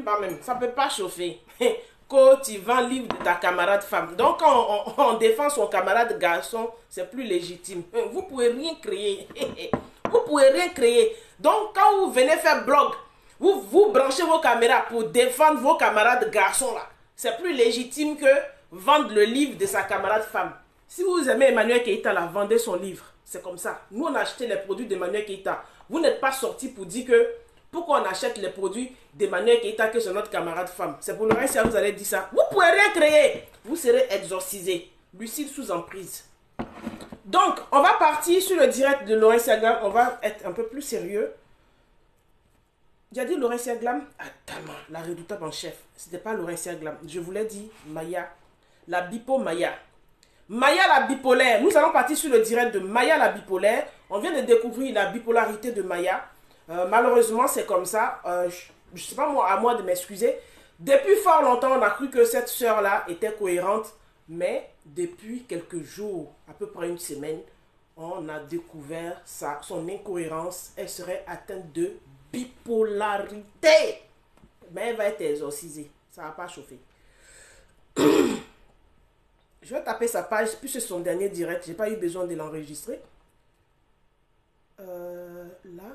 Pas même, ça peut pas chauffer. Quand tu vends le livre de ta camarade femme. Donc quand on défend son camarade garçon, c'est plus légitime. Vous pouvez rien créer. Vous pouvez rien créer. Donc quand vous venez faire blog, vous branchez vos caméras pour défendre vos camarades garçons là. C'est plus légitime que vendre le livre de sa camarade femme. Si vous aimez Emmanuel Keïta, là, vendez son livre. C'est comme ça. Nous, on a acheté les produits d'Emmanuel Keïta. Vous n'êtes pas sorti pour dire que pourquoi on achète les produits d'Emmanuel Keïta que c'est notre camarade femme. C'est pour le reste, si vous allez dire ça. Vous ne pouvez rien créer. Vous serez exorcisé. Lucide sous emprise. Donc, on va partir sur le direct de Laurentia Glam. On va être un peu plus sérieux. J'ai dit Laurentia Glam. Attends, la redoutable en chef. C'était pas Laurentia Glam. Je voulais dire Maya. La bipo Maya. Maya la bipolaire. Nous allons partir sur le direct de Maya la bipolaire. On vient de découvrir la bipolarité de Maya. Malheureusement, c'est comme ça. Je sais pas moi, à moi de m'excuser. Depuis fort longtemps, on a cru que cette sœur-là était cohérente. Mais depuis quelques jours, à peu près une semaine, on a découvert son incohérence. Elle serait atteinte de bipolarité. Mais elle va être exorcisée. Ça ne va pas chauffer. Je vais taper sa page, puis c'est son dernier direct. J'ai pas eu besoin de l'enregistrer. Là,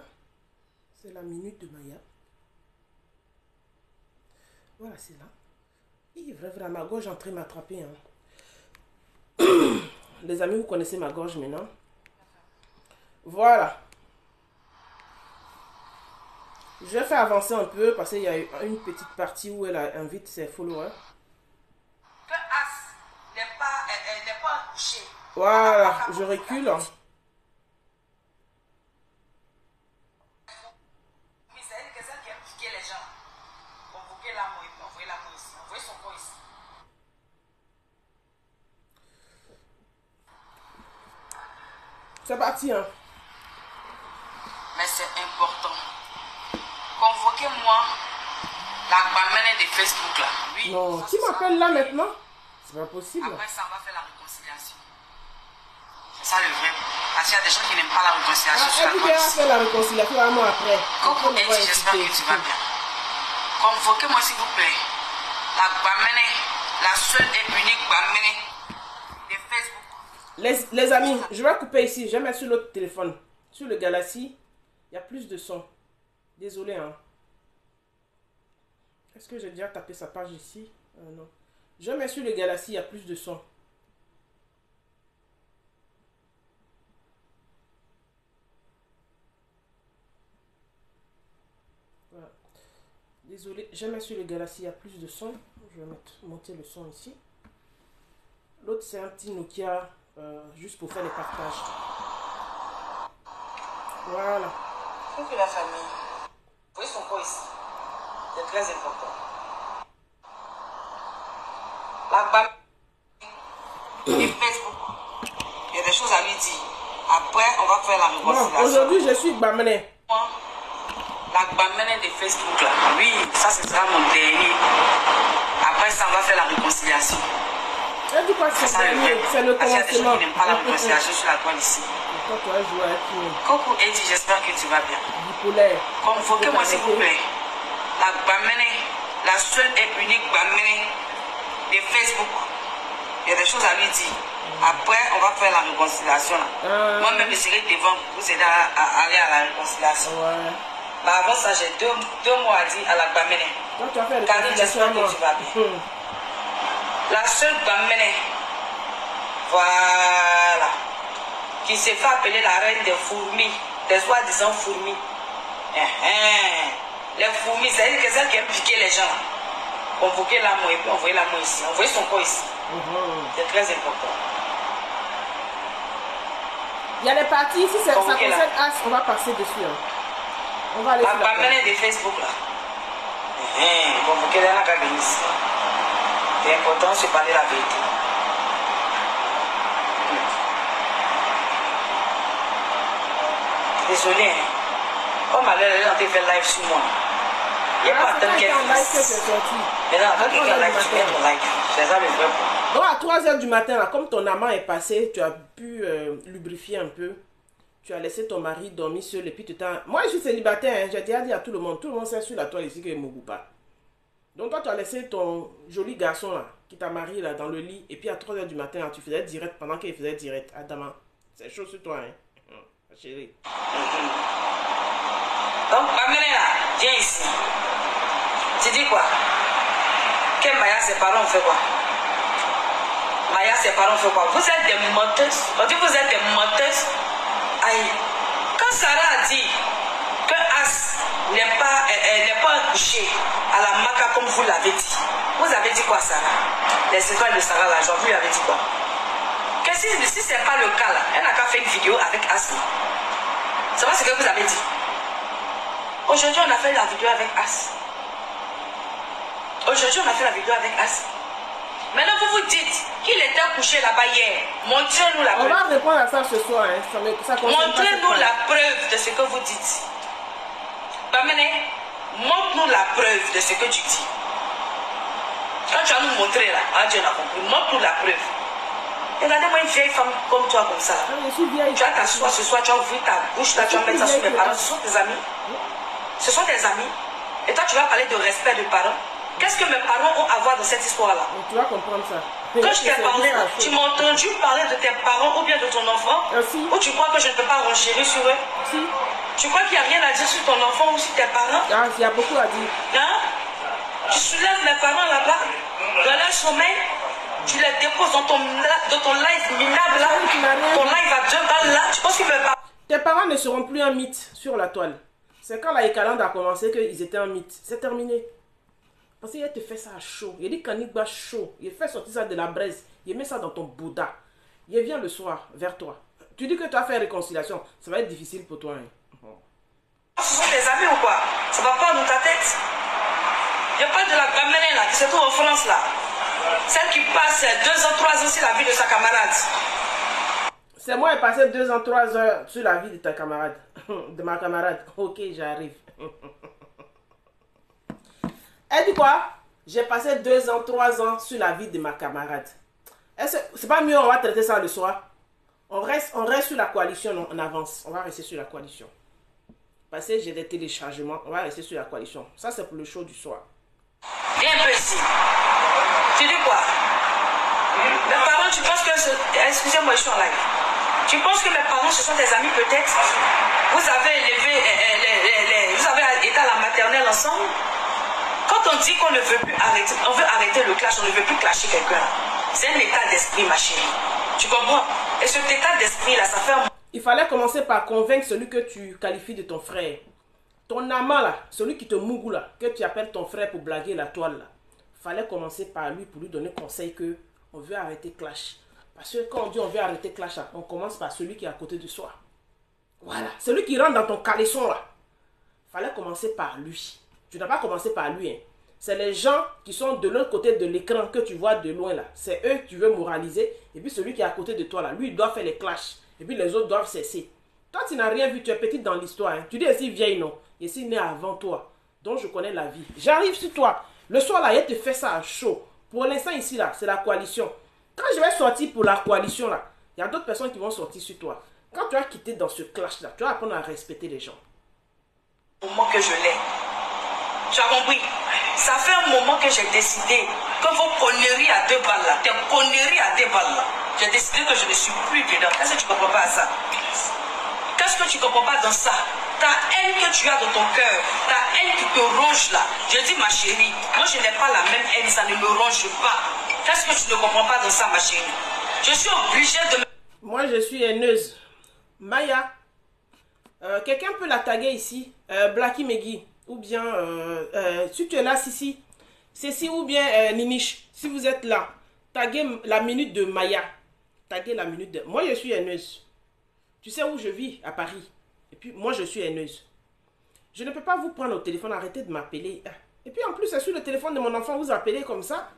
c'est la minute de Maya. Voilà, c'est là. Il est vrai, ma gorge est en train de m'attraper. Hein. Les amis, vous connaissez ma gorge maintenant. Voilà. Je vais faire avancer un peu parce qu'il y a une petite partie où elle invite ses followers. Voilà, je recule. C'est parti, hein. Mais c'est important. Convoquez-moi la bamène de Facebook là. Oui. Non, qui m'appelle là maintenant? C'est pas possible. Après ça, on va faire la réconciliation. C'est ça le vrai. Parce qu'il y a des gens qui n'aiment pas la réconciliation sur la toile. Elle va faire la réconciliation un mois après. Coucou Eddie, j'espère que tu vas bien. Convoquez-moi s'il vous plaît la bamène, la seule et unique bamène de Facebook. Les amis, je vais couper ici. Je vais mettre sur l'autre téléphone. Sur le Galaxy, il y a plus de son. Désolé, hein. Est-ce que j'ai déjà tapé sa page ici? Non. Je mets sur le Galaxy, il y a plus de son. Voilà. Désolé, je mets sur le Galaxy, il y a plus de son. Je vais monter le son ici. L'autre, c'est un petit Nokia, juste pour faire les partages. Voilà. Coucou la famille. Vous voyez son corps ici. C'est très important. La bamène et Facebook. Il y a des choses à lui dire. Après, on va faire la réconciliation. Aujourd'hui, je suis bamène. La bamène de Facebook là. Oui, ça ce sera mon dernier. Après ça, on va faire la réconciliation. C'est le commencement. Parce qu'il y a des gens qui n'aiment pas la réconciliation sur la toile ici. Coucou Eddie, j'espère que tu vas bien. Bipolaire. Convoquez-moi s'il vous plaît la bamène, la seule et unique bamène de Facebook. Il y a des choses à lui dire. Après, on va faire la réconciliation là. Moi-même, je serai devant pour vous aider à aller à la réconciliation. Ouais. Bah, avant ça, j'ai deux mots à dire à la bamène. Karine, j'espère que tu vas bien. La seule bamène, voilà, qui se fait appeler la reine des fourmis, des soi-disant fourmis. Les fourmis, c'est-à-dire que celles qui aiment piquer les gens. Convoquez-la moi et puis envoyez-la moi ici. Envoyez son corps ici. C'est très important. Il y a des parties, si ça concerne As, on va passer dessus. Hein. On va aller la sur la bamène de Facebook là. Convoquez-la dans la cabine ici. C'est important de se parler la vérité. Désolé, hein. Comme elle est en train de faire live sur moi. Il n'y a pas attendre qu'elle finisse. Maintenant, attends qu'elle live, tu mets ton live. C'est ça le vrai point. Donc à 3 h du matin, là, comme ton amant est passé, tu as pu lubrifier un peu. Tu as laissé ton mari dormir seul et puis tu t'as... Moi, je suis célibataire, hein. J'ai déjà dit à tout le monde sait sur la toile ici que je ne me pas. Donc toi, tu as laissé ton joli garçon là, qui t'a marié là dans le lit, et puis à 3 h du matin, là, tu faisais direct pendant qu'il faisait direct. Adama, c'est chaud sur toi, hein. Chérie. Donc, Bamene là, viens ici. Tu dis quoi? Que Maya, ses parents ont fait quoi? Maya, ses parents ont fait quoi? Vous êtes des menteuses. On dit vous êtes des menteuses. Aïe. Quand Sarah a dit que As n'est pas couché à la Maca comme vous l'avez dit, vous avez dit quoi, Sarah? Les étoiles de Sarah, là, vous lui avez dit quoi? Que si ce n'est pas le cas, là, elle n'a qu'à faire une vidéo avec As. C'est pas ce que vous avez dit. Aujourd'hui, on a fait la vidéo avec As. Aujourd'hui, on a fait la vidéo avec As. Maintenant, vous vous dites qu'il était couché là-bas hier. Montrez-nous la preuve. On va répondre à ça ce soir. Hein. Montrez-nous la preuve de ce que vous dites. Bamene, montre-nous la preuve de ce que tu dis. Quand tu vas nous montrer là, Dieu n'a compris, montre-nous la preuve. Regardez-moi une vieille femme comme toi, comme ça. Tu vas t'asseoir ce soir, tu vas ouvrir ta bouche là, tu vas mettre ça sur mes parents. Ce sont tes amis. Ce sont tes amis. Et toi, tu vas parler de respect de parents. Qu'est-ce que mes parents ont à voir dans cette histoire-là? Tu vas comprendre ça. Quand je t'ai parlé, tu m'as entendu parler de tes parents ou bien de ton enfant? Ou tu crois que je ne peux pas renchérir sur eux? Si. Tu crois qu'il n'y a rien à dire sur ton enfant ou sur tes parents? Ah, il y a beaucoup à dire. Hein? Tu soulèves mes parents là-bas, dans leur sommeil, tu les déposes dans ton live minable là, ton live à 2 balles là, tu penses qu'ils ne peuvent pas? Tes parents ne seront plus un mythe sur la toile. C'est quand la Ekalande a commencé qu'ils étaient un mythe. C'est terminé. Parce qu'il te fait ça à chaud. Il dit Kanigba chaud. Il fait sortir ça de la braise. Il met ça dans ton Bouddha. Il vient le soir vers toi. Tu dis que tu as fait réconciliation. Ça va être difficile pour toi. Hein. Ce sont tes amis ou quoi? Ça va pas dans ta tête. Il n'y a pas de la Bamene là qui se trouve en France là. Celle qui passe 2 ans, 3 ans sur la vie de sa camarade. C'est moi qui ai passé 2 ans, 3 heures sur la vie de ta camarade. De ma camarade. Ok, j'arrive. Elle dit quoi? J'ai passé 2 ans, 3 ans sur la vie de ma camarade. C'est pas mieux, on va traiter ça le soir. On reste sur la coalition, non, on avance. On va rester sur la coalition. Parce que j'ai des téléchargements, on va rester sur la coalition. Ça, c'est pour le show du soir. Viens un peu ici. Tu dis quoi? Mes parents, tu penses que... Excusez-moi, je suis en live. Tu penses que mes parents, ce sont tes amis peut-être? Vous avez élevé... Vous avez été à la maternelle ensemble? Quand on dit qu'on ne veut plus arrêter, on veut arrêter le clash, on ne veut plus clasher quelqu'un. C'est un état d'esprit, ma chérie. Tu comprends? Et cet état d'esprit-là, ça fait un... Il fallait commencer par convaincre celui que tu qualifies de ton frère. Ton amant là, celui qui te mougou là, que tu appelles ton frère pour blaguer la toile là. Il fallait commencer par lui pour lui donner conseil que on veut arrêter clash. Parce que quand on dit on veut arrêter clash là, on commence par celui qui est à côté de soi. Voilà, celui qui rentre dans ton caleçon là. Il fallait commencer par lui. Tu n'as pas commencé par lui. Hein. C'est les gens qui sont de l'autre côté de l'écran que tu vois de loin là. C'est eux que tu veux moraliser. Et puis celui qui est à côté de toi là, lui il doit faire les clashs. Et puis les autres doivent cesser. Toi tu n'as rien vu, tu es petite dans l'histoire. Hein. Tu dis aussi vieille non. Et si né avant toi. Donc je connais la vie. J'arrive sur toi. Le soir là, il te fait ça à chaud. Pour l'instant ici là, c'est la coalition. Quand je vais sortir pour la coalition là, il y a d'autres personnes qui vont sortir sur toi. Quand tu vas quitter dans ce clash là, tu vas apprendre à respecter les gens. Au moment que je l'ai. Tu as compris? Ça fait un moment que j'ai décidé que vos conneries à 2 balles là, tes conneries à 2 balles là, j'ai décidé que je ne suis plus dedans. Est-ce que tu ne comprends pas ça? Qu'est-ce que tu ne comprends pas dans ça? Ta haine que tu as dans ton cœur, ta haine qui te ronge là. Je dis ma chérie, moi je n'ai pas la même haine, ça ne me ronge pas. Qu'est-ce que tu ne comprends pas dans ça ma chérie? Je suis obligée de... Moi je suis haineuse. Maya, quelqu'un peut la taguer ici, Blacky Megui. Ou bien, si tu es là, Sissi, Cécile ou bien Niniche, si vous êtes là, taguez la minute de Maya. Taguez la minute de... Moi, je suis haineuse. Tu sais où je vis? À Paris. Et puis, moi, je suis haineuse. Je ne peux pas vous prendre au téléphone, arrêtez de m'appeler. Et puis, en plus, c'est sur le téléphone de mon enfant, vous appelez comme ça.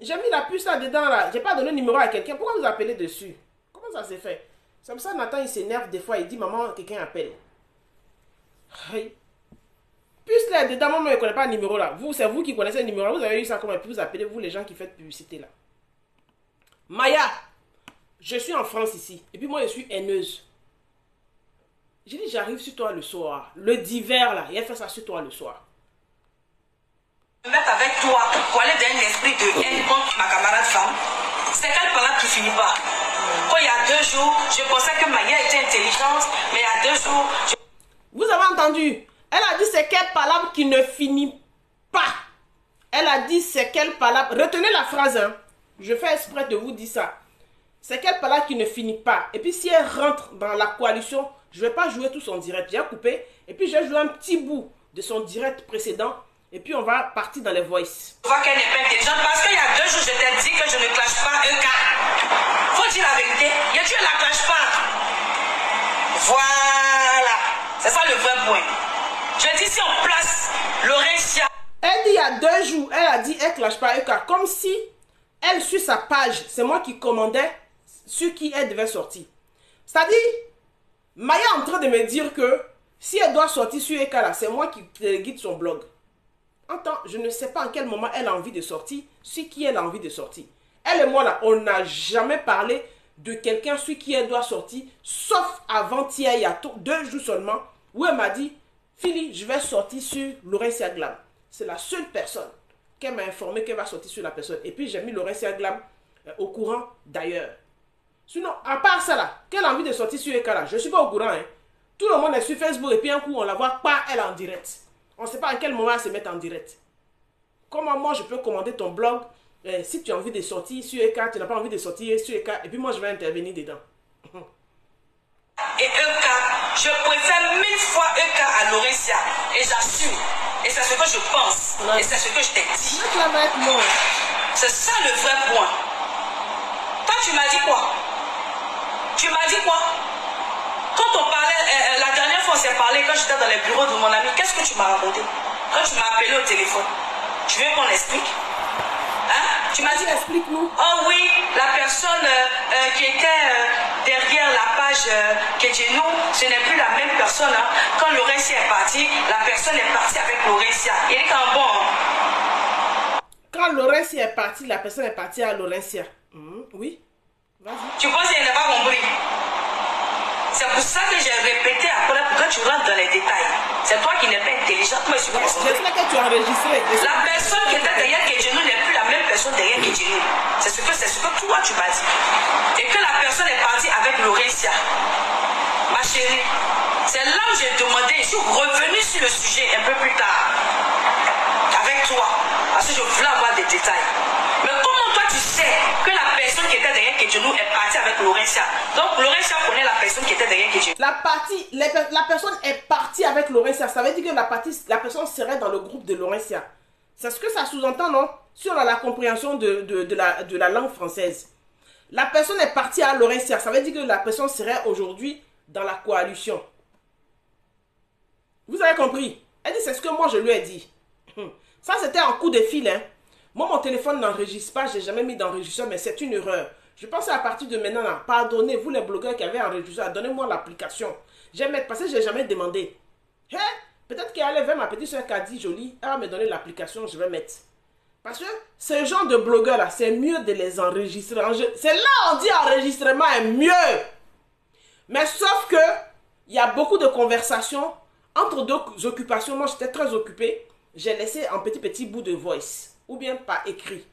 J'ai mis la puce là-dedans, là. J'ai pas donné le numéro à quelqu'un. Pourquoi vous appelez dessus? Comment ça s'est fait? C'est comme ça, Nathan, il s'énerve des fois. Il dit, maman, quelqu'un appelle. Aïe. Puisque là, dedans, moi, je ne connais pas le numéro là. Vous, c'est vous qui connaissez le numéro. Vous avez eu ça comment? Et puis vous appelez, vous, les gens qui faites publicité là. Maya, je suis en France ici. Et puis moi, je suis haineuse. J'ai dit, j'arrive sur toi le soir. Le d'hiver là, il a fait ça sur toi le soir. Même de haine contre ma camarade femme. C'est quelle parole qui finit pas? Quand il y a 2 jours, je pensais que Maya était intelligente, mais il y a 2 jours... Vous avez entendu? Elle a dit c'est quelle parole qui ne finit pas. Elle a dit c'est quelle parole... Retenez la phrase, hein. Je fais exprès de vous dire ça. C'est quelle parole qui ne finit pas. Et puis si elle rentre dans la coalition, je ne vais pas jouer tout son direct. J'ai coupé. Et puis j'ai joué un petit bout de son direct précédent. Et puis on va partir dans les voices. Je vois qu'elle n'est pas intelligente parce qu'il y a 2 jours, je t'ai dit que je ne clash pas un cas. Faut dire la vérité. Et tu ne la clashes pas. Voilà. C'est ça le vrai point. Je dis si on place Laurentia. Elle dit il y a 2 jours, elle a dit elle clash pas un cas. Comme si elle sur sa page, c'est moi qui commandais sur qui elle devait sortir. C'est-à-dire, Maya est en train de me dire que si elle doit sortir sur Eka là, c'est moi qui guide son blog. Attends, je ne sais pas en quel moment elle a envie de sortir, sur qui elle a envie de sortir. Elle et moi là, on n'a jamais parlé de quelqu'un sur qui elle doit sortir, sauf avant-hier, il y a 2 jours seulement, où elle m'a dit, Philly, je vais sortir sur Laurentia Glam. C'est la seule personne qu'elle m'a informé qu'elle va sortir sur la personne. Et puis j'ai mis Laurentia Glam au courant d'ailleurs. Sinon, à part ça là, qu'elle a envie de sortir sur Eka là, je ne suis pas au courant. Hein. Tout le monde est sur Facebook et puis un coup on la voit pas elle en direct. On ne sait pas à quel moment elle se met en direct. Comment moi je peux commander ton blog si tu as envie de sortir sur Eka, tu n'as pas envie de sortir sur Eka, et puis moi je vais intervenir dedans. Et Eka, je préfère 1000 fois Eka à Laurentia. Et j'assume. Et c'est ce que je pense. Ouais. Et c'est ce que je t'ai dit. C'est ça le vrai point. Toi tu m'as dit quoi? Tu m'as dit quoi? Quand on parlait, la dernière fois on s'est parlé, quand j'étais dans les bureaux de mon ami, qu'est-ce que tu m'as raconté? Quand tu m'as appelé au téléphone, tu veux qu'on explique? Hein? Tu m'as dit, explique-nous. Oh oui, la personne qui était derrière la page Kedjenou, ce n'est plus la même personne. Hein. Quand Laurentia est partie, la personne est partie avec Laurentia. Il est quand bon. Hein? Quand Laurentia est partie, la personne est partie à Laurentia. Oui. Vas-y. Tu penses qu'elle n'a pas compris? C'est pour ça que j'ai répété après pour que tu rentres dans les détails. C'est toi qui n'es pas intelligente, mais je suis concentrée. J'espère que tu as enregistré. La personne qui était derrière Kedjenou n'est plus la même personne derrière Kedjenou. C'est ce que toi tu m'as dit. Et que la personne est partie avec Laurentia. Ma chérie, c'est là où j'ai demandé, je suis revenue sur le sujet un peu plus tard. Avec toi. Parce que je voulais avoir des détails. Mais comment toi tu sais que la personne qui était derrière Kedjenou est partie avec Laurentia? Donc Laurentia connaît la personne qui était derrière Kedjenou. La personne est partie avec Laurentia. Ça veut dire que la personne serait dans le groupe de Laurentia. C'est ce que ça sous-entend, non? Si on a la compréhension de la langue française. La personne est partie à Laurentia. Ça veut dire que la personne serait aujourd'hui dans la coalition. Vous avez compris? Elle dit, c'est ce que moi je lui ai dit. Ça, c'était un coup de fil, hein. Moi, mon téléphone n'enregistre pas. Je n'ai jamais mis d'enregistreur, mais c'est une erreur. Je pense à partir de maintenant, là, pardonnez, vous les blogueurs qui avez enregistré, donnez-moi l'application. Je vais mettre, parce que je n'ai jamais demandé. Hey, peut-être qu'elle allait vers ma petite soeur qui a dit, jolie, elle va me donner l'application, je vais mettre. Parce que ce genre de blogueurs-là, c'est mieux de les enregistrer. C'est là on dit enregistrement est mieux. Mais sauf que, il y a beaucoup de conversations entre 2 occupations. Moi, j'étais très occupée. J'ai laissé un petit bout de voice. Ou bien par écrit.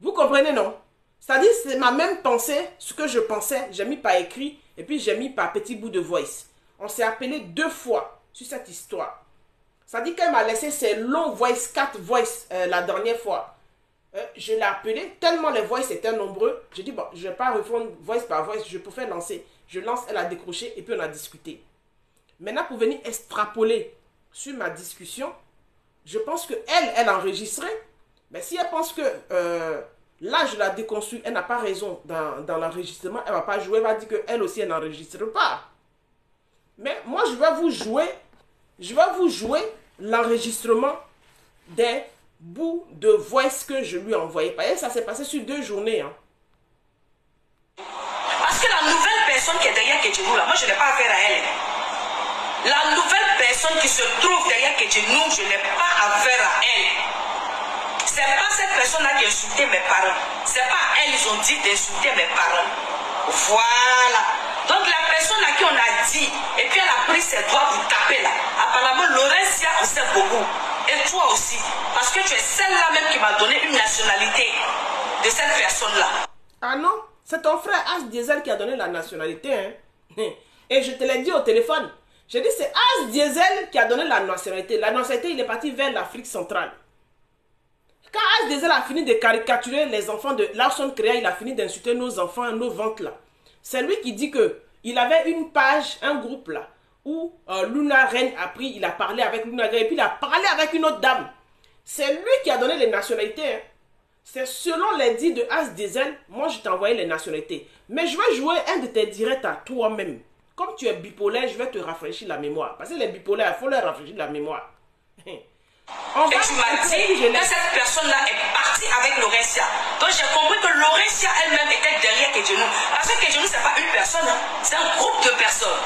Vous comprenez, non? C'est-à-dire, c'est ma même pensée, ce que je pensais, j'ai mis par écrit, et puis j'ai mis par petit bout de voice. On s'est appelé 2 fois sur cette histoire. C'est-à-dire qu'elle m'a laissé ces longs voice, 4 voice la dernière fois. Je l'ai appelé, tellement les voice étaient nombreux, j'ai dit, bon, je ne vais pas répondre voice par voice, je peux faire lancer. Je lance, elle a décroché, et puis on a discuté. Maintenant, pour venir extrapoler sur ma discussion, je pense qu'elle a enregistré. Mais si elle pense que là, je la déconstruis, elle n'a pas raison dans l'enregistrement, elle ne va pas jouer, elle va dire qu'elle aussi, elle n'enregistre pas. Mais moi, je vais vous jouer l'enregistrement des bouts de voice que je lui ai envoyé. Et ça s'est passé sur 2 journées. Hein. Parce que la nouvelle personne qui est derrière Kedjenou, là, moi, je n'ai pas affaire à elle. La nouvelle personne qui se trouve derrière Kedjenou, je n'ai pas affaire à elle. C'est pas cette personne-là qui a insulté mes parents. C'est pas à elle, ils ont dit d'insulter mes parents. Voilà. Donc la personne à qui on a dit, et puis elle a pris ses doigts pour taper là. Apparemment, Laurentia en sait beaucoup. Et toi aussi. Parce que que tu es celle-là même qui m'a donné une nationalité de cette personne-là. Ah non, c'est ton frère As Diesel qui a donné la nationalité. Hein. Et je te l'ai dit au téléphone. J'ai dit c'est As Diesel qui a donné la nationalité. La nationalité, il est parti vers l'Afrique centrale. Quand As Diesel a fini de caricaturer les enfants de Larson Créa, il a fini d'insulter nos enfants, nos ventes là. C'est lui qui dit que il avait une page, un groupe là, où Luna Reine a pris, il a parlé avec Luna Reine, et puis il a parlé avec une autre dame. C'est lui qui a donné les nationalités. Hein. C'est selon les dits de As Diesel, moi je t'ai envoyé les nationalités. Mais je vais jouer un de tes directs à toi-même. Comme tu es bipolaire, je vais te rafraîchir la mémoire. Parce que les bipolaires, il faut leur rafraîchir la mémoire. Et tu m'as dit que cette personne-là est partie avec Laurentia. Donc j'ai compris que Laurentia elle-même était derrière Kedjenou. Parce que Kedjenou, ce n'est pas une personne, hein. C'est un groupe de personnes.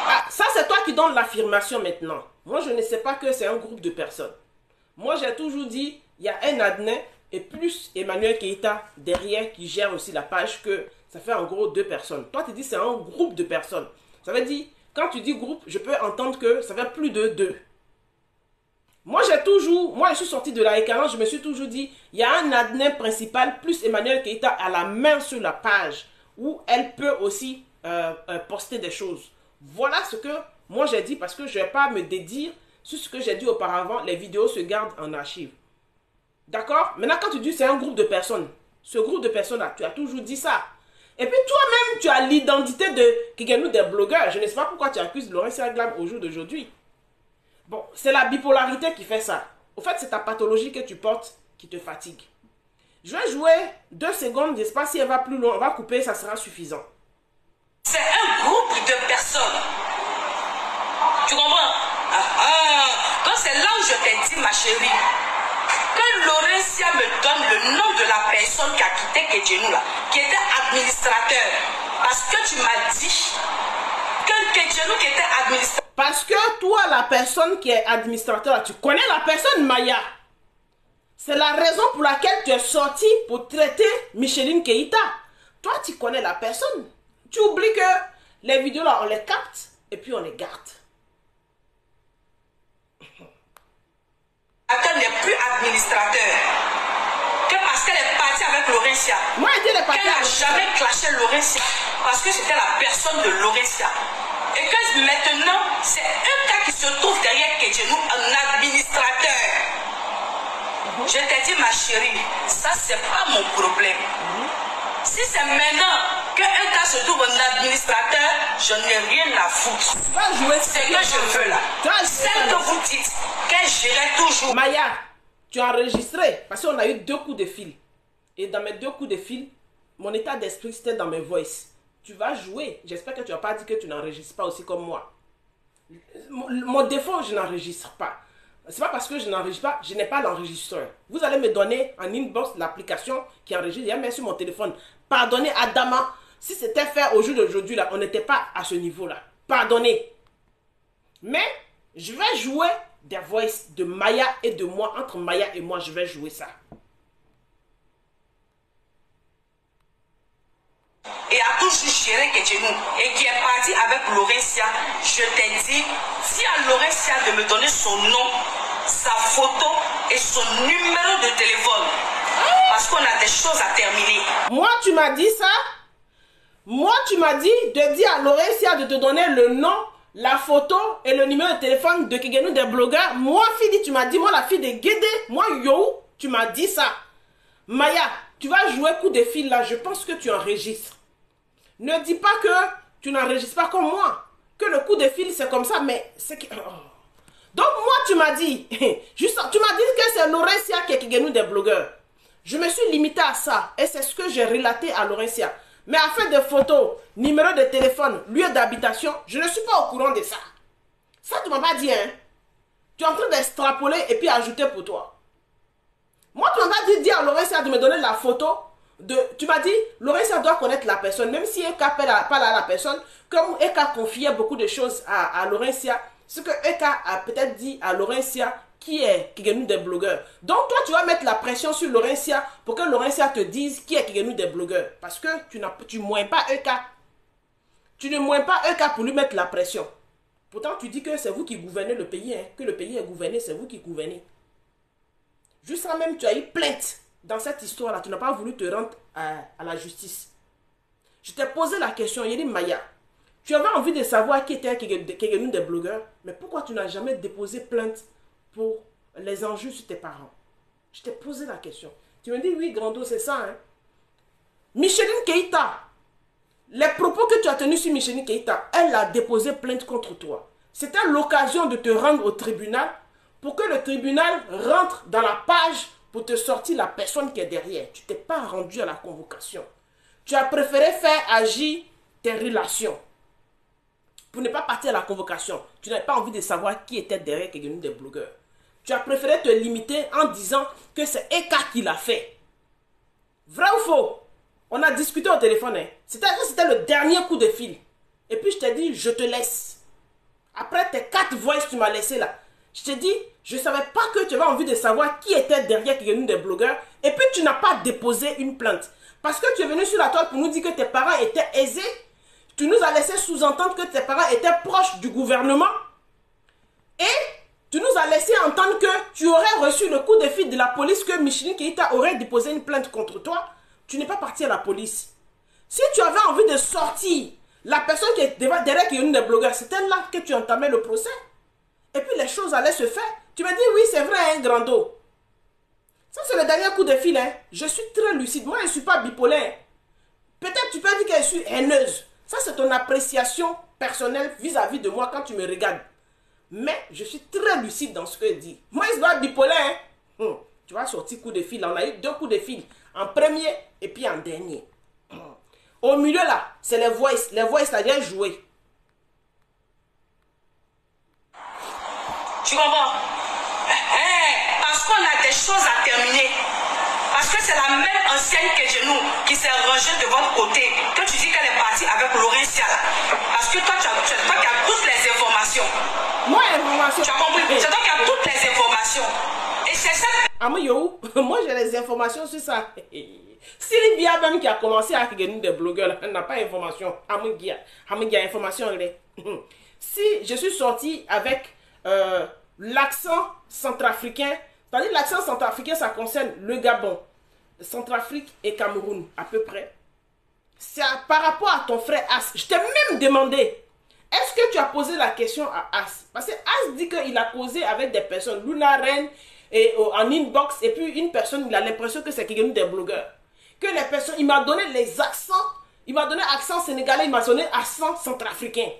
Ah, ça c'est toi qui donnes l'affirmation maintenant. Moi je ne sais pas que c'est un groupe de personnes. Moi j'ai toujours dit, il y a un Adnin et plus Emmanuel Keïta derrière qui gère aussi la page, que ça fait en gros 2 personnes. Toi tu dis c'est un groupe de personnes. Ça veut dire, quand tu dis groupe, je peux entendre que ça fait plus de 2. Moi, je suis sorti de la Écalan, je me suis toujours dit, il y a un admin principal plus Emmanuel Keïta à la main sur la page où elle peut aussi poster des choses. Voilà ce que moi j'ai dit parce que je ne vais pas me dédire sur ce que j'ai dit auparavant. Les vidéos se gardent en archive. D'accord? Maintenant, quand tu dis c'est un groupe de personnes, ce groupe de personnes-là, tu as toujours dit ça. Et puis toi-même, tu as l'identité de Kigenu des blogueurs. Je ne sais pas pourquoi tu accuses Laurentia Glam au jour d'aujourd'hui. Bon, c'est la bipolarité qui fait ça. Au fait, c'est ta pathologie que tu portes qui te fatigue. Je vais jouer 2 secondes, j'espère si elle va plus loin, on va couper, ça sera suffisant. C'est un groupe de personnes. Tu comprends? Donc c'est là où je t'ai dit, ma chérie, que Laurentia me donne le nom de la personne qui a quitté Kedjenou là, qui était administrateur. Parce que tu m'as dit que Kedjenou qui était administrateur. Parce que toi, la personne qui est administrateur, tu connais la personne, Maya. C'est la raison pour laquelle tu es sorti pour traiter Micheline Keïta. Toi, tu connais la personne. Tu oublies que les vidéos là, on les capte et puis on les garde. Elle n'est plus administrateur. Que parce qu'elle est partie avec Laurentia. Moi, elle n'a jamais clashé Laurentia. Parce que c'était la personne de Laurentia. Et que maintenant, c'est un cas qui se trouve derrière Kedjenou, un administrateur. Je t'ai dit, ma chérie, ça, c'est pas mon problème. Si c'est maintenant qu'un cas se trouve un administrateur, je n'ai rien à foutre. C'est que je veux là. Celle que vous dites, qu'elle gérait toujours. Maya, tu as enregistré parce qu'on a eu 2 coups de fil. Et dans mes 2 coups de fil, mon état d'esprit, c'était dans mes voices. Tu vas jouer. J'espère que tu n'as pas dit que tu n'enregistres pas aussi comme moi. Mon défaut, je n'enregistre pas. C'est pas parce que je n'enregistre pas, je n'ai pas l'enregistreur. Vous allez me donner en inbox l'application qui enregistre. Il y a même sur mon téléphone. Pardonnez Adama. Si c'était fait au jour d'aujourd'hui, là, on n'était pas à ce niveau-là. Pardonnez. Mais je vais jouer des voices de Maya et de moi. Entre Maya et moi, je vais jouer ça. Et a toujours géré Kedjenou et qui est parti avec Laurentia, je t'ai dit, dis à Laurentia de me donner son nom, sa photo et son numéro de téléphone. Parce qu'on a des choses à terminer. Moi, tu m'as dit ça? Moi, tu m'as dit de dire à Laurentia de te donner le nom, la photo et le numéro de téléphone de Kigenu des blogueurs. Moi, fille, tu m'as dit, moi, la fille de Guédé, moi, Yo, tu m'as dit ça. Maya, tu vas jouer coup de fil là, je pense que tu enregistres. Ne dis pas que tu n'enregistres pas comme moi. Que le coup de fil, c'est comme ça, mais c'est que... Oh. Donc, moi, tu m'as dit, juste, tu m'as dit que c'est Laurentia qui est Kigenu des blogueurs. Je me suis limité à ça, et c'est ce que j'ai relaté à Laurentia. Mais à faire des photos, numéro de téléphone, lieu d'habitation, je ne suis pas au courant de ça. Ça, tu m'as pas dit, hein. Tu es en train d'extrapoler et puis ajouter pour toi. Moi, tu m'as pas dit à Laurentia de me donner la photo. Tu m'as dit, Laurentia doit connaître la personne, même si Eka parle à la personne, comme Eka confiait beaucoup de choses à Laurentia, ce que Eka a peut-être dit à Laurentia, qui est Kigenu des blogueurs. Donc toi, tu vas mettre la pression sur Laurentia pour que Laurentia te dise qui est Kigenu des blogueurs. Parce que tu ne moins pas Eka. Tu ne moins pas Eka pour lui mettre la pression. Pourtant, tu dis que c'est vous qui gouvernez le pays, hein, que le pays est gouverné, c'est vous qui gouvernez. Jusqu'à même, tu as eu plainte dans cette histoire-là. Tu n'as pas voulu te rendre à la justice. Je t'ai posé la question, Yeri Maya. Tu avais envie de savoir qui était quelqu'un des blogueurs, mais pourquoi tu n'as jamais déposé plainte pour les enjeux sur tes parents? Je t'ai posé la question. Tu me dis, oui, Grando, c'est ça. Hein? Micheline Keïta, les propos que tu as tenus sur Micheline Keïta, elle a déposé plainte contre toi. C'était l'occasion de te rendre au tribunal pour que le tribunal rentre dans la page pour te sortir la personne qui est derrière. Tu t'es pas rendu à la convocation. Tu as préféré faire agir tes relations pour ne pas partir à la convocation. Tu n'avais pas envie de savoir qui était derrière quelqu'un des blogueurs. Tu as préféré te limiter en disant que c'est Eka qui l'a fait. Vrai ou faux? On a discuté au téléphone. Hein. C'était le dernier coup de fil. Et puis je t'ai dit, je te laisse. Après tes 4 voices tu m'as laissé là. Je t'ai dit, je ne savais pas que tu avais envie de savoir qui était derrière quelqu'un des blogueurs. Et puis tu n'as pas déposé une plainte. Parce que tu es venu sur la toile pour nous dire que tes parents étaient aisés. Tu nous as laissé sous-entendre que tes parents étaient proches du gouvernement. Et tu nous as laissé entendre que tu aurais reçu le coup de fil de la police, que Micheline Keïta aurait déposé une plainte contre toi. Tu n'es pas parti à la police. Si tu avais envie de sortir la personne qui est derrière qui est une des blogueurs, c'était là que tu entamais le procès. Et puis les choses allaient se faire. Tu me dis, oui, c'est vrai, hein, Grando. Ça, c'est le dernier coup de fil. Hein. Je suis très lucide. Moi, je ne suis pas bipolaire. Peut-être tu peux dire que je suis haineuse. Ça, c'est ton appréciation personnelle vis-à-vis de moi quand tu me regardes. Mais je suis très lucide dans ce que je dis. Moi, je dois être bipolaire. Hein. Tu vas sortir coup de fil. On a eu 2 coups de fil. En premier et puis en dernier. Au milieu, là, c'est les voices. Les voices, ça vient jouer. Tu comprends? Parce qu'on a des choses à terminer. Parce que c'est la même ancienne que chez nous qui s'est rangée de votre côté. Que tu dis qu'elle est partie avec Laurentia là. Parce que toi, tu as toutes les informations. Moi, information. Tu as compris? C'est toi qui as toutes les informations. Et c'est ça. Ah, moi, j'ai les informations sur ça. Sylvia même qui a commencé à gagner des blogueurs, elle n'a pas d'informations. Amugia, information. Si je suis sortie avec l'accent centrafricain, c'est-à-dire l'accent centrafricain, ça concerne le Gabon, Centrafrique et Cameroun, à peu près. C'est par rapport à ton frère As. Je t'ai même demandé, est-ce que tu as posé la question à As? Parce que As dit qu'il a causé avec des personnes, Luna Ren, et en inbox, et puis une personne, il a l'impression que c'est quelqu'un des blogueurs. Que les personnes, il m'a donné les accents, il m'a donné accent sénégalais, il m'a donné accent centrafricain.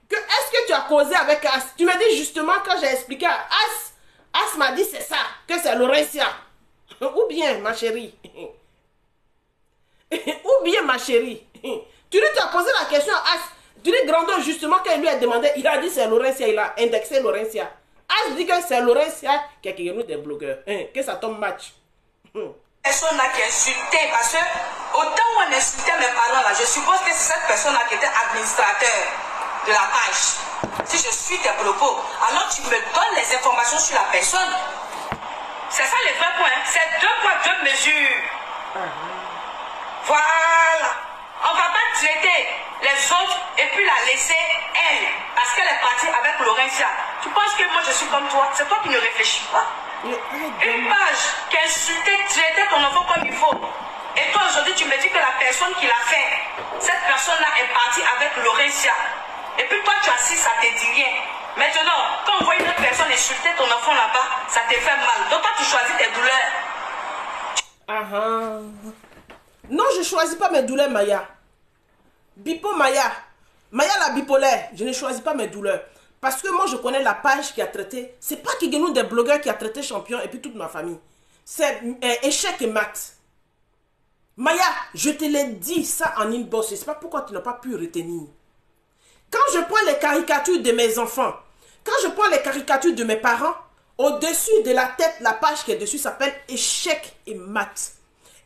Que est-ce que tu as causé avec As? Tu m'as dit justement quand j'ai expliqué à As m'a dit c'est ça, que c'est Laurentia. Ou bien ma chérie. Ou bien ma chérie. Tu as posé la question à As. Tu dis Grando justement quand il lui a demandé, il a dit c'est Laurentia, il a indexé Laurentia. As dit que c'est Laurentia qui a quelqu'un des blogueurs. Que ça tombe match. Personne là qui insultait, parce que autant on insultait mes parents là, je suppose que c'est cette personne là qui était administrateur de la page. Si je suis tes propos, alors tu me donnes les informations sur la personne. C'est ça les vrais points. C'est 2 points, 2 mesures. Voilà. On ne va pas traiter les autres et puis la laisser elle, parce qu'elle est partie avec Laurentia. Tu penses que moi je suis comme toi? C'est toi qui ne réfléchis pas. Une page qui a insulté, traité ton enfant comme il faut. Et toi aujourd'hui tu me dis que la personne qui l'a fait, cette personne-là est partie avec Laurentia. Et puis toi tu assis, ça te dit rien. Maintenant, quand on voit une autre personne insulter ton enfant là-bas, ça te fait mal. Donc toi tu choisis tes douleurs. Non, je ne choisis pas mes douleurs, Maya. Bipo Maya. Maya la bipolaire, je ne choisis pas mes douleurs. Parce que moi, je connais la page qui a traité. C'est pas Kigeno des blogueurs qui a traité Champion et puis toute ma famille. C'est Échec et Maths. Maya, je te l'ai dit ça en inbox. Je ne sais pas pourquoi tu n'as pas pu retenir. Quand je prends les caricatures de mes enfants, quand je prends les caricatures de mes parents, au-dessus de la tête, la page qui est dessus s'appelle Échec et Maths.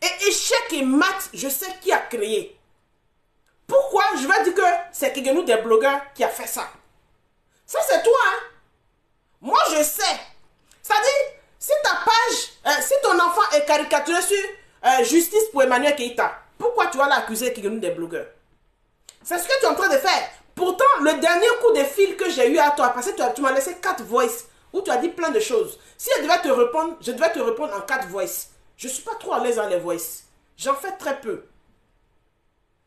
Et Échec et Maths, je sais qui a créé. Pourquoi je vais dire que c'est Kigeno des blogueurs qui a fait ça? Ça, c'est toi, hein? Moi, je sais. C'est-à-dire, si ta page, si ton enfant est caricaturé sur justice pour Emmanuel Keïta, pourquoi tu vas l'accuser Kigeno des blogueurs? C'est ce que tu es en train de faire. Pourtant, le dernier coup de fil que j'ai eu à toi, parce que tu m'as laissé 4 voices où tu as dit plein de choses. Si je devais te répondre, je devais te répondre en 4 voice. Je ne suis pas trop à l'aise dans les voice. J'en fais très peu.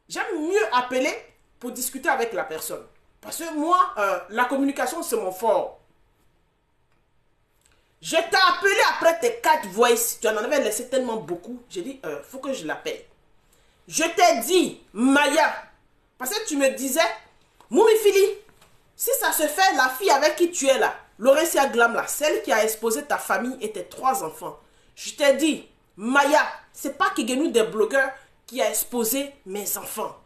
J'aime mieux appeler pour discuter avec la personne. Parce que moi, la communication, c'est mon fort. Je t'ai appelé après tes 4 voice. Tu en avais laissé tellement beaucoup. J'ai dit, faut que je l'appelle. Je t'ai dit, Maya, parce que tu me disais, Moumi Fili, si ça se fait, la fille avec qui tu es là, Laurentia Glam là, celle qui a exposé ta famille et tes 3 enfants, je t'ai dit, Maya, c'est pas Kigenou des blogueurs qui a exposé mes enfants.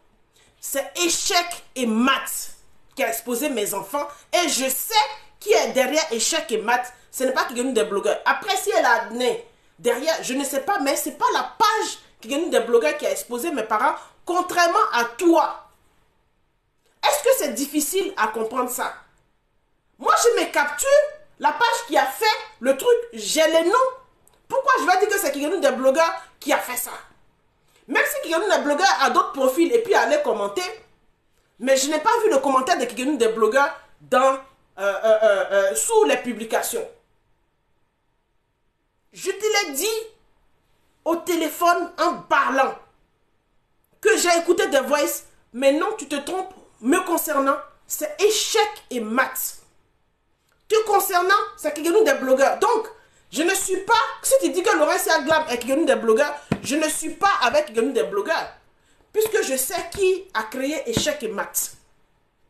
C'est Échec et Mat qui a exposé mes enfants. Et je sais qui est derrière Échec et Mat. Ce n'est pas Kigenou des blogueurs. Après, si elle a né derrière, je ne sais pas, mais ce n'est pas la page Kigenou des blogueurs qui a exposé mes parents, contrairement à toi. Est-ce que c'est difficile à comprendre ça? Moi, je me capture la page qui a fait le truc, j'ai les noms. Pourquoi je vais dire que c'est Kigenou des blogueurs qui a fait ça? Même si Kigenou des blogueurs a d'autres profils et puis allait commenter, mais je n'ai pas vu le commentaire de Kigenou des blogueurs dans, sous les publications. Je te l'ai dit au téléphone en parlant que j'ai écouté des voices, mais non, tu te trompes. Me concernant, c'est Échec et Mat. Te concernant, c'est Kigenou des blogueurs. Donc, je ne suis pas, si tu dis que Laurentia Glam est Kigenou des blogueurs, je ne suis pas avec Kigenou des blogueurs. Puisque je sais qui a créé Échec et Mat.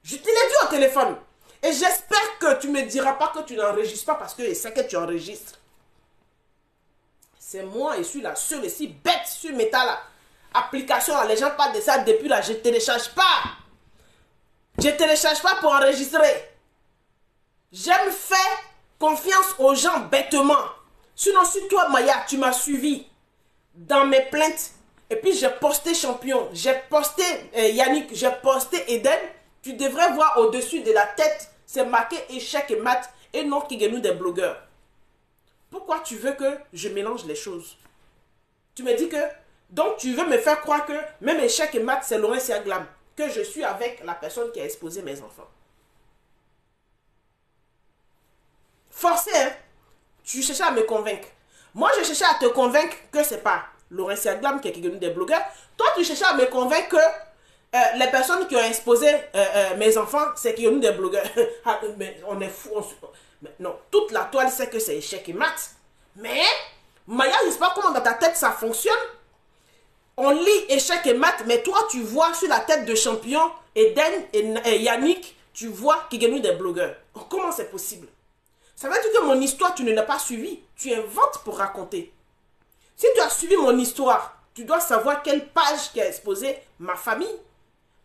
Je te l'ai dit au téléphone. Et j'espère que tu ne me diras pas que tu n'enregistres pas parce que je sais que tu enregistres. C'est moi, je suis la seule ici bête sur Meta. Application, là, les gens parlent de ça depuis là. Je ne télécharge pas. Je ne télécharge pas pour enregistrer. J'aime faire confiance aux gens bêtement. Sinon, si toi, Maya, tu m'as suivi dans mes plaintes, et puis j'ai posté Champion, j'ai posté Yannick, j'ai posté Eden, tu devrais voir au-dessus de la tête, c'est marqué Échec et Mat et non Kigenou des blogueurs. Pourquoi tu veux que je mélange les choses? Tu me dis que, donc tu veux me faire croire que même Échec et Mat, c'est Laurentia Glam, que je suis avec la personne qui a exposé mes enfants. Forcé, hein? Tu cherchais à me convaincre. Moi, je cherchais à te convaincre que c'est pas Laurentia Glam qui est Kigenou des blogueurs. Toi, tu cherchais à me convaincre que les personnes qui ont exposé mes enfants, c'est Kigenou des blogueurs. Mais on est fou. Non, toute la toile sait que c'est Échec et Mat. Mais, Maya, je ne sais pas comment dans ta tête ça fonctionne. On lit Échec et Mat, mais toi, tu vois sur la tête de Champion, Eden et Yannick, tu vois Kigenou des blogueurs. Comment c'est possible? Ça veut dire que mon histoire, tu ne l'as pas suivie. Tu inventes pour raconter. Si tu as suivi mon histoire, tu dois savoir quelle page qui a exposé ma famille,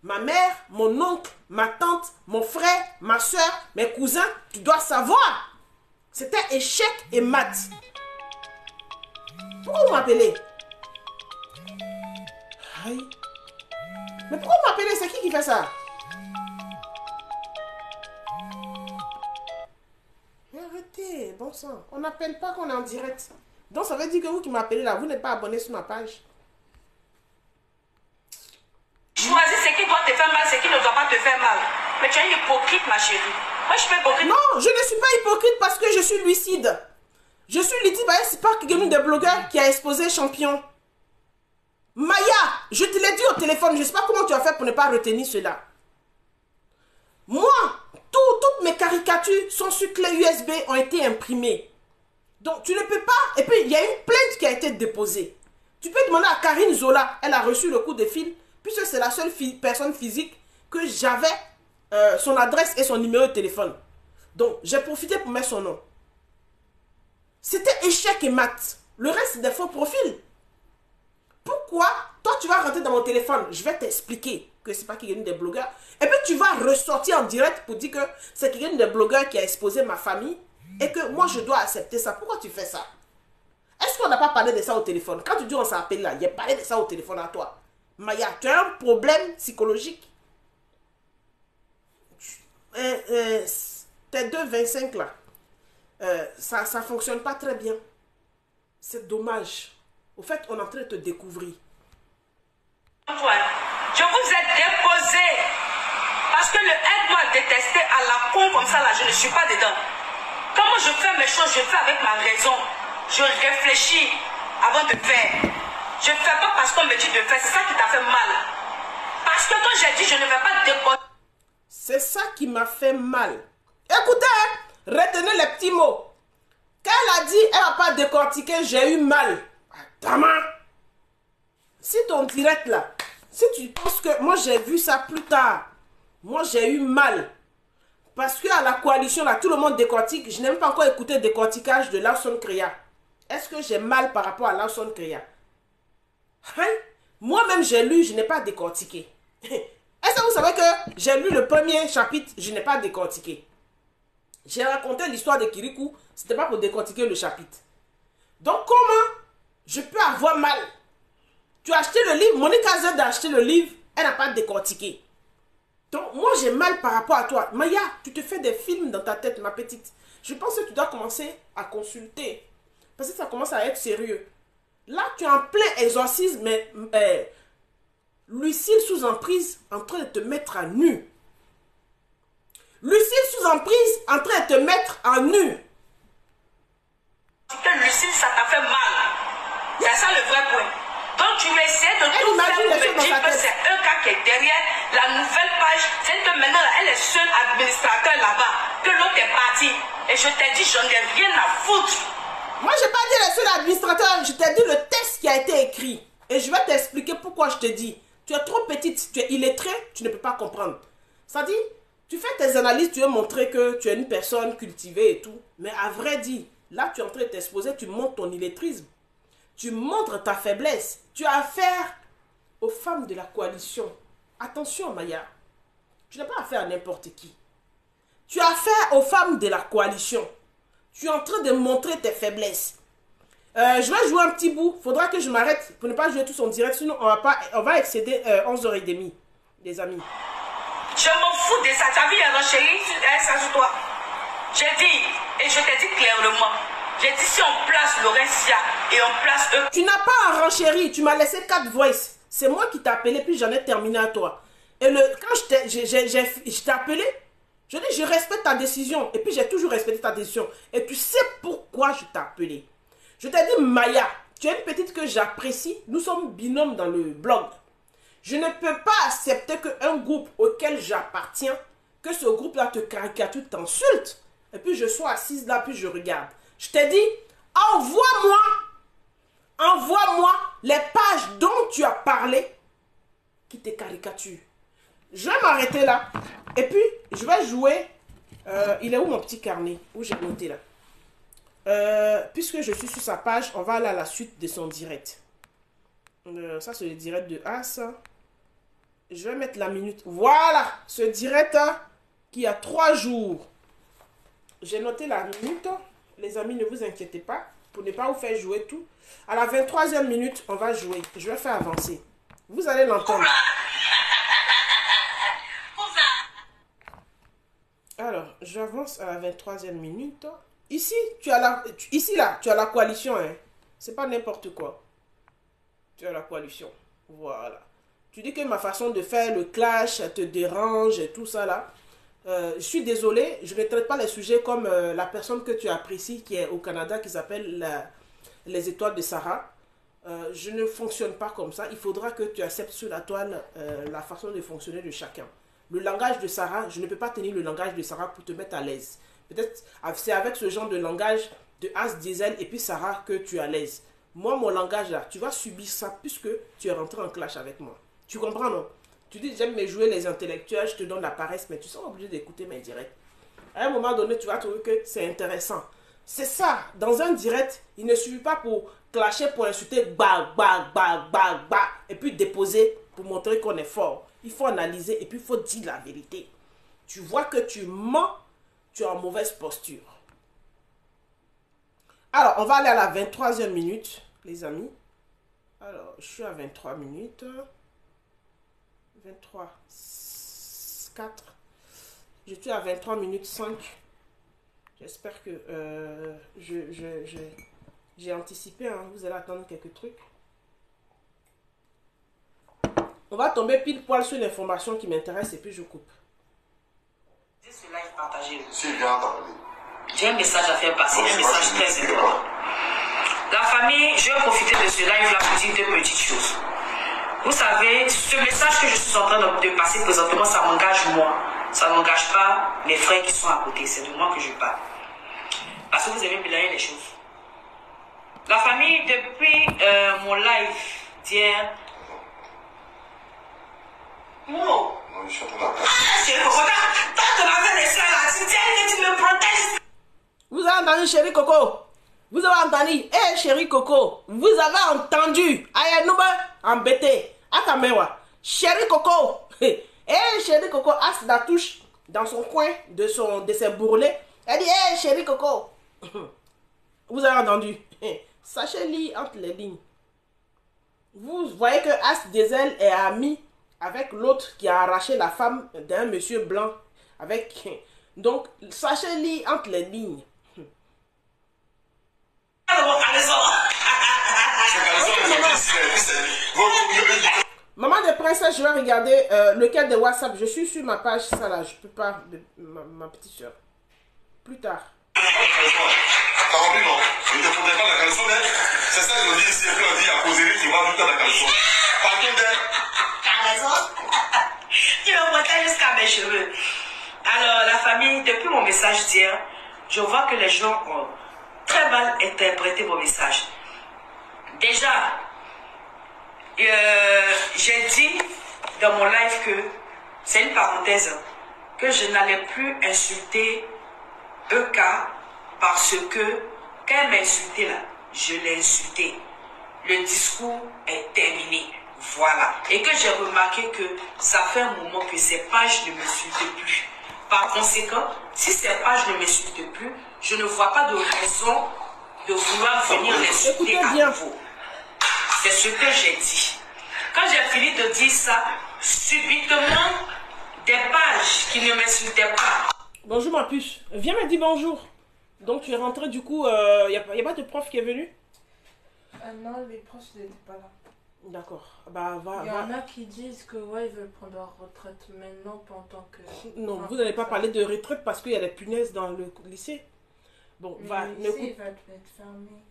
ma mère, mon oncle, ma tante, mon frère, ma soeur, mes cousins. Tu dois savoir. C'était Échec et Mat. Pourquoi vous m'appelez? Aïe. Mais pourquoi vous m'appelez? C'est qui fait ça? Arrêtez, bon sang. On n'appelle pas qu'on est en direct. Donc ça veut dire que vous qui m'appelez là, vous n'êtes pas abonné sur ma page. Choisis ce qui doit te faire mal, ce qui ne doit pas te faire mal. Mais tu es hypocrite, ma chérie. Moi, je suis pas hypocrite. Non, je ne suis pas hypocrite parce que je suis lucide. Je suis lucide, c'est pas Kigenou des blogueurs qui a exposé Champion. Maya, je te l'ai dit au téléphone, je ne sais pas comment tu as fait pour ne pas retenir cela. Moi, toutes mes caricatures sont sur clé USB, ont été imprimées. Donc, tu ne peux pas... Et puis, il y a une plainte qui a été déposée. Tu peux demander à Karine Zola, elle a reçu le coup de fil, puisque c'est la seule personne physique que j'avais son adresse et son numéro de téléphone. Donc, j'ai profité pour mettre son nom. C'était Échec et Mat. Le reste, c'est des faux profils. Pourquoi? Toi, tu vas rentrer dans mon téléphone. Je vais t'expliquer que c'est pas Kigenou des blogueurs. Et puis, tu vas ressortir en direct pour dire que c'est Kigenou des blogueurs qui a exposé ma famille et que moi, je dois accepter ça. Pourquoi tu fais ça? Est-ce qu'on n'a pas parlé de ça au téléphone? Quand tu dis on s'appelle là, il y a parlé de ça au téléphone à toi. Maya, tu as un problème psychologique. Tes 2,25 là, ça ne fonctionne pas très bien. C'est dommage. Au fait, on est en train de te découvrir. Je vous ai déposé parce que le aide-moi à détester à la con comme ça là, je ne suis pas dedans. Comment je fais mes choses, je fais avec ma raison. Je réfléchis avant de faire. Je ne fais pas parce qu'on me dit de faire. C'est ça qui t'a fait mal. Parce que quand j'ai dit je ne vais pas décortiquer. C'est ça qui m'a fait mal. Écoutez, hein, retenez les petits mots. Quand elle a dit elle n'a pas décortiqué, j'ai eu mal. Attends, si ton direct là, si tu penses que moi j'ai vu ça plus tard, moi j'ai eu mal. Parce qu'à la coalition là, tout le monde décortique. Je n'ai même pas encore écouté le décortiquage de Lawson Kreya. Est-ce que j'ai mal par rapport à Lawson Kreya? Hein? Moi-même j'ai lu, je n'ai pas décortiqué. Est-ce que vous savez que j'ai lu le premier chapitre, je n'ai pas décortiqué? J'ai raconté l'histoire de Kirikou, c'était pas pour décortiquer le chapitre. Donc comment je peux avoir mal? Tu as acheté le livre, Monique Z a acheté le livre, elle n'a pas décortiqué. Donc moi j'ai mal par rapport à toi. Maya, tu te fais des films dans ta tête, ma petite. Je pense que tu dois commencer à consulter. Parce que ça commence à être sérieux. Là, tu es en plein exorcisme, mais Lucille sous emprise en train de te mettre à nu. Lucille sous emprise en train de te mettre à nu. Lucille, ça t'a fait mal. C'est ça le vrai point. Donc tu essaies de tout faire pour me dire que c'est un cas qui est derrière la nouvelle page. C'est que maintenant, elle est seule administrateur là-bas. Que l'autre est parti. Et je t'ai dit, j'en ai rien à foutre. Moi, je n'ai pas dit le seul administrateur. Je t'ai dit le texte qui a été écrit. Et je vais t'expliquer pourquoi je te dis. Tu es trop petite, tu es illettrée, tu ne peux pas comprendre. Ça dit, tu fais tes analyses, tu veux montrer que tu es une personne cultivée et tout. Mais à vrai dire, là, tu es en train de t'exposer, tu montres ton illettrisme. Tu montres ta faiblesse. Tu as affaire aux femmes de la coalition. Attention, Maya. Tu n'as pas affaire à n'importe qui. Tu as affaire aux femmes de la coalition. Tu es en train de montrer tes faiblesses. Je vais jouer un petit bout. Il faudra que je m'arrête pour ne pas jouer tout son direct. Sinon, on va excéder 11h30, les amis. Je m'en fous de ça. Ta vie, alors, chérie, elle s'ajoute toi. J'ai dit, et je t'ai dit clairement. J'ai dit si on place Laurentia et on place eux. Tu n'as pas un renchéri, tu m'as laissé 4 voices. C'est moi qui t'ai appelé, puis j'en ai terminé à toi. Et quand je t'ai appelé, je dis je respecte ta décision. Et puis j'ai toujours respecté ta décision. Et tu sais pourquoi je t'ai appelé. Je t'ai dit Maya, tu es une petite que j'apprécie. Nous sommes binômes dans le blog. Je ne peux pas accepter qu'un groupe auquel j'appartiens, que ce groupe-là te caricature, t'insulte. Et puis je sois assise là, puis je regarde. Je t'ai dit, envoie-moi les pages dont tu as parlé qui te caricaturent. Je vais m'arrêter là. Et puis, je vais jouer. Il est où mon petit carnet? Où j'ai noté là? Puisque je suis sur sa page, on va aller à la suite de son direct. Ça, c'est le direct de As. Je vais mettre la minute. Voilà, ce direct qui a 3 jours. J'ai noté la minute. Les amis, ne vous inquiétez pas, pour ne pas vous faire jouer tout. À la 23e minute, on va jouer. Je vais faire avancer. Vous allez l'entendre. Alors, j'avance à la 23e minute. Ici, tu as la coalition. Hein. C'est pas n'importe quoi. Tu as la coalition. Voilà. Tu dis que ma façon de faire le clash te dérange et tout ça là. Je suis désolé, je ne traite pas les sujets comme la personne que tu apprécies qui est au Canada qui s'appelle les étoiles de Sarah. Je ne fonctionne pas comme ça. Il faudra que tu acceptes sur la toile la façon de fonctionner de chacun. Le langage de Sarah, je ne peux pas tenir le langage de Sarah pour te mettre à l'aise. Peut-être c'est avec ce genre de langage de As Diesel et puis Sarah que tu es à l'aise. Moi, mon langage là, tu vas subir ça puisque tu es rentré en clash avec moi. Tu comprends, non? Tu dis, j'aime me jouer les intellectuels, je te donne la paresse, mais tu seras obligé d'écouter mes directs. À un moment donné, tu vas trouver que c'est intéressant. C'est ça, dans un direct, il ne suffit pas pour clasher, pour insulter, et puis déposer pour montrer qu'on est fort. Il faut analyser et puis il faut dire la vérité. Tu vois que tu mens, tu es en mauvaise posture. Alors, on va aller à la 23e minute, les amis. Alors, je suis à 23 minutes. 23, 4. Je suis à 23 minutes 5. J'espère que j'ai anticipé. Hein. Vous allez attendre quelques trucs. On va tomber pile poil sur l'information qui m'intéresse et puis je coupe. Dis cela et partagez-le. Si, viens parler. J'ai un message à faire passer, un message très important. La famille, je vais profiter de ce live là pour dire deux petites choses. Vous savez, ce message que je suis en train de passer présentement, ça m'engage moi. Ça n'engage pas mes frères qui sont à côté. C'est de moi que je parle. Parce que vous avez mélanger les choses. La famille, depuis mon live d'hier... Non, je suis en train de... Vous avez entendu, chéri Coco? Vous avez entendu? Eh, chéri Coco, vous avez entendu? Ayanouba, embêté. Akamewa. Chéri Coco. Eh, chéri Coco, as la touche dans son coin de ses bourrelets. Elle dit, eh, chéri Coco. Vous avez entendu? Sachez-le entre les lignes. Vous voyez que As Diesel est ami avec l'autre qui a arraché la femme d'un monsieur blanc. Donc, sachez-le entre les lignes. Maman de princesse, je vais regarder lequel de WhatsApp. Je suis sur ma page, ça là, je peux pas, ma petite soeur. Plus tard. T'as compris, non? Je ne te faudrait pas la caleçon, mais c'est ça qu'ils ont dit ici. Et puis on dit à causerie, tu vas tout à la caleçon. Par contre, caleçon? Tu me montais jusqu'à mes cheveux. Alors, la famille, depuis mon message d'hier, je vois que les gens ont très mal interprété mon message. Déjà, j'ai dit dans mon live que, c'est une parenthèse, que je n'allais plus insulter EK parce que, quand elle m'a insulté là, je l'ai insulté. Le discours est terminé. Voilà. Et que j'ai remarqué que ça fait un moment que ces pages ne m'insultent plus. Par conséquent, si ces pages ne m'insultent plus, je ne vois pas de raison de vouloir venir l'insulter à nouveau. C'est ce que j'ai dit. Quand j'ai fini de dire ça, subitement, des pages qui ne m'insultaient pas. Bonjour ma puce. Viens me dire bonjour. Donc tu es rentré du coup, y a pas de prof qui est venu? Non, les profs n'étaient pas là. D'accord. Bah, Il y en a qui disent que ouais, ils veulent prendre leur retraite maintenant pendant que... Non, vous n'allez pas parler de retraite parce qu'il y a des punaises dans le lycée. Bon, mais va... le lycée va être fermé.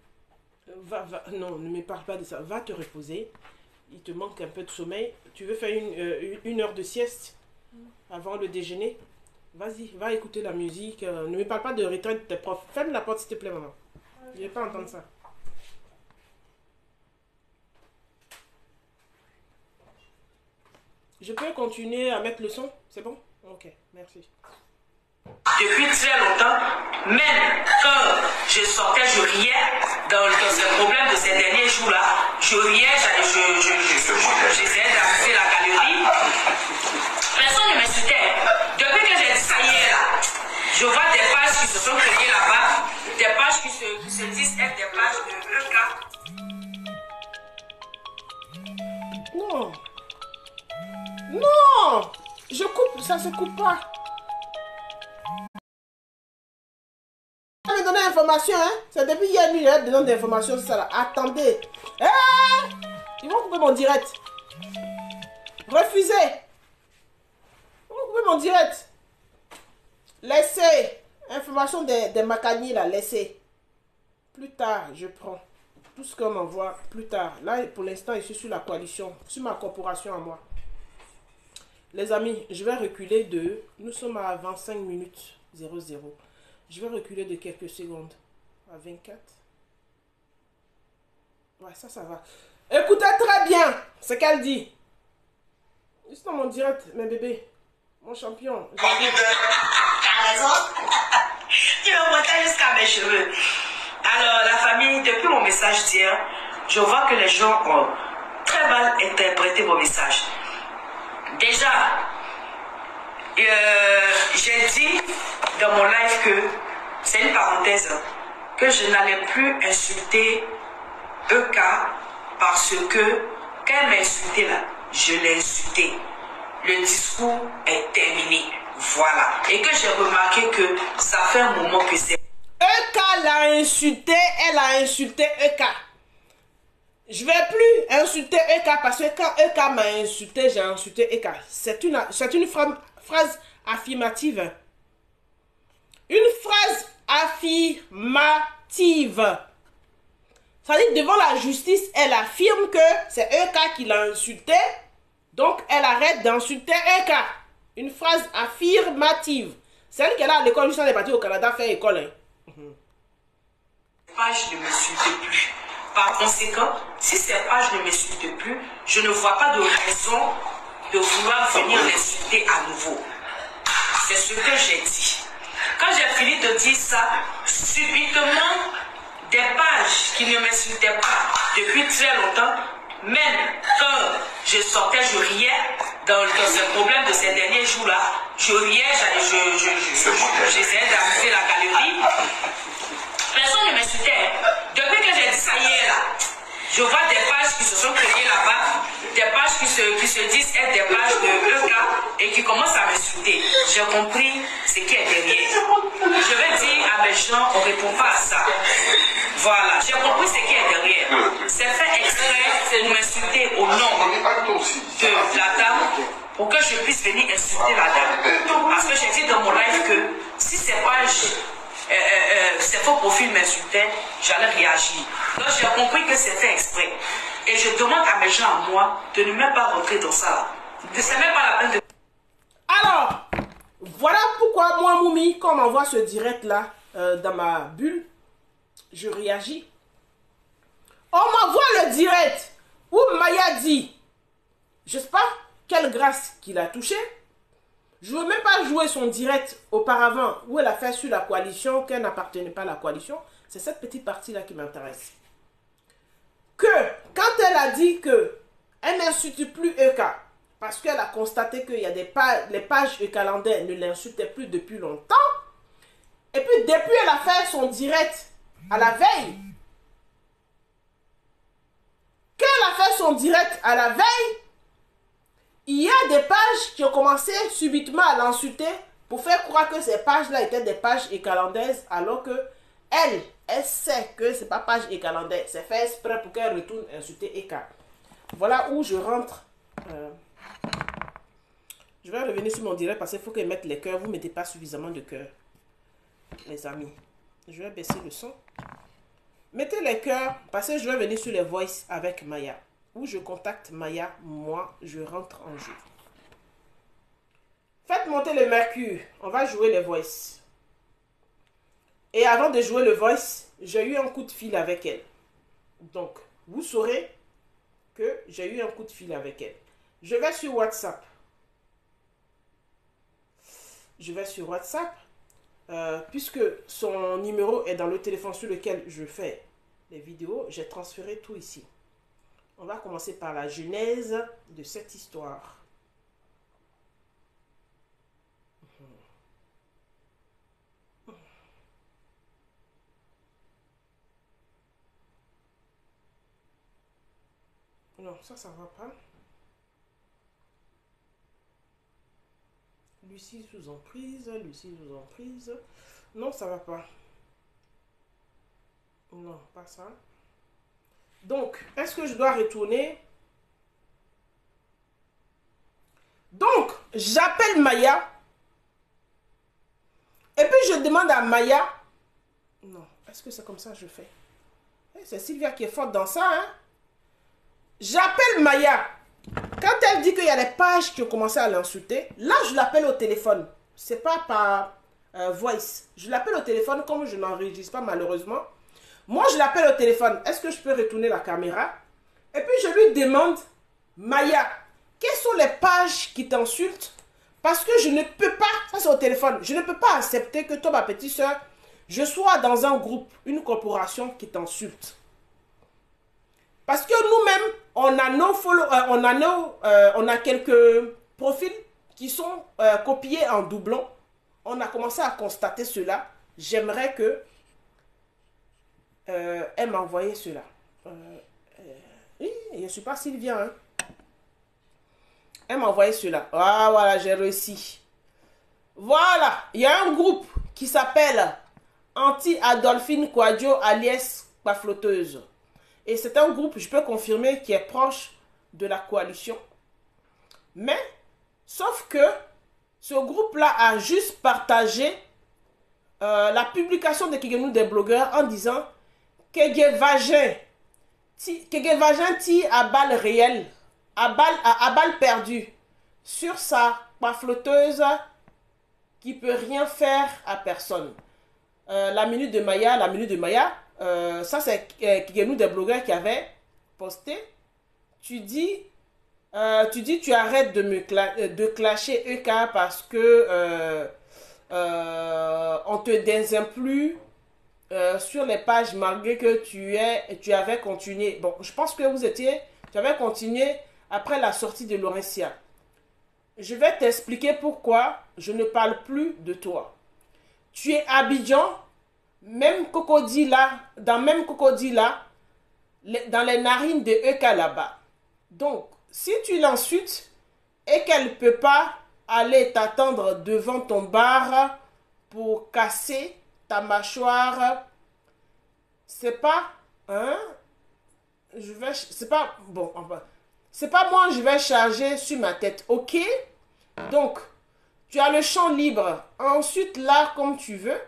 Non, ne me parle pas de ça. Va te reposer. Il te manque un peu de sommeil. Tu veux faire une heure de sieste avant le déjeuner? Vas-y, va écouter la musique. Ne me parle pas de retraite de tes profs. Ferme la porte s'il te plaît, maman. Je ne vais pas entendre ça. Je peux continuer à mettre le son? C'est bon? Ok, merci. Depuis très longtemps, même quand je sortais, je riais dans ce problème de ces derniers jours-là. Je riais, j'essayais d'amuser la galerie. Personne ne m'insultait. Depuis que j'ai dit ça hier, là, je vois des pages qui se sont créées là-bas, des pages qui se disent être des pages de EK. Non. Non! Je coupe, ça se coupe pas. Je vais donner l'information, hein? C'est depuis hier, lui, il donne des informations, c'est ça là. Attendez. Ils vont couper mon direct. Refusez. Ils vont couper mon direct. Laissez. Information des macaniers là, laissez. Plus tard, je prends. Tout ce qu'on m'envoie, plus tard. Là, pour l'instant, je suis sur la coalition, sur ma corporation à moi. Les amis, je vais reculer de... Nous sommes à 25 minutes 00. Je vais reculer de quelques secondes. À 24. Ouais, ça va. Écoutez très bien ce qu'elle dit. Juste dans mon direct, mes bébés. Mon champion. T'as raison. Tu me montais jusqu'à mes cheveux. Alors, la famille, depuis mon message d'hier, je vois que les gens ont très mal interprété mon message. Déjà, j'ai dit dans mon live que, c'est une parenthèse, que je n'allais plus insulter EK parce que, quand elle m'a insulté là, je l'ai insulté. Le discours est terminé. Voilà. Et que j'ai remarqué que ça fait un moment que c'est... EK l'a insulté, elle a insulté EK. Je vais plus insulter EK parce que quand EK m'a insulté, j'ai insulté EK. C'est une phrase affirmative. Une phrase affirmative. C'est-à-dire, devant la justice, elle affirme que c'est Eka qui l'a insulté. Donc, elle arrête d'insulter Eka. Une phrase affirmative. Celle qu'elle a à l'école, juste en est partie au Canada faire école. Hein. Page ne m'insulte plus. Par conséquent, si ces pages ne m'insultent plus, je ne vois pas de raison de vouloir venir l'insulter à nouveau. C'est ce que j'ai dit. Quand j'ai fini de dire ça, subitement, des pages qui ne m'insultaient pas depuis très longtemps, même quand je sortais, je riais dans ce problème de ces derniers jours-là, je riais, j'essayais d'amuser la galerie. Personne ne m'insultait. Depuis que j'ai dit ça hier là, je vois des pages qui se sont créées là-bas, des pages qui se disent être des pages de EK et qui commencent à m'insulter. J'ai compris ce qui est derrière. Je vais dire à mes gens, on ne répond pas à ça. Voilà, j'ai compris ce qui est derrière. C'est fait exprès pour m'insulter au nom de la dame pour que je puisse venir insulter la dame. Parce que j'ai dit dans mon live que si ces pages ces faux profils m'insultaient, j'allais réagir. Donc j'ai compris que c'est fait exprès. Et je demande à mes gens, à moi, de ne même pas rentrer dans ça là. C'est même pas la peine de... Alors, voilà pourquoi moi, Moumi, quand on m'envoie ce direct là, dans ma bulle, je réagis. On m'envoie le direct où Maya dit, je sais pas quelle grâce qu'il a touché. Je ne veux même pas jouer son direct auparavant où elle a fait sur la coalition, qu'elle n'appartenait pas à la coalition. C'est cette petite partie-là qui m'intéresse. Que, quand elle a dit que elle n'insulte plus Eka, parce qu'elle a constaté qu'il y a les pages Ekalandais ne l'insultaient plus depuis longtemps, et puis depuis elle a fait son direct à la veille, qu'elle a fait son direct à la veille, il y a des pages qui ont commencé subitement à l'insulter pour faire croire que ces pages-là étaient des pages écalandaises, alors que elle sait que ce n'est pas page écalandaise. C'est fait exprès pour qu'elle retourne insulter Eka. Voilà où je rentre. Je vais revenir sur mon direct parce qu'il faut que je mette les cœurs. Vous ne mettez pas suffisamment de cœurs, les amis. Je vais baisser le son. Mettez les cœurs parce que je vais venir sur les voices avec Maya. Où je contacte Maya, moi, je rentre en jeu. Faites monter le mercure. On va jouer les voices. Et avant de jouer le voice, j'ai eu un coup de fil avec elle. Donc, vous saurez que j'ai eu un coup de fil avec elle. Je vais sur WhatsApp. Je vais sur WhatsApp. Puisque son numéro est dans le téléphone sur lequel je fais les vidéos, j'ai transféré tout ici. On va commencer par la genèse de cette histoire. Non, ça ne va pas. Lucie sous emprise, Lucie sous emprise. Non, ça ne va pas. Non, pas ça. Donc, est-ce que je dois retourner? Donc, j'appelle Maya. Et puis, je demande à Maya. Non, est-ce que c'est comme ça que je fais? C'est Sylvia qui est forte dans ça, hein? J'appelle Maya. Quand elle dit qu'il y a des pages qui ont commencé à l'insulter, là, je l'appelle au téléphone. C'est pas par voice. Je l'appelle au téléphone comme je n'enregistre pas malheureusement. Moi, je l'appelle au téléphone. Est-ce que je peux retourner la caméra? Et puis, je lui demande, Maya, quelles sont les pages qui t'insultent? Parce que je ne peux pas, ça c'est au téléphone, je ne peux pas accepter que toi, ma petite soeur, je sois dans un groupe, une corporation qui t'insulte. Parce que nous-mêmes, on a nos follow, on a quelques profils qui sont copiés en doublon. On a commencé à constater cela. J'aimerais que elle m'a envoyé cela. Oui, je ne suis pas Sylvia. Hein. Elle m'a envoyé cela. Ah, voilà, j'ai réussi. Voilà, il y a un groupe qui s'appelle Anti-Adolphine Quadio alias Paflotteuse. Et c'est un groupe, je peux confirmer, qui est proche de la coalition. Mais, sauf que ce groupe-là a juste partagé la publication de Kigenu des blogueurs en disant Kegevagin tire à balles réelles, à balles perdues, sur sa pafloteuse qui peut rien faire à personne. La minute de Maya, ça c'est Kigenu des blogueurs qui avait posté. Tu arrêtes de clasher EK parce que on te désigne plus sur les pages malgré que tu avais continué. Bon, je pense que tu avais continué après la sortie de Laurentia. Je vais t'expliquer pourquoi je ne parle plus de toi. Tu es Abidjan, même Cocody là, dans les narines de EK là-bas. Donc, si tu l'insultes et qu'elle ne peut pas aller t'attendre devant ton bar pour casser ta mâchoire, c'est pas c'est pas moi je vais charger sur ma tête, ok? Donc tu as le champ libre, ensuite là comme tu veux.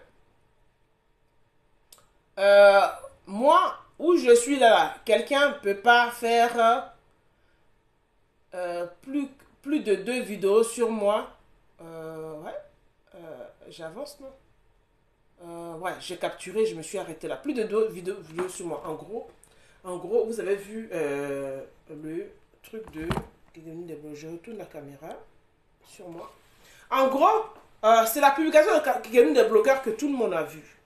Moi où je suis là, quelqu'un ne peut pas faire plus de 2 vidéos sur moi. J'avance, non? Ouais, j'ai capturé, je me suis arrêté là. Plus de 2 vidéos sur moi. En gros, vous avez vu le truc de... Je retourne la caméra sur moi. En gros, c'est la publication de Kigenu des blogueurs que tout le monde a vu.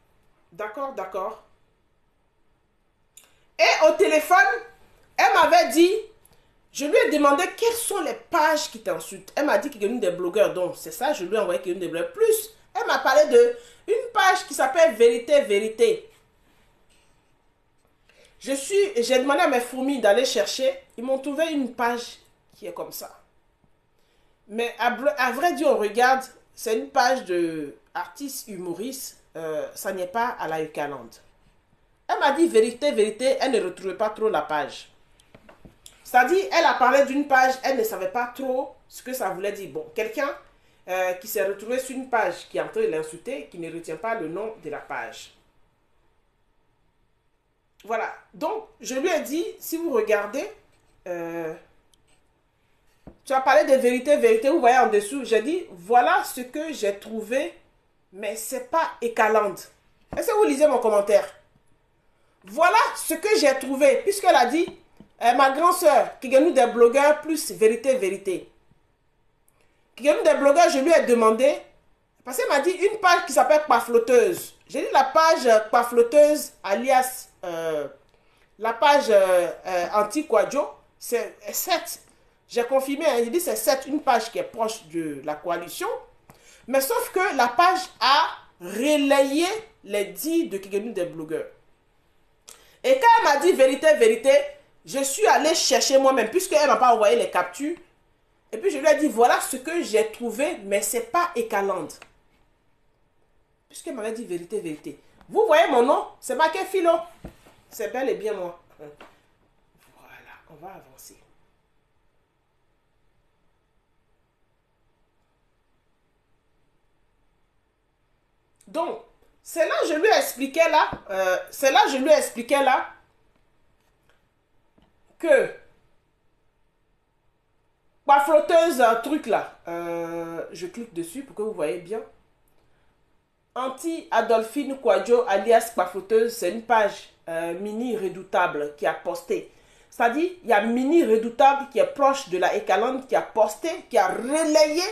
D'accord. Et au téléphone, elle m'avait dit... Je lui ai demandé quelles sont les pages qui t'insultent. Elle m'a dit qu'il y a une des blogueurs. Donc, c'est ça, je lui ai envoyé qu'il y a une des blogueurs. Plus, elle m'a parlé de une page qui s'appelle Vérité. J'ai demandé à mes fourmis d'aller chercher. Ils m'ont trouvé une page qui est comme ça. Mais à vrai dire, on regarde, c'est une page de artistes humoristes. Ça n'est pas à la Ukaland. Elle m'a dit Vérité. Elle ne retrouvait pas trop la page. C'est-à-dire, elle a parlé d'une page, elle ne savait pas trop ce que ça voulait dire. Bon, quelqu'un qui s'est retrouvé sur une page qui est en train de l'insulter, qui ne retient pas le nom de la page. Voilà. Donc, je lui ai dit, si vous regardez, tu as parlé de vérité, vous voyez en dessous, j'ai dit, voilà ce que j'ai trouvé, mais c'est pas Ekaland. Est-ce que vous lisez mon commentaire? Voilà ce que j'ai trouvé, puisqu'elle a dit... ma grande soeur, Kigenu des blogueurs plus vérité. Kigenu des blogueurs, je lui ai demandé, parce qu'elle m'a dit une page qui s'appelle Pafloteuse. J'ai dit la page Pafloteuse, alias la page anti-Quadjo, c'est 7. J'ai confirmé, j'ai dit c'est 7, une page qui est proche de la coalition. Mais sauf que la page a relayé les dits de Kigenu des blogueurs. Et quand elle m'a dit vérité, je suis allé chercher moi-même, puisqu'elle ne m'a pas envoyé les captures. Et puis je lui ai dit, voilà ce que j'ai trouvé, mais ce n'est pas Ekaland. Puisqu'elle m'avait dit vérité. Vous voyez mon nom? C'est marqué Philo. C'est bel et bien moi. Voilà, on va avancer. Donc, c'est là que je lui ai expliqué là, que ma flotteuse, un truc là, je clique dessus pour que vous voyez bien. Anti-Adolphine Quadjo alias Pafloteuse, c'est une page Mini Redoutable qui a posté. C'est-à-dire, il y a Mini Redoutable qui est proche de la Ekaland qui a posté, qui a relayé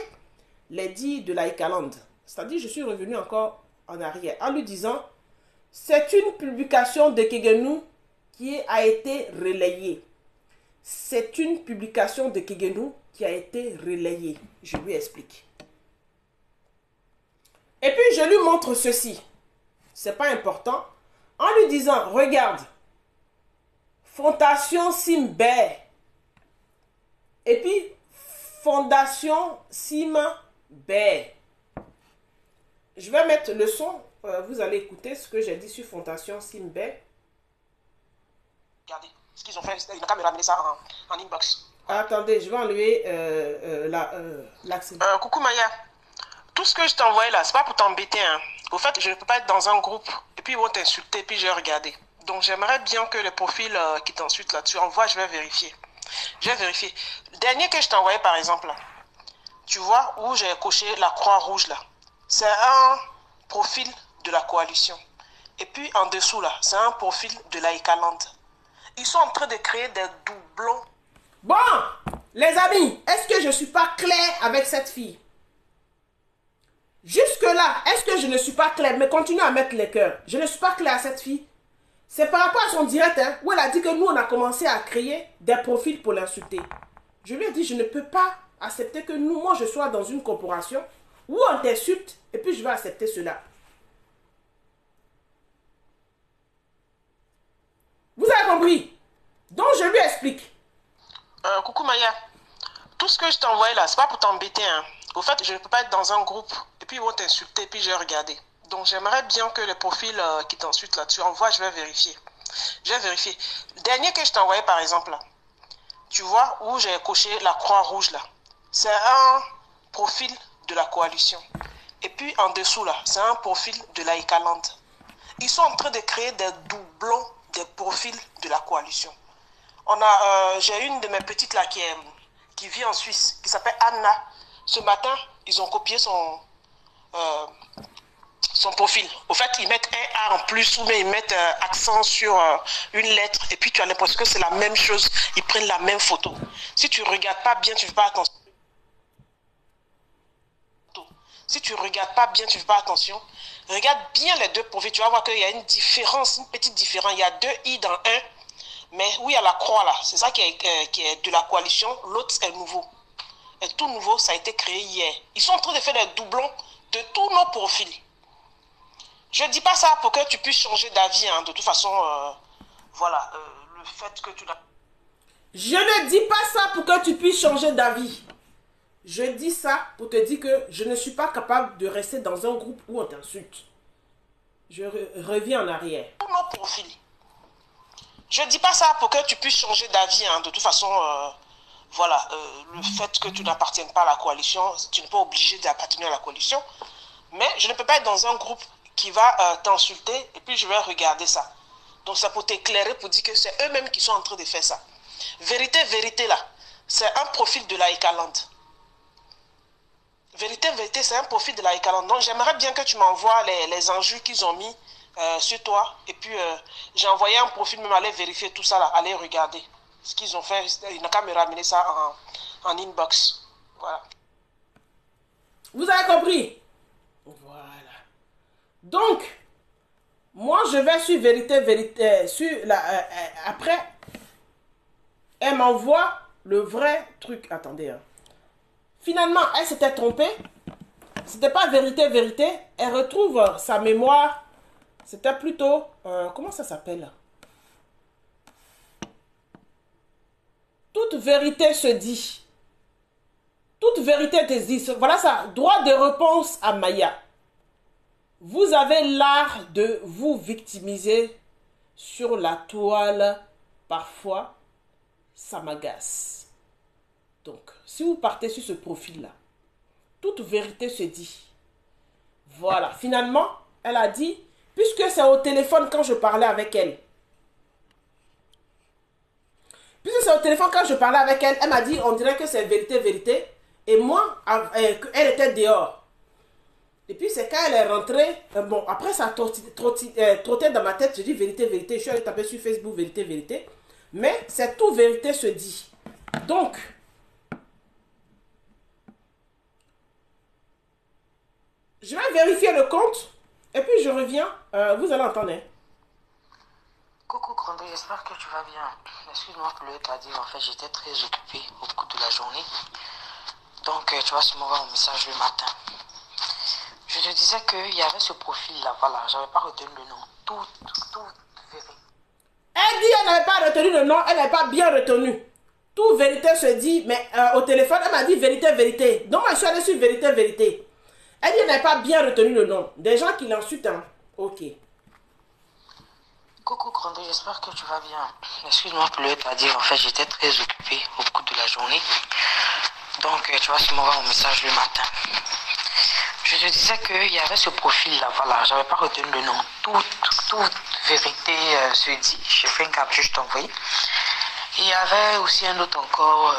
les dits de la Ekaland. C'est-à-dire, je suis revenu encore en arrière en lui disant, c'est une publication de Kigenu qui a été relayée. C'est une publication de Kigenu qui a été relayée. Je lui explique. Et puis, je lui montre ceci. C'est pas important. En lui disant, regarde, Fondation Simbe. Et puis, Fondation Simbe. Je vais mettre le son. Vous allez écouter ce que j'ai dit sur Fondation Simbe. Regardez ce qu'ils ont fait. Il n'a qu'à me ramener ça en inbox. Attendez, je vais enlever l'accès. Coucou Maya. Tout ce que je t'ai envoyé là, c'est pas pour t'embêter. Hein. Au fait, je ne peux pas être dans un groupe et puis ils vont t'insulter, puis je vais regarder. Donc j'aimerais bien que les profils qui t'insultent là, tu envoies, je vais vérifier. Je vais vérifier. Le dernier que je t'ai envoyé par exemple là, tu vois où j'ai coché la croix rouge là, c'est un profil de la coalition. Et puis en dessous là, c'est un profil de la Ekaland. Ils sont en train de créer des doublons. Bon, les amis, est-ce que je ne suis pas claire avec cette fille? Jusque-là, est-ce que je ne suis pas claire? Mais continue à mettre les cœurs. Je ne suis pas claire à cette fille. C'est par rapport à son direct, hein, où elle a dit que nous, on a commencé à créer des profils pour l'insulter. Je lui ai dit, je ne peux pas accepter que nous, moi, je sois dans une corporation où on t'insulte et puis je vais accepter cela. Vous avez compris? Donc, je lui explique. Coucou Maya, tout ce que je t'ai envoyé là, c'est pas pour t'embêter. Hein. Au fait, je ne peux pas être dans un groupe et puis ils vont t'insulter et puis je vais regarder. Donc j'aimerais bien que les profils qui t'insultent là, tu envoies, je vais vérifier. Je vais vérifier. Le dernier que je t'ai envoyé par exemple là, tu vois où j'ai coché la croix rouge là, c'est un profil de la coalition. Et puis en dessous là, c'est un profil de la Ekaland. Ils sont en train de créer des doublons des profils de la coalition. J'ai une de mes petites là qui vit en Suisse, qui s'appelle Anna. Ce matin, ils ont copié son profil. Au fait, ils mettent un A en plus ou bien ils mettent accent sur une lettre et puis tu as l'impression que c'est la même chose. Ils prennent la même photo. Si tu ne regardes pas bien, tu ne fais pas attention. Si tu ne regardes pas bien, tu ne fais pas attention. Regarde bien les deux profils. Tu vas voir qu'il y a une différence, une petite différence. Il y a deux I dans un. Mais où il y a la croix là, c'est ça qui est de la coalition, l'autre est nouveau. Et tout nouveau, ça a été créé hier. Ils sont en train de faire des doublons de tous nos profils. Je ne dis pas ça pour que tu puisses changer d'avis. Hein. De toute façon, voilà, le fait que tu n'as... Je ne dis pas ça pour que tu puisses changer d'avis. Je dis ça pour te dire que je ne suis pas capable de rester dans un groupe où on t'insulte. Je reviens en arrière. Tous nos profils. Je ne dis pas ça pour que tu puisses changer d'avis. Hein. De toute façon, voilà, le fait que tu n'appartiennes pas à la coalition, tu n'es pas obligé d'appartenir à la coalition. Mais je ne peux pas être dans un groupe qui va t'insulter et puis je vais regarder ça. Donc c'est pour t'éclairer, pour dire que c'est eux-mêmes qui sont en train de faire ça. Vérité, vérité là, c'est un profil de la Ekaland. Vérité, vérité, c'est un profil de la Ekaland. Donc j'aimerais bien que tu m'envoies les enjeux qu'ils ont mis sur toi. Et puis j'ai envoyé un profil, même aller vérifier tout ça là, aller regarder ce qu'ils ont fait. Il n'a qu'à me ramener ça en inbox. Voilà. Vous avez compris? Voilà. Donc, moi je vais sur vérité, vérité, après, elle m'envoie le vrai truc. Attendez, hein. Finalement, elle s'était trompée. C'était pas vérité, vérité. Elle retrouve sa mémoire. C'était plutôt... comment ça s'appelle? Toute vérité se dit. Toute vérité te dit. Voilà ça. Droit de réponse à Maya. Vous avez l'art de vous victimiser sur la toile. Parfois, ça m'agace. Donc, si vous partez sur ce profil-là, toute vérité se dit. Voilà. Finalement, elle a dit, puisque c'est au téléphone quand je parlais avec elle. Puisque c'est au téléphone quand je parlais avec elle, elle m'a dit, on dirait que c'est vérité, vérité. Et moi, elle était dehors. Et puis, c'est quand elle est rentrée, bon, après ça a trotté dans ma tête, je dis vérité, vérité. Je suis allée taper sur Facebook, vérité, vérité. Mais c'est tout vérité se dit. Donc, je vais vérifier le compte et puis je reviens. Vous allez entendre. Coucou Grandé, j'espère que tu vas bien. Excuse-moi pour le tardive, en fait j'étais très occupé au cours de la journée. Donc tu vas sûrement voir mon message le matin. Je te disais qu'il y avait ce profil là, voilà, j'avais pas retenu le nom. Tout vérité. Elle dit qu'elle n'avait pas retenu le nom, elle n'avait pas bien retenu. Tout vérité se dit, mais au téléphone elle m'a dit vérité, vérité. Donc je suis allée sur vérité, vérité. Elle dit qu'elle n'avait pas bien retenu le nom. Des gens qui l'insultent, hein. Ok. Coucou Grandé, j'espère que tu vas bien. Excuse-moi pour le tardive, en fait j'étais très occupé au cours de la journée. Donc tu vas sûrement voir mon message le matin. Je te disais qu'il y avait ce profil-là, voilà, j'avais pas retenu le nom. Toute vérité se dit. J'ai fait une capture, je t'ai envoyé. Il y avait aussi un autre encore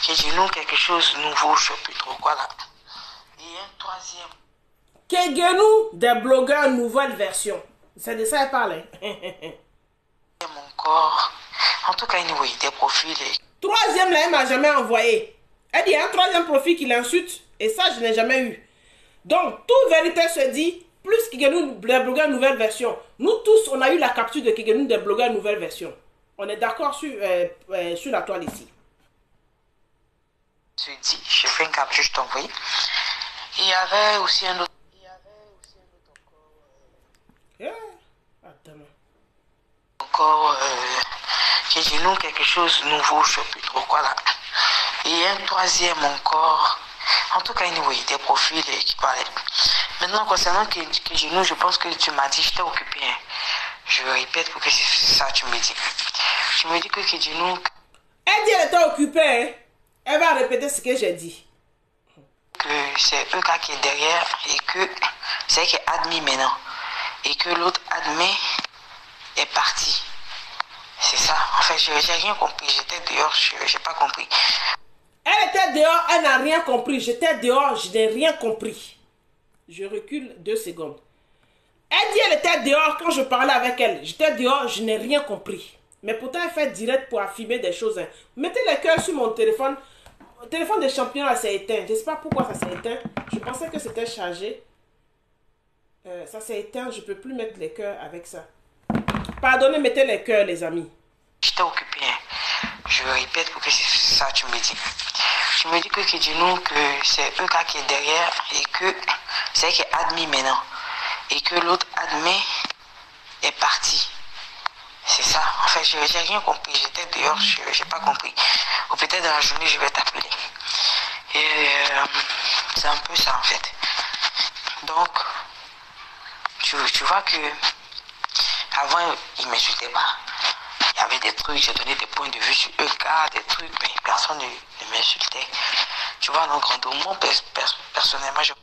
qui dit nous quelque chose de nouveau, je ne sais plus trop quoi là. Et un troisième. Kegenou, des blogueurs nouvelle version. C'est de ça elle parlait. Mon corps. En tout cas, anyway, des profils. Troisième là, elle m'a jamais envoyé. Elle dit un troisième profil qui l'insulte. Et ça, je n'ai jamais eu. Donc, toute vérité se dit, plus Kegenou, des blogueurs nouvelle version. Nous tous, on a eu la capture de Kegenou, des blogueurs nouvelle version. On est d'accord sur la toile ici. Je dis, j'ai fait une capture, je t'ai envoyé. Il y avait aussi un autre. Attends. Encore qui dit nous quelque chose de nouveau, je ne sais plus trop quoi là. Et un troisième encore. En tout cas, anyway, des profils qui parlaient. Maintenant, concernant Kegenou, je pense que tu m'as dit, je t'ai occupé. Hein. Je répète pour que c'est ça tu me dis. Tu me dis que Kegenou. Elle dit elle était occupée. Hein? Elle va répéter ce que j'ai dit. Que c'est eux qui est derrière et que c'est elle qui est admis maintenant. Et que l'autre admet est parti. C'est ça. En fait, j'ai rien compris. J'étais dehors, j'ai pas compris. Elle était dehors, elle n'a rien compris. J'étais dehors, je n'ai rien compris. Je recule 2 secondes. Elle dit elle était dehors quand je parlais avec elle. J'étais dehors, je n'ai rien compris. Mais pourtant, elle fait direct pour affirmer des choses. Hein. Mettez les cœurs sur mon téléphone. Le téléphone des champions là s'est éteint. Je ne sais pas pourquoi ça s'est éteint. Je pensais que c'était chargé. Ça s'est éteint. Je ne peux plus mettre les cœurs avec ça. Pardonnez, mettez les cœurs, les amis. J'étais occupé. Hein. Je répète pour que c'est ça tu me dis. Tu me dis que Kegenou, que c'est eux qui est derrière et que c'est elle qui est admis maintenant. Et que l'autre admet est parti. C'est ça. En fait, j'ai rien compris. J'étais dehors, j'ai pas compris. Ou peut-être dans la journée, je vais t'appeler. Et c'est un peu ça, en fait. Donc, tu vois que avant, ils m'insultaient pas. Il y avait des trucs, j'ai donné des points de vue sur EK, des trucs, mais personne ne m'insultait. Tu vois, donc, moi, personnellement, je...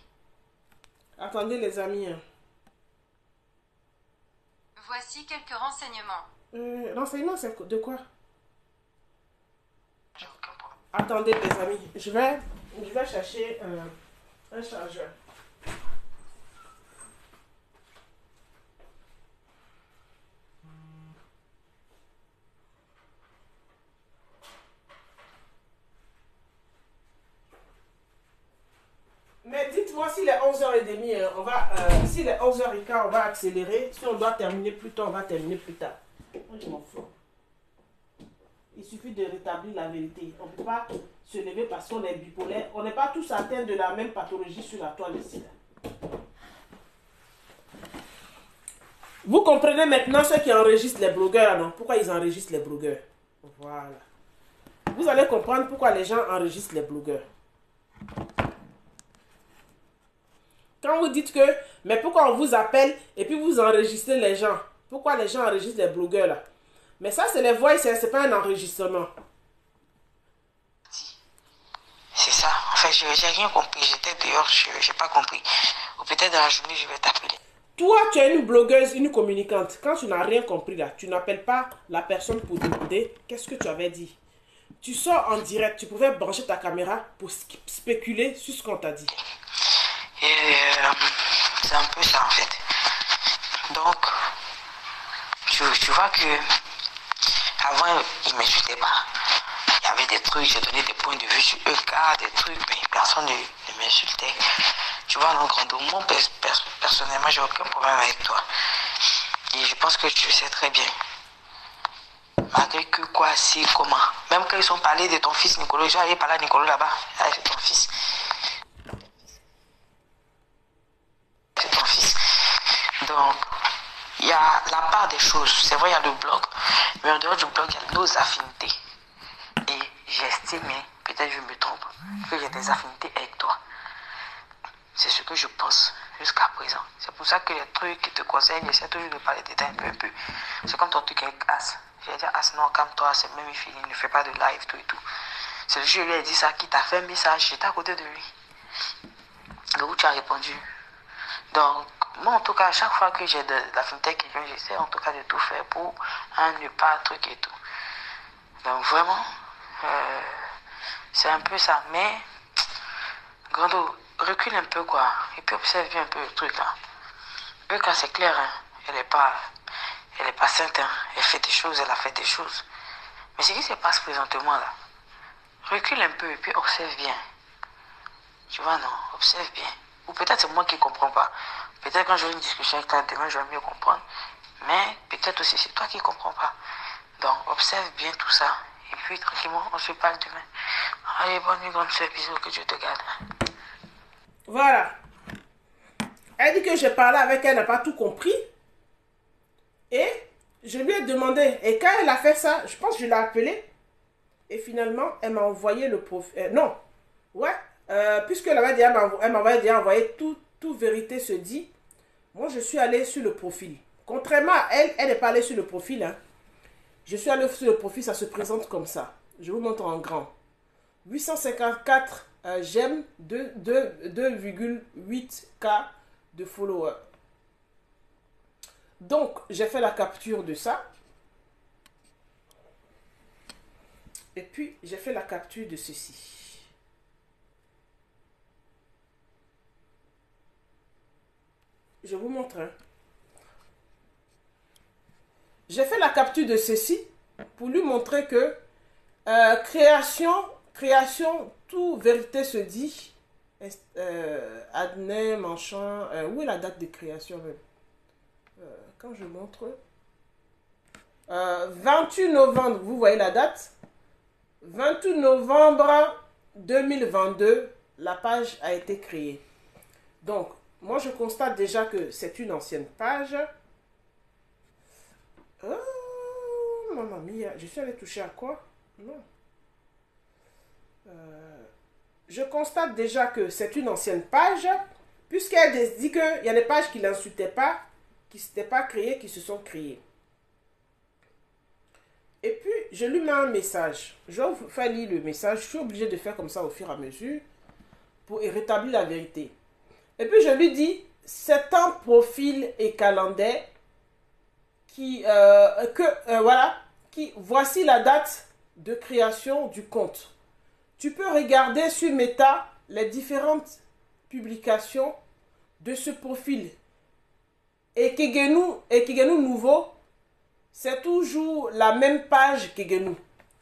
Attendez, les amis. Voici quelques renseignements. Renseignements, c'est de quoi? J'ai aucun problème. Attendez, les amis. Je vais chercher un chargeur. Mais dites-moi s'il est 11h30, on va, s'il est 11h15, on va accélérer. Si on doit terminer plus tôt, on va terminer plus tard. Moi, je m'en fous. Il suffit de rétablir la vérité. On ne peut pas se lever parce qu'on est bipolaire. On n'est pas tous atteints de la même pathologie sur la toile ici. Vous comprenez maintenant ceux qui enregistrent les blogueurs, non? Pourquoi ils enregistrent les blogueurs? Voilà. Vous allez comprendre pourquoi les gens enregistrent les blogueurs. Quand vous dites que, mais pourquoi on vous appelle et puis vous enregistrez les gens? Pourquoi les gens enregistrent les blogueurs là? Mais ça, c'est les voix, c'est pas un enregistrement. C'est ça. En fait, j'ai rien compris. J'étais dehors, j'ai pas compris. Ou peut-être dans la journée, je vais t'appeler. Toi, tu es une blogueuse, une communicante. Quand tu n'as rien compris là, tu n'appelles pas la personne pour demander qu'est-ce que tu avais dit. Tu sors en direct, tu pouvais brancher ta caméra pour spéculer sur ce qu'on t'a dit. Et c'est un peu ça en fait. Donc, tu vois que avant, ils m'insultaient pas. Il y avait des trucs, j'ai donné des points de vue sur EK, des trucs, mais personne ne m'insultait. Tu vois, donc moi, personnellement, j'ai aucun problème avec toi. Et je pense que tu sais très bien. Malgré que quoi, c'est comment. Même quand ils sont parlé de ton fils Nicolas, j'ai allé parler à Nicolas là-bas. Ah, c'est ton fils. C'est ton fils. Donc, il y a la part des choses. C'est vrai, il y a le blog. Mais en dehors du blog, il y a nos affinités. Et j'estime, peut-être je me trompe, que j'ai des affinités avec toi. C'est ce que je pense jusqu'à présent. C'est pour ça que les trucs qui te concernent, j'essaie toujours de parler de un peu. C'est comme ton truc avec As. J'ai dit As, non, calme-toi, c'est même fini, ne fais pas de live, tout et tout. C'est le jour où je lui ai dit ça, qui t'a fait un message, j'étais à côté de lui. demandé où tu as répondu. Donc, moi, en tout cas, à chaque fois que j'ai de la fintech qui vient, j'essaie en tout cas de tout faire pour ne pas truc et tout. Donc, vraiment, c'est un peu ça. Mais, Grando, recule un peu, quoi. Et puis, observe bien un peu le truc, là. Euka, c'est clair, hein. Elle est pas sainte, hein. Elle fait des choses, elle a fait des choses. Mais ce qui se passe présentement, là, recule un peu et puis observe bien. Tu vois, non, observe bien. Ou peut-être c'est moi qui ne comprends pas. Peut-être quand j'aurai une discussion avec toi demain, je vais mieux comprendre. Mais peut-être aussi c'est toi qui ne comprends pas. Donc, observe bien tout ça. Et puis, tranquillement, on se parle demain. Allez, bonne nuit, grande soeur, bisous, que Dieu te garde. Voilà. Elle dit que j'ai parlé avec elle, elle n'a pas tout compris. Et je lui ai demandé. Et quand elle a fait ça, je pense que je l'ai appelée. Et finalement, elle m'a envoyé le profil. Non. Ouais. Puisque elle m'avait déjà envoyé tout vérité se dit. Moi, je suis allé sur le profil. Contrairement à elle, elle n'est pas allée sur le profil. Hein. Je suis allé sur le profil, ça se présente comme ça. Je vous montre en grand. 854 j'aime, 2,8K de followers. Donc, j'ai fait la capture de ça. Et puis, j'ai fait la capture de ceci. Je vous montre. Hein. J'ai fait la capture de ceci pour lui montrer que création, tout vérité se dit. Adnais, machin. Où est la date de création même? Quand je montre. 28 novembre, vous voyez la date? 28 novembre 2022, la page a été créée. Donc, moi je constate déjà que c'est une ancienne page. Oh, maman mia, je suis allée toucher à quoi? Non. Je constate déjà que c'est une ancienne page, puisqu'elle dit qu'il y a des pages qui ne l'insultaient pas, qui ne s'étaient pas créées, qui se sont créées. Et puis, je lui mets un message. Je vais vous faire lire le message. Je suis obligée de faire comme ça au fur et à mesure pour rétablir la vérité. Et puis, je lui dis, c'est un profil et calendrier voici la date de création du compte. Tu peux regarder sur Meta les différentes publications de ce profil. Et Kegenu nouveau, c'est toujours la même page Kegenu.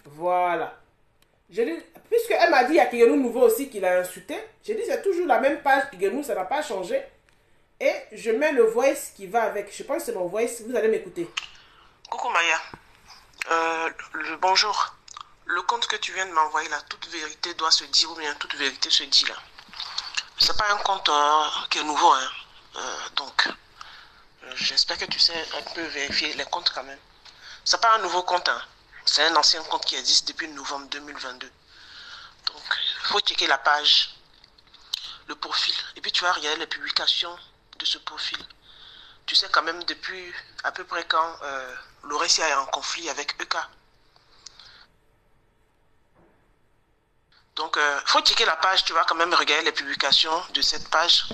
Voilà. Puisqu'elle m'a dit il y a Kegenu nouveau aussi qui l'a insulté, j'ai dit c'est toujours la même page Kegenu, ça n'a pas changé. Et je mets le voice qui va avec. Je pense que c'est mon voice, vous allez m'écouter. Coucou Maya. Bonjour. Le compte que tu viens de m'envoyer là, toute vérité doit se dire ou bien toute vérité se dit là. C'est pas un compte qui est nouveau, hein. Donc, j'espère que tu sais un peu vérifier les comptes quand même. C'est pas un nouveau compte, hein. C'est un ancien compte qui existe depuis novembre 2022. Donc, il faut checker la page, le profil. Et puis tu vas regarder les publications de ce profil. Tu sais quand même depuis à peu près quand Laurecia est en conflit avec Euka. Donc, faut checker la page, tu vas quand même regarder les publications de cette page.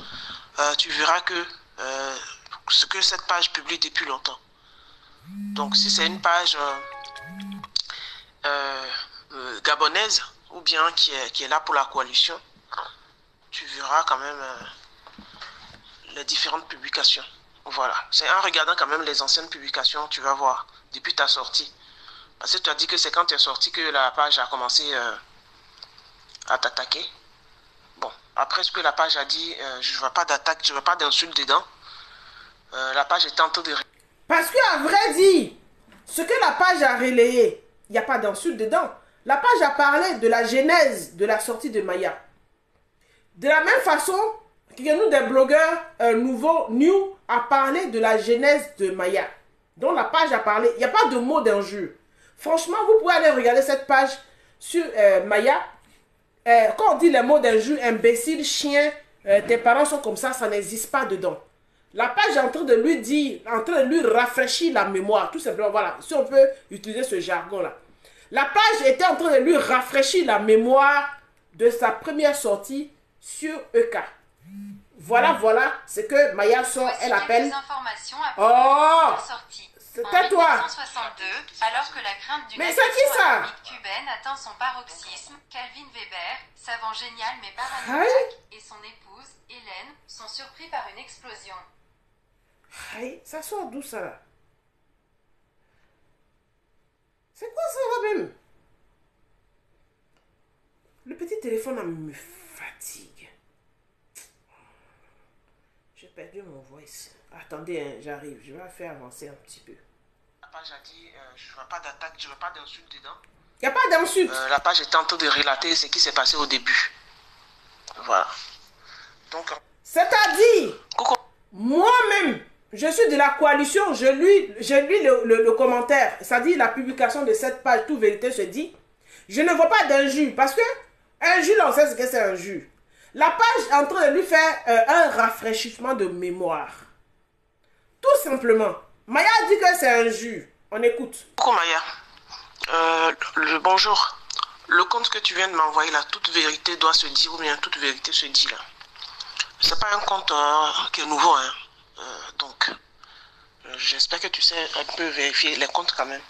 Tu verras que ce que cette page publie depuis longtemps. Donc, si c'est une page gabonaise ou bien qui est là pour la coalition, tu verras quand même les différentes publications. Voilà. C'est en regardant quand même les anciennes publications, tu vas voir, depuis ta sortie. Parce que tu as dit que c'est quand tu es sorti que la page a commencé à t'attaquer. Bon, après ce que la page a dit, je ne vois pas d'attaque, je ne vois pas d'insulte dedans. La page est en train de... Parce qu'à vrai dire, ce que la page a relayé, il n'y a pas d'insulte dedans. La page a parlé de la genèse de la sortie de Maya. De la même façon que nous, des blogueurs new, a parlé de la genèse de Maya. Donc la page a parlé, il n'y a pas de mot d'injure. Franchement, vous pouvez aller regarder cette page sur Maya. Quand on dit les mots d'injure, imbécile, chien, tes parents sont comme ça n'existe pas dedans. La page est en train de lui dire, en train de lui rafraîchir la mémoire, tout simplement, voilà, si on peut utiliser ce jargon-là. La page était en train de lui rafraîchir la mémoire de sa première sortie sur Euka. Voilà, voilà ce que Maya sort, Voici elle appelle. quelques informations à Oh, propos de la sortie. En c'était toi. 1962, alors que la crainte d'une Mais c'est qui agression ça? atomique cubaine atteint son paroxysme, Calvin Weber, savant génial mais paranoïaque, et son épouse, Hélène, sont surpris par une explosion. Aïe, ça sort d'où ça là? C'est quoi ça là même? Le petit téléphone là me fatigue. J'ai perdu mon voice. Attendez, hein, j'arrive. Je vais faire avancer un petit peu. La page a dit, je ne veux pas d'attaque, je ne veux pas d'insulte dedans. Il n'y a pas d'insulte. La page était en train de relater ce qui s'est passé au début. Voilà. Donc, C'est-à-dire, coucou. moi-même, je suis de la coalition, je lis le commentaire, c'est-à-dire la publication de cette page, Tout Vérité se dit. Je ne vois pas d'injure, parce que injure, on sait ce que c'est injure. La page est en train de lui faire un rafraîchissement de mémoire. Tout simplement. Maya dit que c'est injure. On écoute. Coucou Maya. Bonjour. Le compte que tu viens de m'envoyer là, Toute Vérité doit se dire, ou bien Toute Vérité se dit là. C'est pas un compte qui est nouveau, hein. Donc, j'espère que tu sais un peu vérifier les comptes quand même.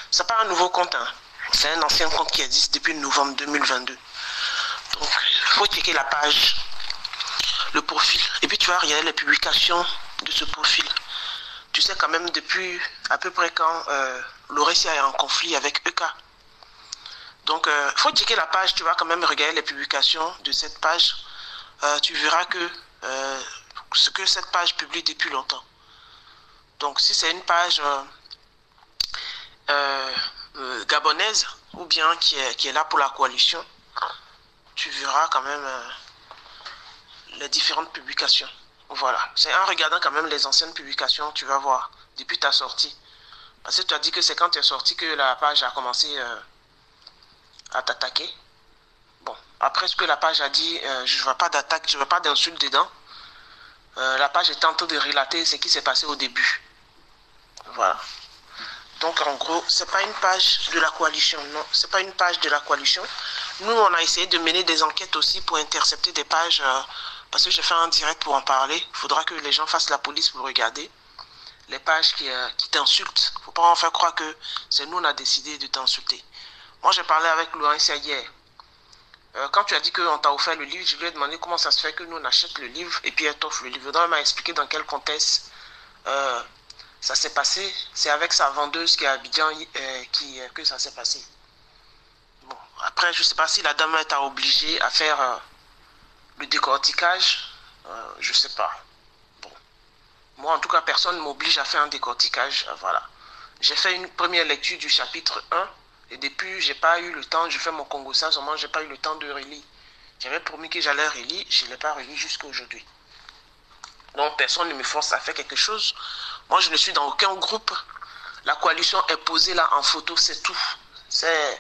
C'est pas un nouveau compte, hein. C'est un ancien compte qui existe depuis novembre 2022. Donc, il faut checker la page, le profil. Et puis, tu vas regarder les publications de ce profil. Tu sais quand même depuis à peu près quand Laurecia est en conflit avec EK. Donc, il faut checker la page. Tu vas quand même regarder les publications de cette page. Tu verras que ce que cette page publie depuis longtemps. Donc, si c'est une page gabonaise ou bien qui est là pour la coalition, tu verras quand même les différentes publications. Voilà, c'est en regardant quand même les anciennes publications, tu vas voir, depuis ta sortie. Parce que tu as dit que c'est quand tu es sorti que la page a commencé à t'attaquer. Bon, après ce que la page a dit, je ne vois pas d'attaque, je ne vois pas d'insulte dedans. La page est en train de relater ce qui s'est passé au début. Voilà. Donc en gros, c'est pas une page de la coalition, non, c'est pas une page de la coalition. Nous, on a essayé de mener des enquêtes aussi pour intercepter des pages, parce que j'ai fait un direct pour en parler. Il faudra que les gens fassent la police pour regarder les pages qui t'insultent. Faut pas en faire croire que c'est nous, on a décidé de t'insulter. Moi, j'ai parlé avec Laurencia hier. Quand tu as dit qu'on t'a offert le livre, je lui ai demandé comment ça se fait que nous, on achète le livre et puis elle t'offre le livre. Donc, elle m'a expliqué dans quel contexte ça s'est passé. C'est avec sa vendeuse qui est à Abidjan que ça s'est passé. Bon, après, je ne sais pas si la dame t'a obligé à faire le décortiquage. Je ne sais pas. Bon. Moi, en tout cas, personne ne m'oblige à faire un décortiquage. Voilà. J'ai fait une première lecture du chapitre 1. Et depuis, j'ai pas eu le temps. Je fais mon Congo ça, seulement j'ai pas eu le temps de relire. J'avais promis que j'allais relire. Je ne l'ai pas relu jusqu'à aujourd'hui. Donc, personne ne me force à faire quelque chose. Moi, je ne suis dans aucun groupe. La coalition est posée là en photo, c'est tout. C'est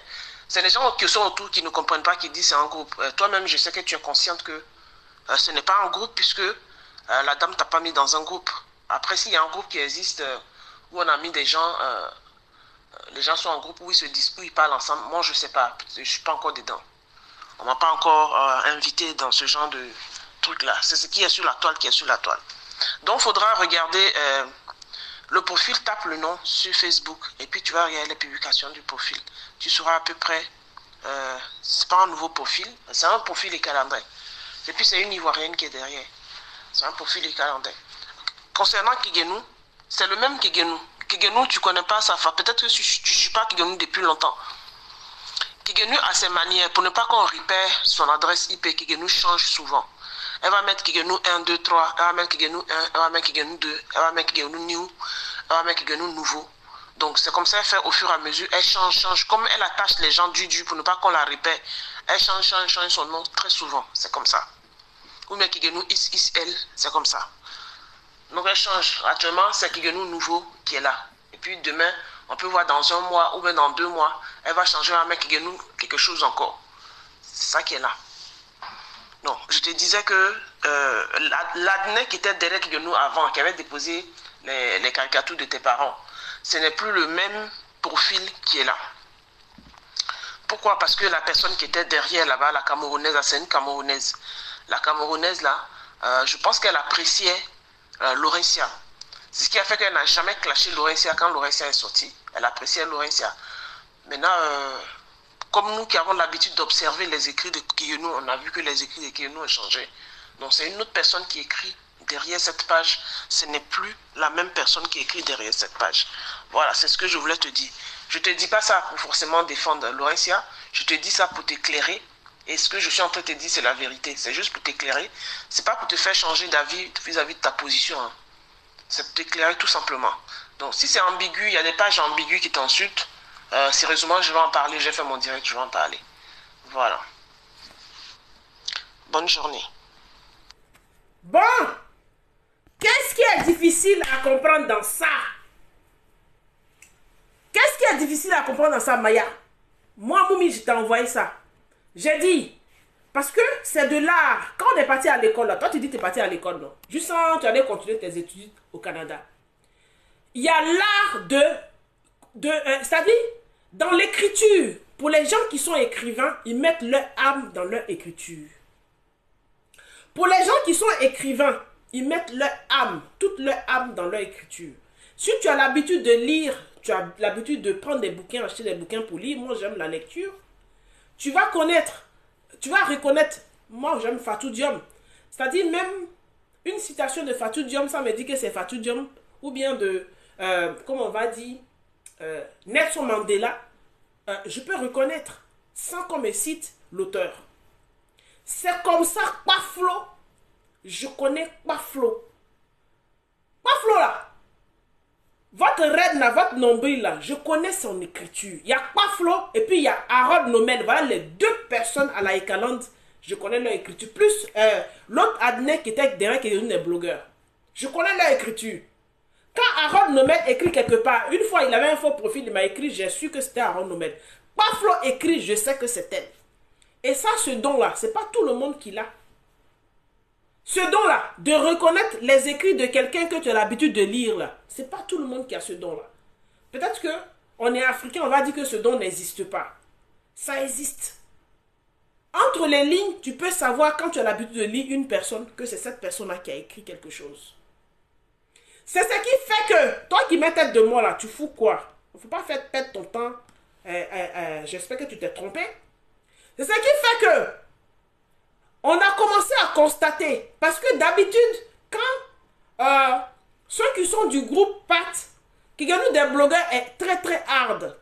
les gens qui sont autour qui ne comprennent pas, qui disent c'est un groupe. Toi-même, je sais que tu es consciente que ce n'est pas un groupe puisque la dame t'a pas mis dans un groupe. Après, s'il y a un groupe qui existe où on a mis des gens, les gens sont en groupe où ils se disputent, ils parlent ensemble. Moi, je ne sais pas. Je ne suis pas encore dedans. On ne m'a pas encore invité dans ce genre de truc-là. C'est ce qui est sur la toile qui est sur la toile. Donc, il faudra regarder le profil, tape le nom sur Facebook et puis tu vas regarder les publications du profil. Tu sauras à peu près, c'est pas un nouveau profil, c'est un profil écalandrais. Et puis c'est une Ivoirienne qui est derrière. C'est un profil écalandrais. Concernant Kiguenou, c'est le même Kiguenou. Kiguenou, tu connais pas sa femme. Peut-être que tu ne suis pas Kiguenou depuis longtemps. Kiguenou a ses manières. Pour ne pas qu'on repère son adresse IP, Kiguenou change souvent. Elle va mettre Kiguenou 1, 2, 3, elle va mettre Kiguenou 1, elle va mettre Kiguenou 2, elle va mettre Kiguenou new, elle va mettre Kiguenou nouveau. Donc c'est comme ça elle fait au fur et à mesure, elle change. Comme elle attache les gens du pour ne pas qu'on la repère, elle change son nom très souvent, c'est comme ça. Ou bien Kiguenou ISL, c'est comme ça. Donc elle change. Actuellement, c'est Kiguenou nouveau qui est là. Et puis demain, on peut voir dans un mois ou bien dans 2 mois, elle va changer, elle va mettre Kiguenou quelque chose encore. C'est ça qui est là. Non, je te disais que l'ADNE qui était derrière Kiguenou avant, qui avait déposé les caricatures de tes parents, ce n'est plus le même profil qui est là. Pourquoi? Parce que la personne qui était derrière là-bas, la Camerounaise, c'est une Camerounaise. La Camerounaise là, je pense qu'elle appréciait Laurentia. C'est ce qui a fait qu'elle n'a jamais clashé Laurentia quand Laurentia est sortie. Elle appréciait Laurentia. Maintenant, comme nous qui avons l'habitude d'observer les écrits de Kienou, on a vu que les écrits de Kienou ont changé. Donc c'est une autre personne qui écrit derrière cette page. Ce n'est plus la même personne qui écrit derrière cette page. Voilà, c'est ce que je voulais te dire. Je ne te dis pas ça pour forcément défendre Laurentia. Je te dis ça pour t'éclairer. Et ce que je suis en train de te dire, c'est la vérité. C'est juste pour t'éclairer. C'est pas pour te faire changer d'avis vis-à-vis de ta position. Hein. C'est pour t'éclairer tout simplement. Donc si c'est ambigu, il y a des pages ambiguës qui t'insultent. Sérieusement, je vais en parler. J'ai fait mon direct, je vais en parler. Voilà. Bonne journée. Bon, qu'est-ce qui est difficile à comprendre dans ça? Qu'est-ce qui est difficile à comprendre dans ça, Maya? Moi, Moumi, je t'ai envoyé ça. J'ai dit, parce que c'est de l'art. Quand on est parti à l'école, là, toi tu dis que tu es parti à l'école, non? Juste quand tu allais continuer tes études au Canada. Il y a l'art c'est-à-dire, dans l'écriture, pour les gens qui sont écrivains, ils mettent leur âme dans leur écriture. Pour les gens qui sont écrivains, ils mettent leur âme, toute leur âme dans leur écriture. Si tu as l'habitude de lire, tu as l'habitude de prendre des bouquins, acheter des bouquins pour lire, moi j'aime la lecture, tu vas reconnaître, moi j'aime Fatou Diom. C'est-à-dire même une citation de Fatou Diom, ça me dit que c'est Fatou Diom, ou bien de, comment on va dire, Nelson Mandela, je peux reconnaître sans qu'on me cite l'auteur. C'est comme ça, Paflo, je connais Paflo. Paflo là, votre reine là, votre nombril là, je connais son écriture. Il y a Paflo et puis il y a Harold Nomel. Voilà les deux personnes à la Ekalande, je connais leur écriture. Plus l'autre Adnet qui était derrière, qui est une des blogueurs. Je connais leur écriture. Quand Harold Nomel écrit quelque part, une fois il avait un faux profil, il m'a écrit, j'ai su que c'était Harold Nomel. Paflo écrit, je sais que c'est elle. Et ça, ce don-là, c'est pas tout le monde qui l'a. Ce don-là, de reconnaître les écrits de quelqu'un que tu as l'habitude de lire, là, c'est pas tout le monde qui a ce don-là. Peut-être que on est africain, on va dire que ce don n'existe pas. Ça existe. Entre les lignes, tu peux savoir quand tu as l'habitude de lire une personne, que c'est cette personne-là qui a écrit quelque chose. C'est ce qui fait que, toi qui mets tête de moi là, tu fous quoi? Il ne faut pas faire perdre ton temps. J'espère que tu t'es trompé. C'est ce qui fait que on a commencé à constater, parce que d'habitude, quand ceux qui sont du groupe PAT, qui gagnent des blogueurs, est très très hard.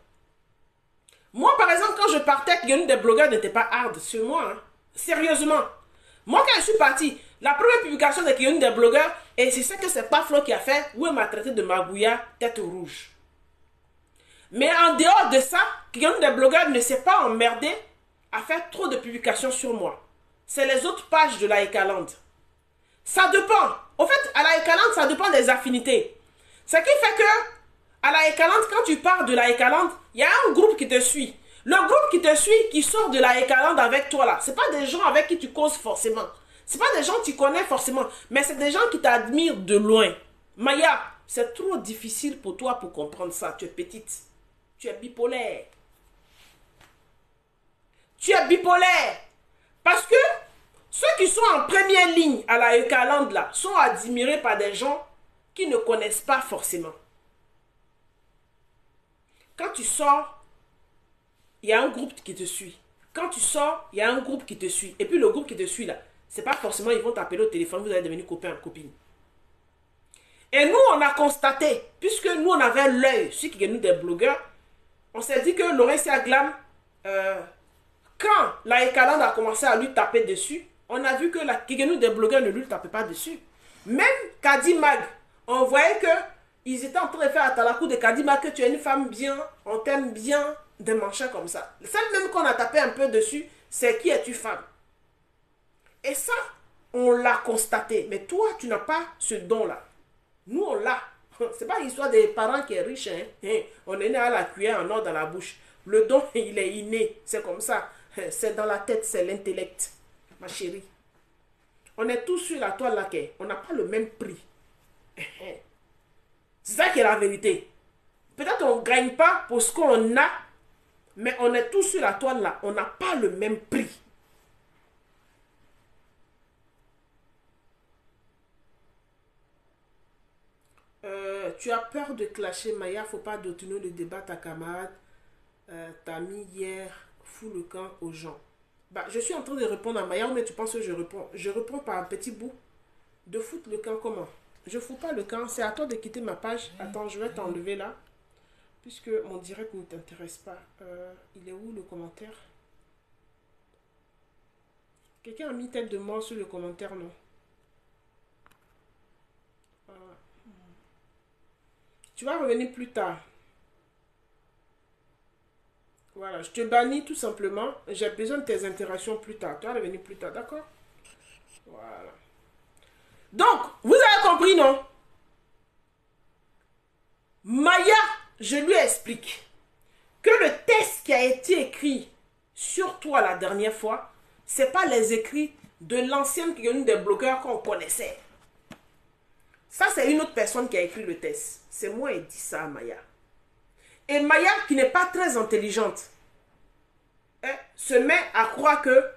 Moi par exemple, quand je partais, qui gagnent des blogueurs n'était pas hard sur moi. Hein. Sérieusement. Moi quand je suis parti, la première publication de Kiyoni des blogueurs, et c'est ça que c'est pas Flo qui a fait, où elle m'a traité de magouilla, tête rouge. Mais en dehors de ça, Kiyoni des blogueurs ne s'est pas emmerdé à faire trop de publications sur moi. C'est les autres pages de la Ekalande. Ça dépend. Au fait, à la Ekalande, ça dépend des affinités. Ce qui fait que, à la Ekalande, quand tu pars de la Ekalande, il y a un groupe qui te suit. Le groupe qui te suit, qui sort de la Ekalande avec toi là, c'est pas des gens avec qui tu causes forcément. C'est pas des gens que tu connais forcément, mais c'est des gens qui t'admirent de loin. Maya, c'est trop difficile pour toi pour comprendre ça. Tu es petite. Tu es bipolaire. Tu es bipolaire. Parce que ceux qui sont en première ligne à la Ekalande là sont admirés par des gens qui ne connaissent pas forcément. Quand tu sors, il y a un groupe qui te suit. Quand tu sors, il y a un groupe qui te suit. Et puis le groupe qui te suit là, c'est pas forcément ils vont t'appeler au téléphone, vous allez devenir copain, copine. Et nous, on a constaté, puisque nous, on avait l'œil, ceux qui nous des blogueurs, on s'est dit que Laurentia Glam, quand la Ekalande a commencé à lui taper dessus, on a vu que la Kigenu des blogueurs ne lui tapait pas dessus. Même Kadi Mag, on voyait qu'ils étaient en train de faire à Talakou de Kadi Mag que tu es une femme bien, on t'aime bien, des manchets comme ça. Celle même qu'on a tapé un peu dessus, c'est qui es-tu femme? Et ça, on l'a constaté. Mais toi, tu n'as pas ce don-là. Nous, on l'a. C'est pas l'histoire des parents qui est riche. Hein? On est né à la cuillère en or dans la bouche. Le don, il est inné. C'est comme ça. C'est dans la tête, c'est l'intellect. Ma chérie. On est tous sur la toile là. On n'a pas le même prix. C'est ça qui est la vérité. Peut-être on ne gagne pas pour ce qu'on a, mais on est tous sur la toile là. On n'a pas le même prix. tu as peur de clasher Maya, faut pas détourner le débat. Ta camarade t'a mis hier, fous le camp aux gens. Bah, je suis en train de répondre à Maya, mais tu penses que je réponds? Je réponds par un petit bout. De foutre le camp comment? Je fous pas le camp, c'est à toi de quitter ma page. Attends, je vais t'enlever là. Puisque mon direct ne t'intéresse pas. Il est où le commentaire? Quelqu'un a mis tête de mort sur le commentaire, non? Tu vas revenir plus tard. Voilà, je te bannis tout simplement. J'ai besoin de tes interactions plus tard. Tu vas revenir plus tard, d'accord? Voilà. Donc, vous avez compris, non? Maya, je lui explique que le test qui a été écrit sur toi la dernière fois, c'est pas les écrits de l'ancienne une des blogueurs qu'on connaissait. Ça, c'est une autre personne qui a écrit le test. C'est moi qui ai dit ça à Maya. Et Maya, qui n'est pas très intelligente, se met à croire que...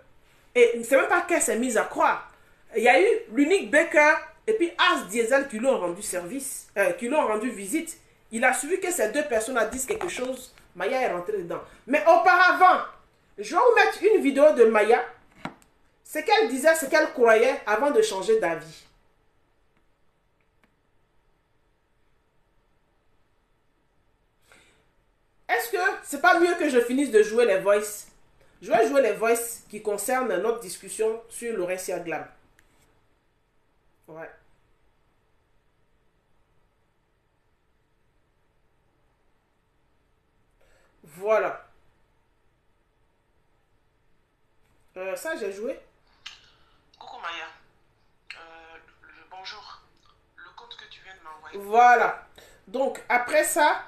Et c'est même pas qu'elle s'est mise à croire. Il y a eu l'unique Baker et puis As Diesel qui lui ont rendu service, qui lui ont rendu visite. Il a suivi que ces deux personnes disent quelque chose. Maya est rentrée dedans. Mais auparavant, je vais vous mettre une vidéo de Maya. Ce qu'elle disait, ce qu'elle croyait avant de changer d'avis. Est-ce que c'est pas mieux que je finisse de jouer les voices? Je vais jouer les voices qui concernent notre discussion sur Laurentia Glam. Ouais. Voilà. Ça, j'ai joué. Coucou Maya. Bonjour. Le compte que tu viens de m'envoyer. Voilà. Donc, après ça,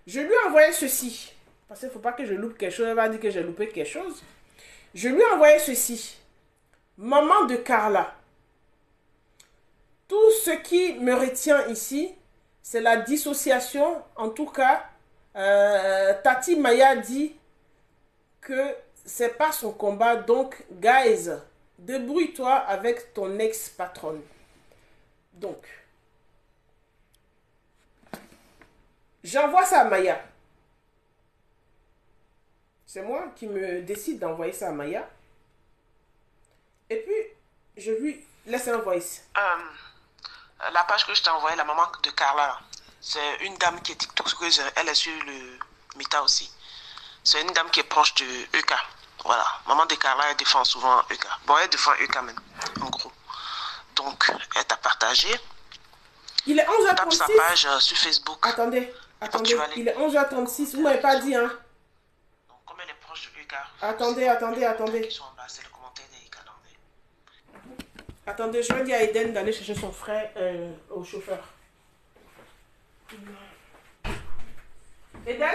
je lui ai envoyé ceci. Parce qu'il ne faut pas que je loupe quelque chose. Elle va dire que j'ai loupé quelque chose. Je lui ai envoyé ceci. Maman de Carla. Tout ce qui me retient ici, c'est la dissociation. En tout cas, Tati Maya dit que c'est pas son combat. Donc, guys, débrouille-toi avec ton ex-patronne. Donc, j'envoie ça à Maya. C'est moi qui me décide d'envoyer ça à Maya. Et puis, je lui laisse un voice. La page que je t'ai envoyée, la maman de Carla, c'est une dame qui est TikTokeuse. Elle est sur le Meta aussi. C'est une dame qui est proche de EK. Voilà. Maman de Carla, elle défend souvent EK. Bon, elle défend EK même, en gros. Donc, elle t'a partagé. Il est 11h36. Tape sa page sur Facebook. Attendez. Il est 11h36. Vous ne m'avez pas dit, hein? Donc, comme elle est proche de EK. Attendez. Attendez, je vais dire à Eden d'aller chercher son frère au chauffeur. Eden?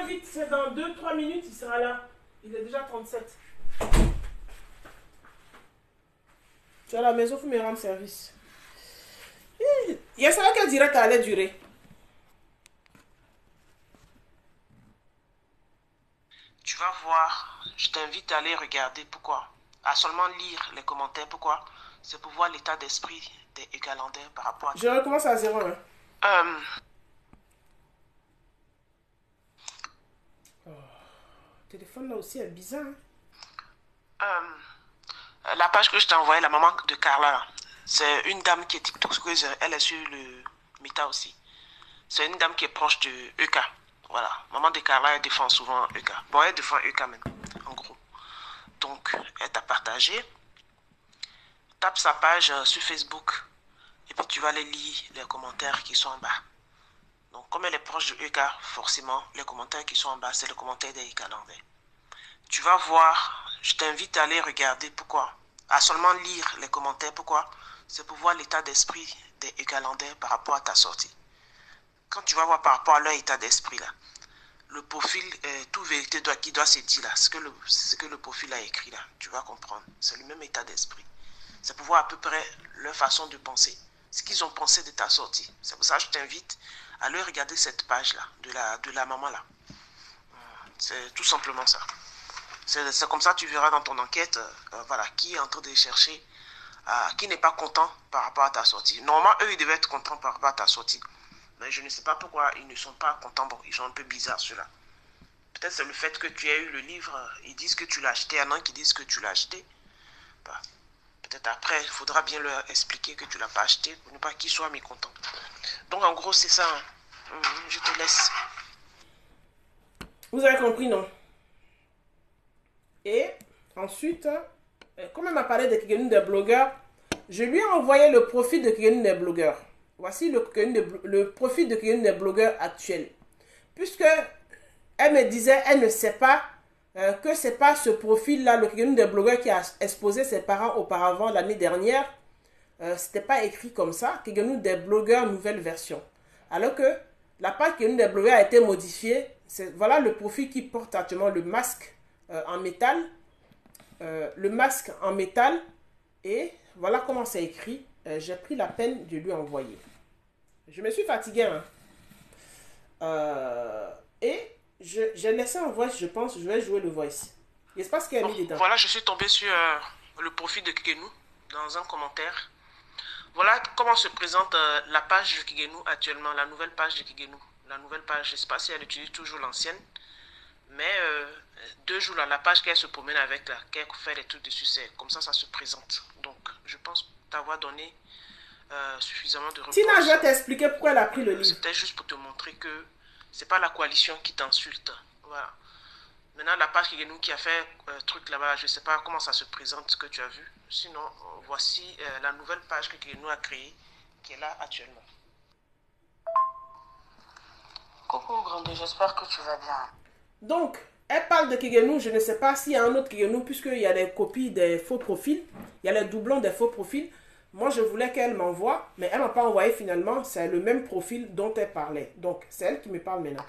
Vite, c'est dans 2-3 minutes, il sera là. Il est déjà 37. Tu es à la maison, il faut me rendre service. Il y a ça qu'elle dirait qu'elle allait durer. Tu vas voir, je t'invite à aller regarder. Pourquoi? À seulement lire les commentaires. Pourquoi? C'est pour voir l'état d'esprit des Ugalandais par rapport à... Je recommence à 0. Téléphone là aussi est bizarre. La page que je t'ai envoyée, la maman de Carla, c'est une dame qui est TikTokeuse. Elle est sur le Meta aussi. C'est une dame qui est proche de EK. Voilà. Maman de Carla, elle défend souvent EK. Bon, elle défend EK même, en gros. Donc, elle t'a partagé. Tape sa page sur Facebook. Et puis, tu vas aller lire les commentaires qui sont en bas. Donc, comme elle est proche de EK, forcément, les commentaires qui sont en bas, c'est le commentaire des Ugalandais. Tu vas voir, je t'invite à aller regarder. Pourquoi? À seulement lire les commentaires. Pourquoi? C'est pour voir l'état d'esprit des Ugalandais par rapport à ta sortie. quand tu vas voir par rapport à leur état d'esprit là, le profil, toute vérité qui doit se dire là, ce que le profil a écrit là, tu vas comprendre. C'est le même état d'esprit. C'est pour voir à peu près leur façon de penser, ce qu'ils ont pensé de ta sortie. C'est pour ça que je t'invite à aller regarder cette page là, de la maman là. C'est tout simplement ça. C'est comme ça que tu verras dans ton enquête, voilà, qui est en train de chercher, qui n'est pas content par rapport à ta sortie. Normalement, eux, ils devaient être contents par rapport à ta sortie. Mais je ne sais pas pourquoi ils ne sont pas contents. Bon, ils sont un peu bizarres, ceux-là. Peut-être c'est le fait que tu aies eu le livre. Ils disent que tu l'as acheté. Il y en a qui disent que tu l'as acheté. Bah, peut-être après, il faudra bien leur expliquer que tu ne l'as pas acheté pour ne pas qu'ils soient mécontents. Donc, en gros, c'est ça. Hein. Je te laisse. Vous avez compris, non? Et ensuite, comme elle m'a parlé de Kigenu des blogueurs, je lui ai envoyé le profil de Kigenu des blogueurs. Voici le profil de Kigenu des blogueurs actuel. Puisque elle me disait, elle ne sait pas que c'est pas ce profil-là, le Kigenu des blogueurs qui a exposé ses parents auparavant l'année dernière. C'était pas écrit comme ça. Kigenu des blogueurs nouvelle version. Alors que la page Kigenu des blogueurs a été modifiée. Voilà le profil qui porte actuellement le masque en métal. Le masque en métal. Et voilà comment c'est écrit. J'ai pris la peine de lui envoyer. Je me suis fatigué. Hein. Et j'ai laissé en voice, je pense. Je vais jouer le voice. Il se passe qu'il y a mis dedans. Voilà, je suis tombé sur le profil de Kigenu dans un commentaire. Voilà comment se présente la page de Kigenu actuellement. La nouvelle page de Kigenu. La nouvelle page, je ne sais pas si elle utilise toujours l'ancienne. Mais 2 jours là, la page qu'elle se promène avec, là, qu'elle fait des trucs dessus, c'est comme ça se présente. Donc, je pense t'avoir donné suffisamment de réponses. Tina, je vais t'expliquer pourquoi elle a pris le livre. C'était juste pour te montrer que c'est pas la coalition qui t'insulte. Voilà. Maintenant, la page Kigenu qui a fait truc là-bas, je ne sais pas comment ça se présente, ce que tu as vu. Sinon, voici la nouvelle page que Kigenu a créée, qui est là actuellement. Coucou Grandé, j'espère que tu vas bien. Donc, elle parle de Kigenu, je ne sais pas s'il y a un autre Kigenu, puisqu'il y a des copies des faux profils, il y a les doublons des faux profils. Moi, je voulais qu'elle m'envoie, mais elle ne m'a pas envoyé finalement, c'est le même profil dont elle parlait. Donc, c'est elle qui me parle maintenant.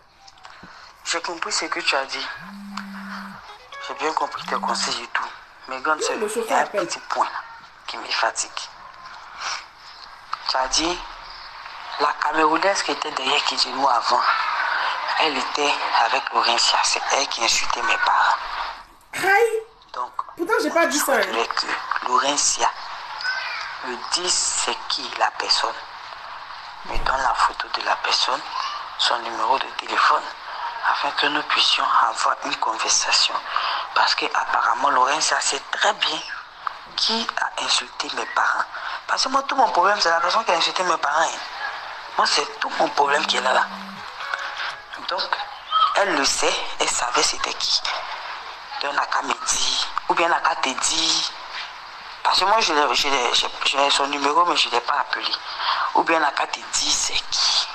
J'ai compris ce que tu as dit. J'ai bien compris tes conseils et tout. Mais Grande, c'est un petit point qui me fatigue. Tu as dit, la Camerounaise qui était derrière Kigenu avant, elle était avec Laurentia. C'est elle qui insultait mes parents. Aïe! Donc, pourtant, j'ai pas dit ça. Je voudrais que Laurentia me dise c'est qui la personne, me donne la photo de la personne, son numéro de téléphone, afin que nous puissions avoir une conversation. Parce que apparemment Laurentia sait très bien qui a insulté mes parents. Parce que moi, tout mon problème, c'est la personne qui a insulté mes parents. Moi, c'est tout mon problème qui est là. Donc, elle le sait, elle savait c'était qui. Donc, elle n'a qu'à me dire, ou bien elle n'a qu'à te dire. Parce que moi, j'ai son numéro, mais je ne l'ai pas appelé. Ou bien elle n'a qu'à te dire c'est qui.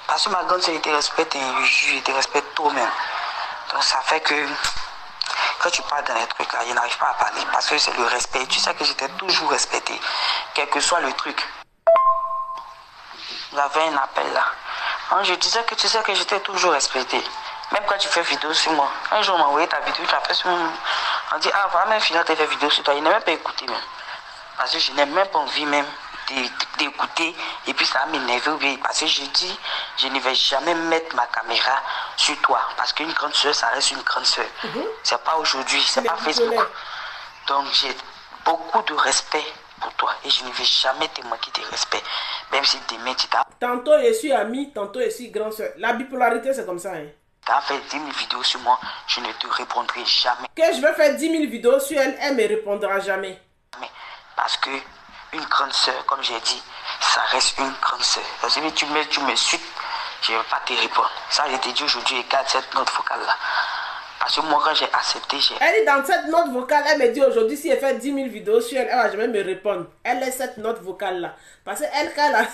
Parce que ma grande sœur, elle te respecte, elle te respecte toi-même. Donc, ça fait que quand tu parles dans les trucs là, je n'arrive pas à parler. Parce que c'est le respect. Tu sais que j'étais toujours respecté, quel que soit le truc. Il y avait un appel là. Je disais que tu sais que j'étais toujours respecté. Même quand tu fais vidéo sur moi. Un jour, on m'a envoyé ta vidéo, tu as fait sur moi. On dit, ah, voilà, même finalement, tu as fait vidéo sur toi. Il n'a même pas écouté même. Parce que je n'ai même pas envie même d'écouter. Et puis ça a m'énervé. Parce que je dis, je ne vais jamais mettre ma caméra sur toi. Parce qu'une grande soeur, ça reste une grande soeur. C'est pas aujourd'hui, c'est pas Facebook. Donc j'ai beaucoup de respect pour toi. Et je ne vais jamais te manquer de respect. Même si demain tu t'as... Tantôt je suis ami, tantôt je suis grand soeur. La bipolarité, c'est comme ça. Hein. Tu as fait 10 000 vidéos sur moi, je ne te répondrai jamais. Que je vais faire 10 000 vidéos sur elle, elle ne me répondra jamais. Parce que une grande soeur, comme j'ai dit, ça reste une grande soeur. Parce que tu me suis, je ne vais pas te répondre. Ça, je t'ai dit aujourd'hui, regarde cette note vocale-là. Parce que moi, quand j'ai accepté, Elle est dans cette note vocale, elle me dit aujourd'hui, si elle fait 10 000 vidéos sur elle, elle va jamais me répondre. Elle est cette note vocale-là. Parce qu'elle, quand elle a...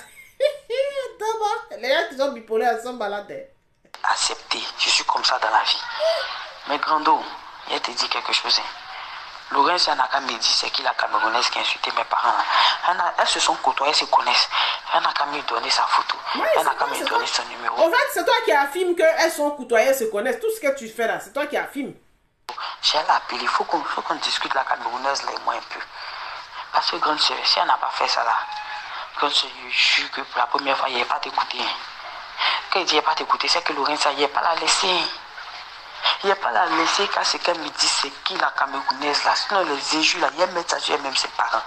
Les gens qui sont bipolaires, elles sont malades. Accepté, je suis comme ça dans la vie. Mais Grando, il te dit quelque chose. Laurence et Anaka me dit c'est qui la Camerounaise qui a insulté mes parents. Elles se sont côtoyées, elles se connaissent. Elle n'a qu'à me donner sa photo. Elle n'a qu'à me donner son numéro. En fait, c'est toi qui affirme qu'elles sont côtoyées, elles se connaissent. Tout ce que tu fais là, c'est toi qui affirme. J'ai appelé, il faut qu'on discute la Camerounaise là et moi un peu. Parce que grande soeur, si elle n'a pas fait ça là, grande soeur, je jure que pour la première fois, il n'y a pas t'écouter. Quand il dit il n'y a pas t'écouter, c'est que Laurence, il n'y a pas la laisser. Il n'y a pas la laisser car ce qu'elle me dit, c'est qui la Camerounaise là. Sinon, les injures là, il y a mettre ça sur elle-même ses parents.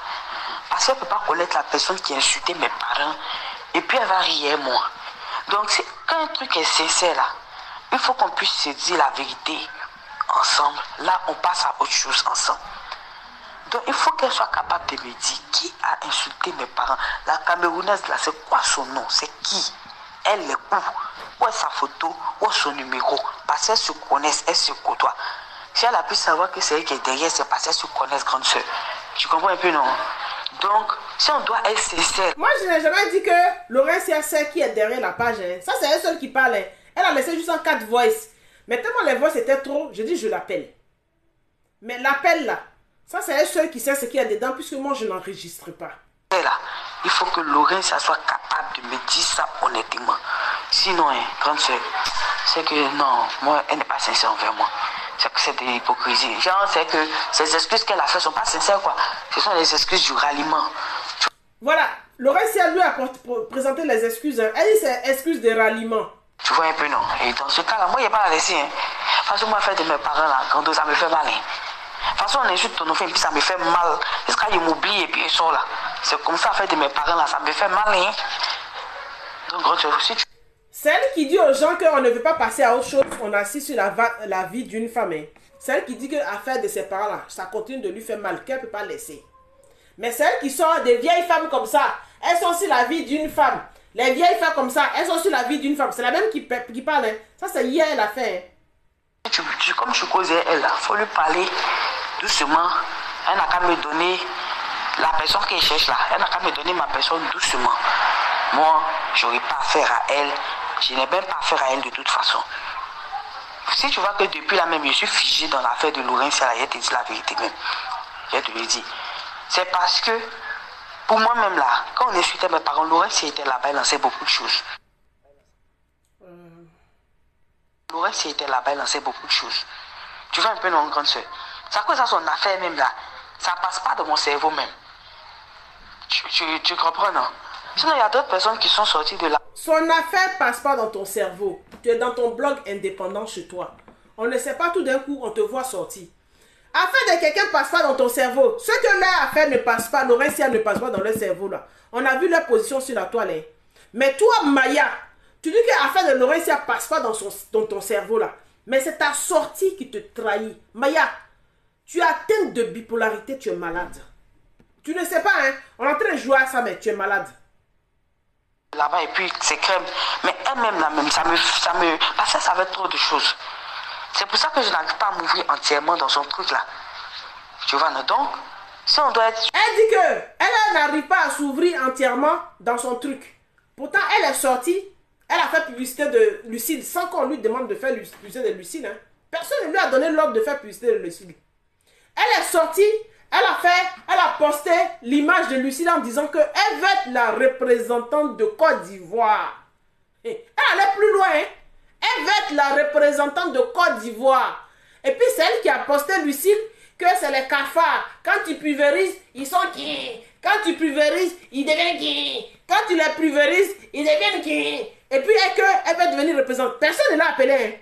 Parce qu'elle ne peut pas connaître la personne qui a insulté mes parents. Et puis elle va rire moi. Donc quand un truc est sincère là, il faut qu'on puisse se dire la vérité ensemble. Là, on passe à autre chose ensemble. Donc il faut qu'elle soit capable de me dire qui a insulté mes parents. La Camerounaise là, c'est quoi son nom? C'est qui? Elle est où? Où est sa photo? Où est son numéro? Parce qu'elles se connaissent, elles se côtoient. Si elle a pu savoir que c'est elle qui est derrière, c'est parce qu'elles se connaissent, grande soeur. Tu comprends un peu, non? Donc, si on doit être sincère. Moi, je n'ai jamais dit que Laurencia sait qui est derrière la page. Hein. Ça, c'est elle seule qui parle. Hein. Elle a laissé juste en 4 voices. Mais tellement les voices étaient trop, je dis je l'appelle. Mais l'appel là, ça, c'est elle seule qui sait ce qu'il y a dedans, puisque moi, je n'enregistre pas. Là, il faut que Laurencia soit capable de me dire ça honnêtement. Sinon, hein, grande soeur, c'est que non, moi, elle n'est pas sincère envers moi. C'est que c'est de l'hypocrisie. Genre, c'est que ces excuses qu'elle a faites ne sont pas sincères, quoi. Ce sont les excuses du ralliement. Voilà, Laurencia lui a présenté les excuses. Hein. Elle dit c'est excuses de ralliement. Tu vois un peu, non? Et dans ce cas-là, moi, il n'y a pas à la laisser. Hein. Parce que moi, faire de mes parents, là, quand ça me fait mal. Hein. De toute façon, on insulte ton enfant et puis ça me fait mal. Jusqu'à il m'oublie et puis il sort là. C'est comme ça, faire de mes parents, là, ça me fait mal. Hein. Donc, grande soeur, si tu... C'est elle qui dit aux gens qu'on ne veut pas passer à autre chose, on assiste sur la vie d'une femme. Hein. C'est elle qui dit que l'affaire de ses parents, là, ça continue de lui faire mal, qu'elle ne peut pas laisser. Mais c'est elle qui sort des vieilles femmes comme ça. Elles sont sur la vie d'une femme. Les vieilles femmes comme ça, elles sont sur la vie d'une femme. C'est la même qui parle. Hein. Ça, c'est hier, elle a fait. Hein. Comme tu causais elle, il faut lui parler doucement. Elle n'a qu'à me donner la personne qu'elle cherche là. Elle n'a qu'à me donner ma personne doucement. Moi, je n'aurai pas affaire à elle. Je n'ai même pas affaire à elle de toute façon. Si tu vois que depuis là même, je suis figé dans l'affaire de Laurencia, je te dis la vérité même. Je te le dis. C'est parce que, pour moi-même là, quand on insultait mes parents, Laurencia était là-bas, elle lançait beaucoup de choses. Laurencia était là-bas, elle lançait beaucoup de choses. Tu vois un peu, non, grande soeur? C'est à cause de son affaire même là. Ça passe pas dans mon cerveau même. Tu comprends, non? Sinon, il y a d'autres personnes qui sont sorties de là. Son affaire passe pas dans ton cerveau. Tu es dans ton blog indépendant chez toi. On ne sait pas tout d'un coup, on te voit sortir. Affaire de quelqu'un passe pas dans ton cerveau. Ce que leur affaire ne passe pas, Laurencia ne passe pas dans leur cerveau là. On a vu leur position sur la toile. Hein. Mais toi, Maya, tu dis que l'affaire de Laurencia passe pas dans ton cerveau là. Mais c'est ta sortie qui te trahit. Maya, tu es atteinte de bipolarité, tu es malade. Tu ne sais pas, hein. On est en train de jouer à ça, mais tu es malade. Là-bas et puis c'est crème. Mais elle-même là même, ça me... Parce que ça veut trop de choses. C'est pour ça que je n'arrive pas à m'ouvrir entièrement dans son truc là. Tu vois, non? Donc, si on doit être... Elle dit que elle n'arrive pas à s'ouvrir entièrement dans son truc. Pourtant, elle est sortie. Elle a fait publicité de Lucide sans qu'on lui demande de faire publicité de Lucide. Hein. Personne ne lui a donné l'ordre de faire publicité de Lucide. Elle est sortie. Elle a posté l'image de Lucille en disant qu'elle veut être la représentante de Côte d'Ivoire. Elle allait plus loin. Hein? Elle veut être la représentante de Côte d'Ivoire. Et puis c'est elle qui a posté Lucille que c'est les cafards. Quand tu pulvérises, ils sont qui? Quand tu pulvérises, ils deviennent qui? Quand tu les pulvérises, ils deviennent qui? Et puis elle veut devenir représentante. Personne ne l'a appelée. Hein?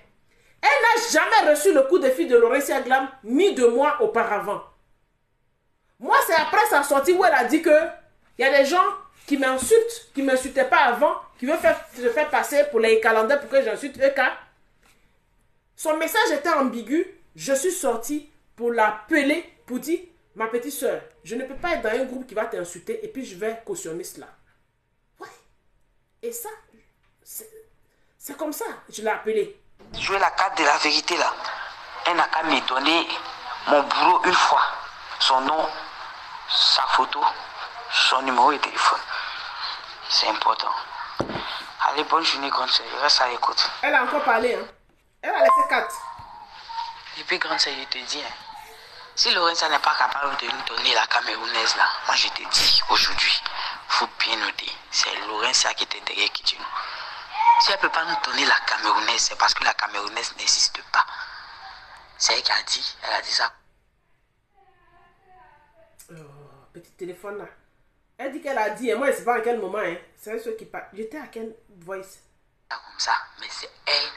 Elle n'a jamais reçu le coup de fil de Laurencia Glam ni de moi auparavant. Moi, c'est après sa sortie où elle a dit que il y a des gens qui m'insultent, qui ne m'insultaient pas avant, qui veulent se faire passer pour les calendriers pour que j'insulte eux. Son message était ambigu. Je suis sortie pour l'appeler, pour dire, ma petite soeur, je ne peux pas être dans un groupe qui va t'insulter et puis je vais cautionner cela. Ouais. Et ça, c'est comme ça, je l'ai appelé. Jouer la carte de la vérité là. Elle n'a qu'à me donner mon boulot une fois. Son nom, sa photo, son numéro de téléphone. C'est important. Allez, bonne journée, grande soeur. Je reste à l'écoute. Elle a encore parlé, hein. Elle a laissé 4. Et puis, grande soeur, je te dis, hein, Si Laurentia n'est pas capable de nous donner la Camerounaise là, moi je te dis aujourd'hui, il faut bien noter, c'est Laurentia qui était derrière Kidjeno. Si elle ne peut pas nous donner la Camerounaise, c'est parce que la Camerounaise n'existe pas. C'est elle qui a dit, ça. Oh, petit téléphone là. Elle dit qu'elle a dit, et moi je ne sais pas à quel moment, hein. C'est ceux qui parlent. J'étais à quel voice? Comme ça, mais c'est elle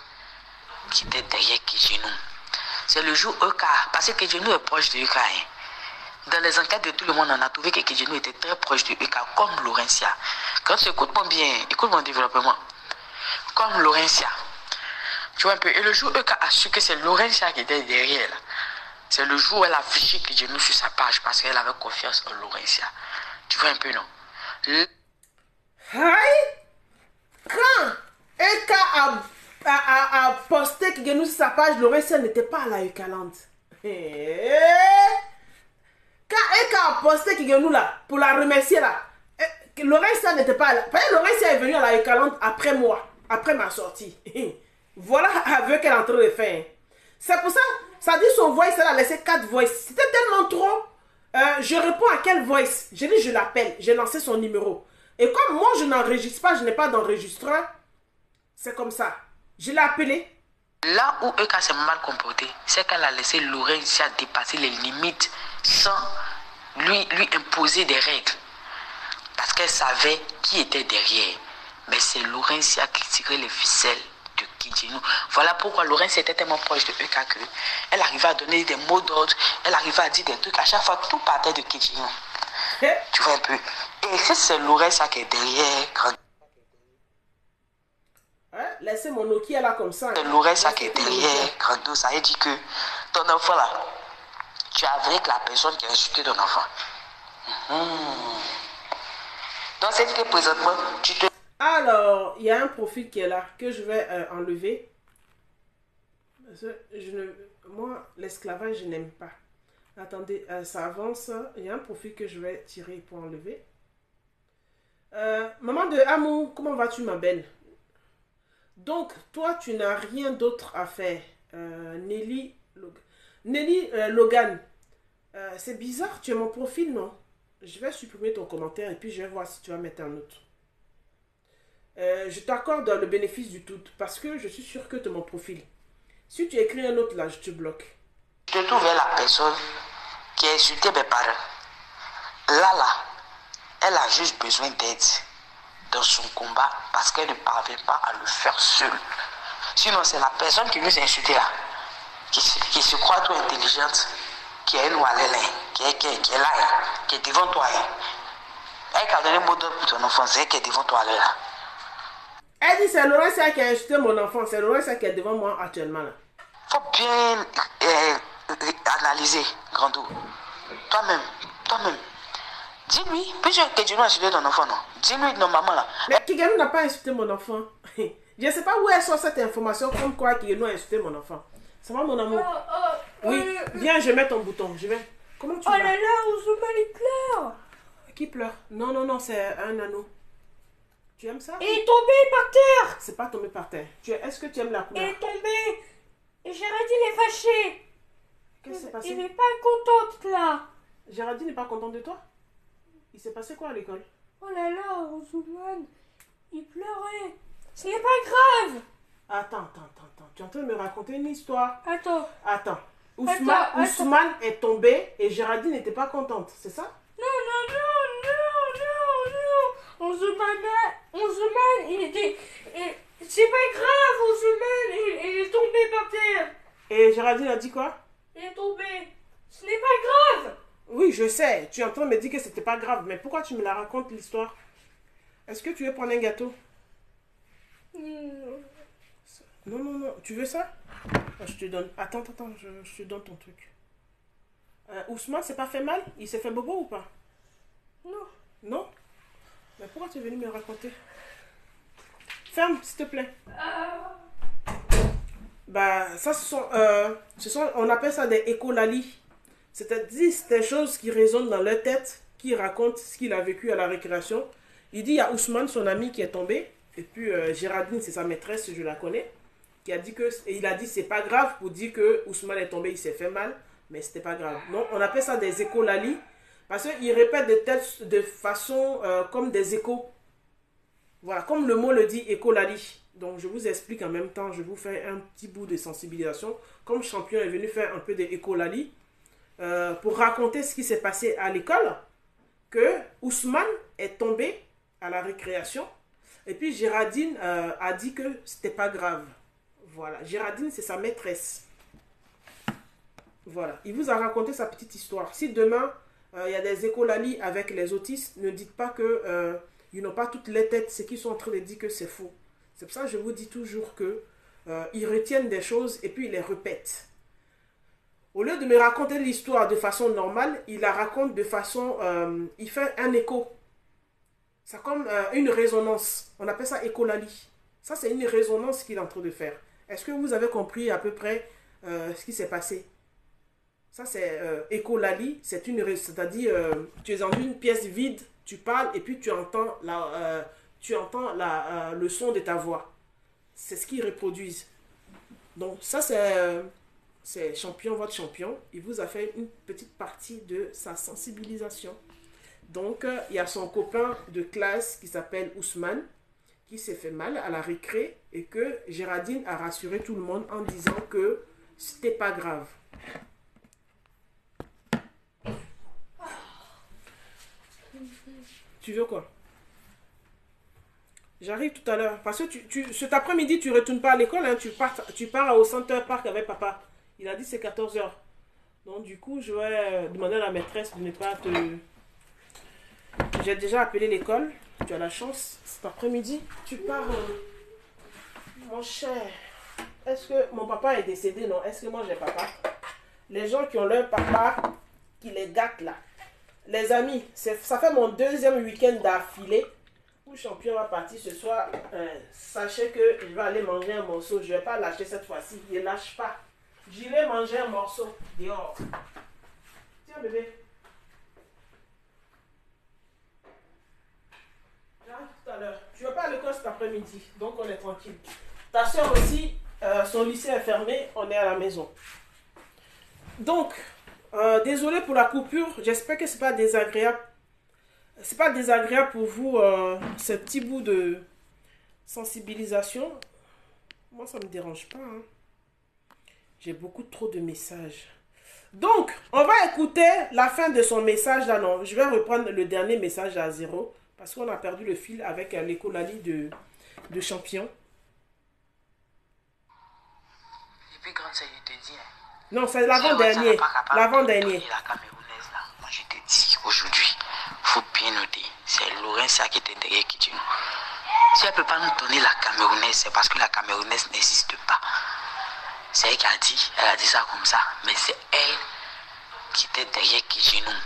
qui était derrière Kidjeno. C'est le jour EK, parce que Kidjeno est proche de EK. Hein. Dans les enquêtes de tout le monde, on a trouvé que Kidjeno était très proche de EK, comme Laurentia. Quand tu écoutes moi bien, écoute mon développement. Comme Laurentia. Tu vois un peu. Et le jour EK a su que c'est Laurentia qui était derrière. C'est le jour où elle a affiché Kidjeno sur sa page parce qu'elle avait confiance en Laurentia. Tu vois un peu, non? Quand EK a posté Kidjeno sur sa page, Laurentia n'était pas à la Eucaland. Quand EK a posté Kidjeno là, pour la remercier là, Laurentia n'était pas là. Laurentia est venue à la Eucaland après moi, après ma sortie. Voilà l'aveu qu'elle est en train de faire. C'est pour ça, ça dit son voice, elle a laissé 4 voices. C'était tellement trop. Je réponds à quel voice? J'ai dit je l'appelle, j'ai lancé son numéro. Et comme moi je n'enregistre pas, je n'ai pas d'enregistreur, c'est comme ça. Je l'ai appelé. Là où EK s'est mal comporté, c'est qu'elle a laissé Laurentia dépasser les limites sans lui imposer des règles. Parce qu'elle savait qui était derrière. Mais c'est Laurentia qui tirait les ficelles de Kidjeno. Voilà pourquoi Laurentia était tellement proche de EK qu'elle arrivait à donner des mots d'ordre, elle arrivait à dire des trucs. À chaque fois, tout partait de Kidjeno. Tu vois un peu. Et c'est Laurentia qui est derrière. Laissez mon Nokia là comme ça. C'est Laurentia qui est derrière Grando. Ça veut dire que ton enfant là, tu es avec la personne qui a insulté ton enfant. Donc c'est que présentement, tu te... Alors, il y a un profil qui est là, que je vais enlever. Parce que moi, l'esclavage, je n'aime pas. Attendez, ça avance. Il y a un profil que je vais tirer pour enlever. Maman de Amour, comment vas-tu, ma belle? Donc, toi, tu n'as rien d'autre à faire. Nelly Logan. C'est bizarre, tu as mon profil, non? Je vais supprimer ton commentaire et puis je vais voir si tu vas mettre un autre. Je t'accorde le bénéfice du tout parce que je suis sûr que tu as mon profil. Si tu écris un autre là, je te bloque. Je te trouve la personne qui a insulté mes parents. Là, elle a juste besoin d'aide dans son combat parce qu'elle ne parvient pas à le faire seule. Sinon, c'est la personne qui nous a insulté là, qui se croit trop intelligente, qui est une walélé, qui est là, qui est devant toi. Elle qui a donné un mot d'ordre pour ton enfant, c'est elle qui est devant toi là. Elle dit c'est Laurentia qui a insulté mon enfant, c'est Laurentia qui est devant moi actuellement là. Faut bien analyser, Grando. Toi-même. Dis-lui, puisque Kidjeno a insulté ton enfant, non? Dis-lui, non, maman là. Mais Kidjeno n'a pas insulté mon enfant. Je ne sais pas où elle sort cette information comme quoi Kidjeno a insulté mon enfant. Ça va, mon amour? Oui, viens, je mets ton bouton. Je vais. Comment tu vas? Oh là là, Ousmane, il pleure. Qui pleure? Non, c'est un anneau. Tu aimes ça? Il est tombé par terre. C'est pas tombé par terre. Est-ce que tu aimes la couleur? Il est tombé. Et Géraldine est fâchée. Qu'est-ce qui s'est passé? Il n'est pas contente là. Géraldine n'est pas contente de toi? Il s'est passé quoi à l'école? Oh là là, Ousmane, il pleurait. Ce n'est pas grave. Attends. Tu es en train de me raconter une histoire. Attends. Ousmane est tombé et Géraldine n'était pas contente, c'est ça? Non. Ousmane, il était... C'est pas grave, Ousmane, il est tombé par terre. Et Géraldine a dit quoi? Il est tombé. Ce n'est pas grave. Oui, je sais. Tu es en train de me dire que c'était pas grave, mais pourquoi tu me la racontes l'histoire? Est-ce que tu veux prendre un gâteau? Non. Tu veux ça? Je te donne. Attends, je te donne ton truc. Ousmane s'est pas fait mal? Il s'est fait bobo ou pas? Non? Mais pourquoi tu es venu me raconter? Ferme, s'il te plaît. Bah, ça, on appelle ça des écolalis. C'est-à-dire, c'est des choses qui résonnent dans leur tête, qui racontent ce qu'il a vécu à la récréation. Il dit, il y a Ousmane, son ami, qui est tombé. Et puis, Géraldine, c'est sa maîtresse, je la connais. Qui a dit que, et il a dit, c'est pas grave pour dire que Ousmane est tombé, il s'est fait mal. mais c'était pas grave. Non, on appelle ça des écholalis parce qu'ils répètent de façon comme des échos. Voilà, comme le mot le dit, écholali. Donc, je vous explique en même temps, je vous fais un petit bout de sensibilisation. Comme Champion est venu faire un peu d'écholali pour raconter ce qui s'est passé à l'école, que Ousmane est tombé à la récréation et puis Géraldine a dit que c'était pas grave. Voilà, Géraldine, c'est sa maîtresse. Voilà, il vous a raconté sa petite histoire. Si demain, il y a des écholalis avec les autistes, ne dites pas que ils n'ont pas toutes les têtes, c'est qu'ils sont en train de dire que c'est faux. C'est pour ça que je vous dis toujours que ils retiennent des choses et puis ils les répètent. Au lieu de me raconter l'histoire de façon normale, il la raconte de façon... il fait un écho. C'est comme une résonance. On appelle ça écholali. Ça, c'est une résonance qu'il est en train de faire. Est-ce que vous avez compris à peu près ce qui s'est passé? Ça, c'est écholali. C'est-à-dire, tu es dans une pièce vide, tu parles et puis tu entends le son de ta voix. C'est ce qu'ils reproduisent. Donc, ça, c'est Champion, votre champion. Il vous a fait une petite partie de sa sensibilisation. Donc, il y a son copain de classe qui s'appelle Ousmane, qui s'est fait mal à la récré et que Géraldine a rassuré tout le monde en disant que c'était pas grave. Tu veux quoi? J'arrive tout à l'heure. Parce que cet après-midi, tu ne retournes pas à l'école. Hein, tu pars au Center Park avec papa. Il a dit c'est 14 h. Donc du coup, je vais demander à la maîtresse de ne pas te... J'ai déjà appelé l'école. Tu as la chance. Cet après-midi, tu pars... Mon cher, est-ce que mon papa est décédé? Non. Est-ce que moi j'ai papa? Les gens qui ont leur papa, qui les gâtent là. Les amis, ça fait mon deuxième week-end d'affilée où Champion va partir ce soir. Sachez que je vais aller manger un morceau. Je ne vais pas lâcher cette fois-ci. Je ne lâche pas. J'irai manger un morceau dehors. Tiens bébé. J'arrive tout à l'heure. Tu ne vas pas à l'école cet après-midi. Donc on est tranquille. Ta soeur aussi, son lycée est fermé. On est à la maison. Donc... désolé pour la coupure, j'espère que c'est pas désagréable. C'est pas désagréable pour vous ce petit bout de sensibilisation. Moi ça me dérange pas. Hein. J'ai beaucoup trop de messages. Donc, on va écouter la fin de son message là. Non, je vais reprendre le dernier message à 0 parce qu'on a perdu le fil avec l'écolalie de Champion. Et puis quand ça, je te dis... Non, c'est l'avant-dernier. L'avant-dernier. La Camerounaise là, moi je te dis aujourd'hui, il faut bien noter, c'est Laurentia qui était derrière Kitchenou. Si elle ne peut pas nous donner la Camerounaise, c'est parce que la Camerounaise n'existe pas. C'est elle qui a dit, ça comme ça, mais c'est elle qui était derrière Kitchenou.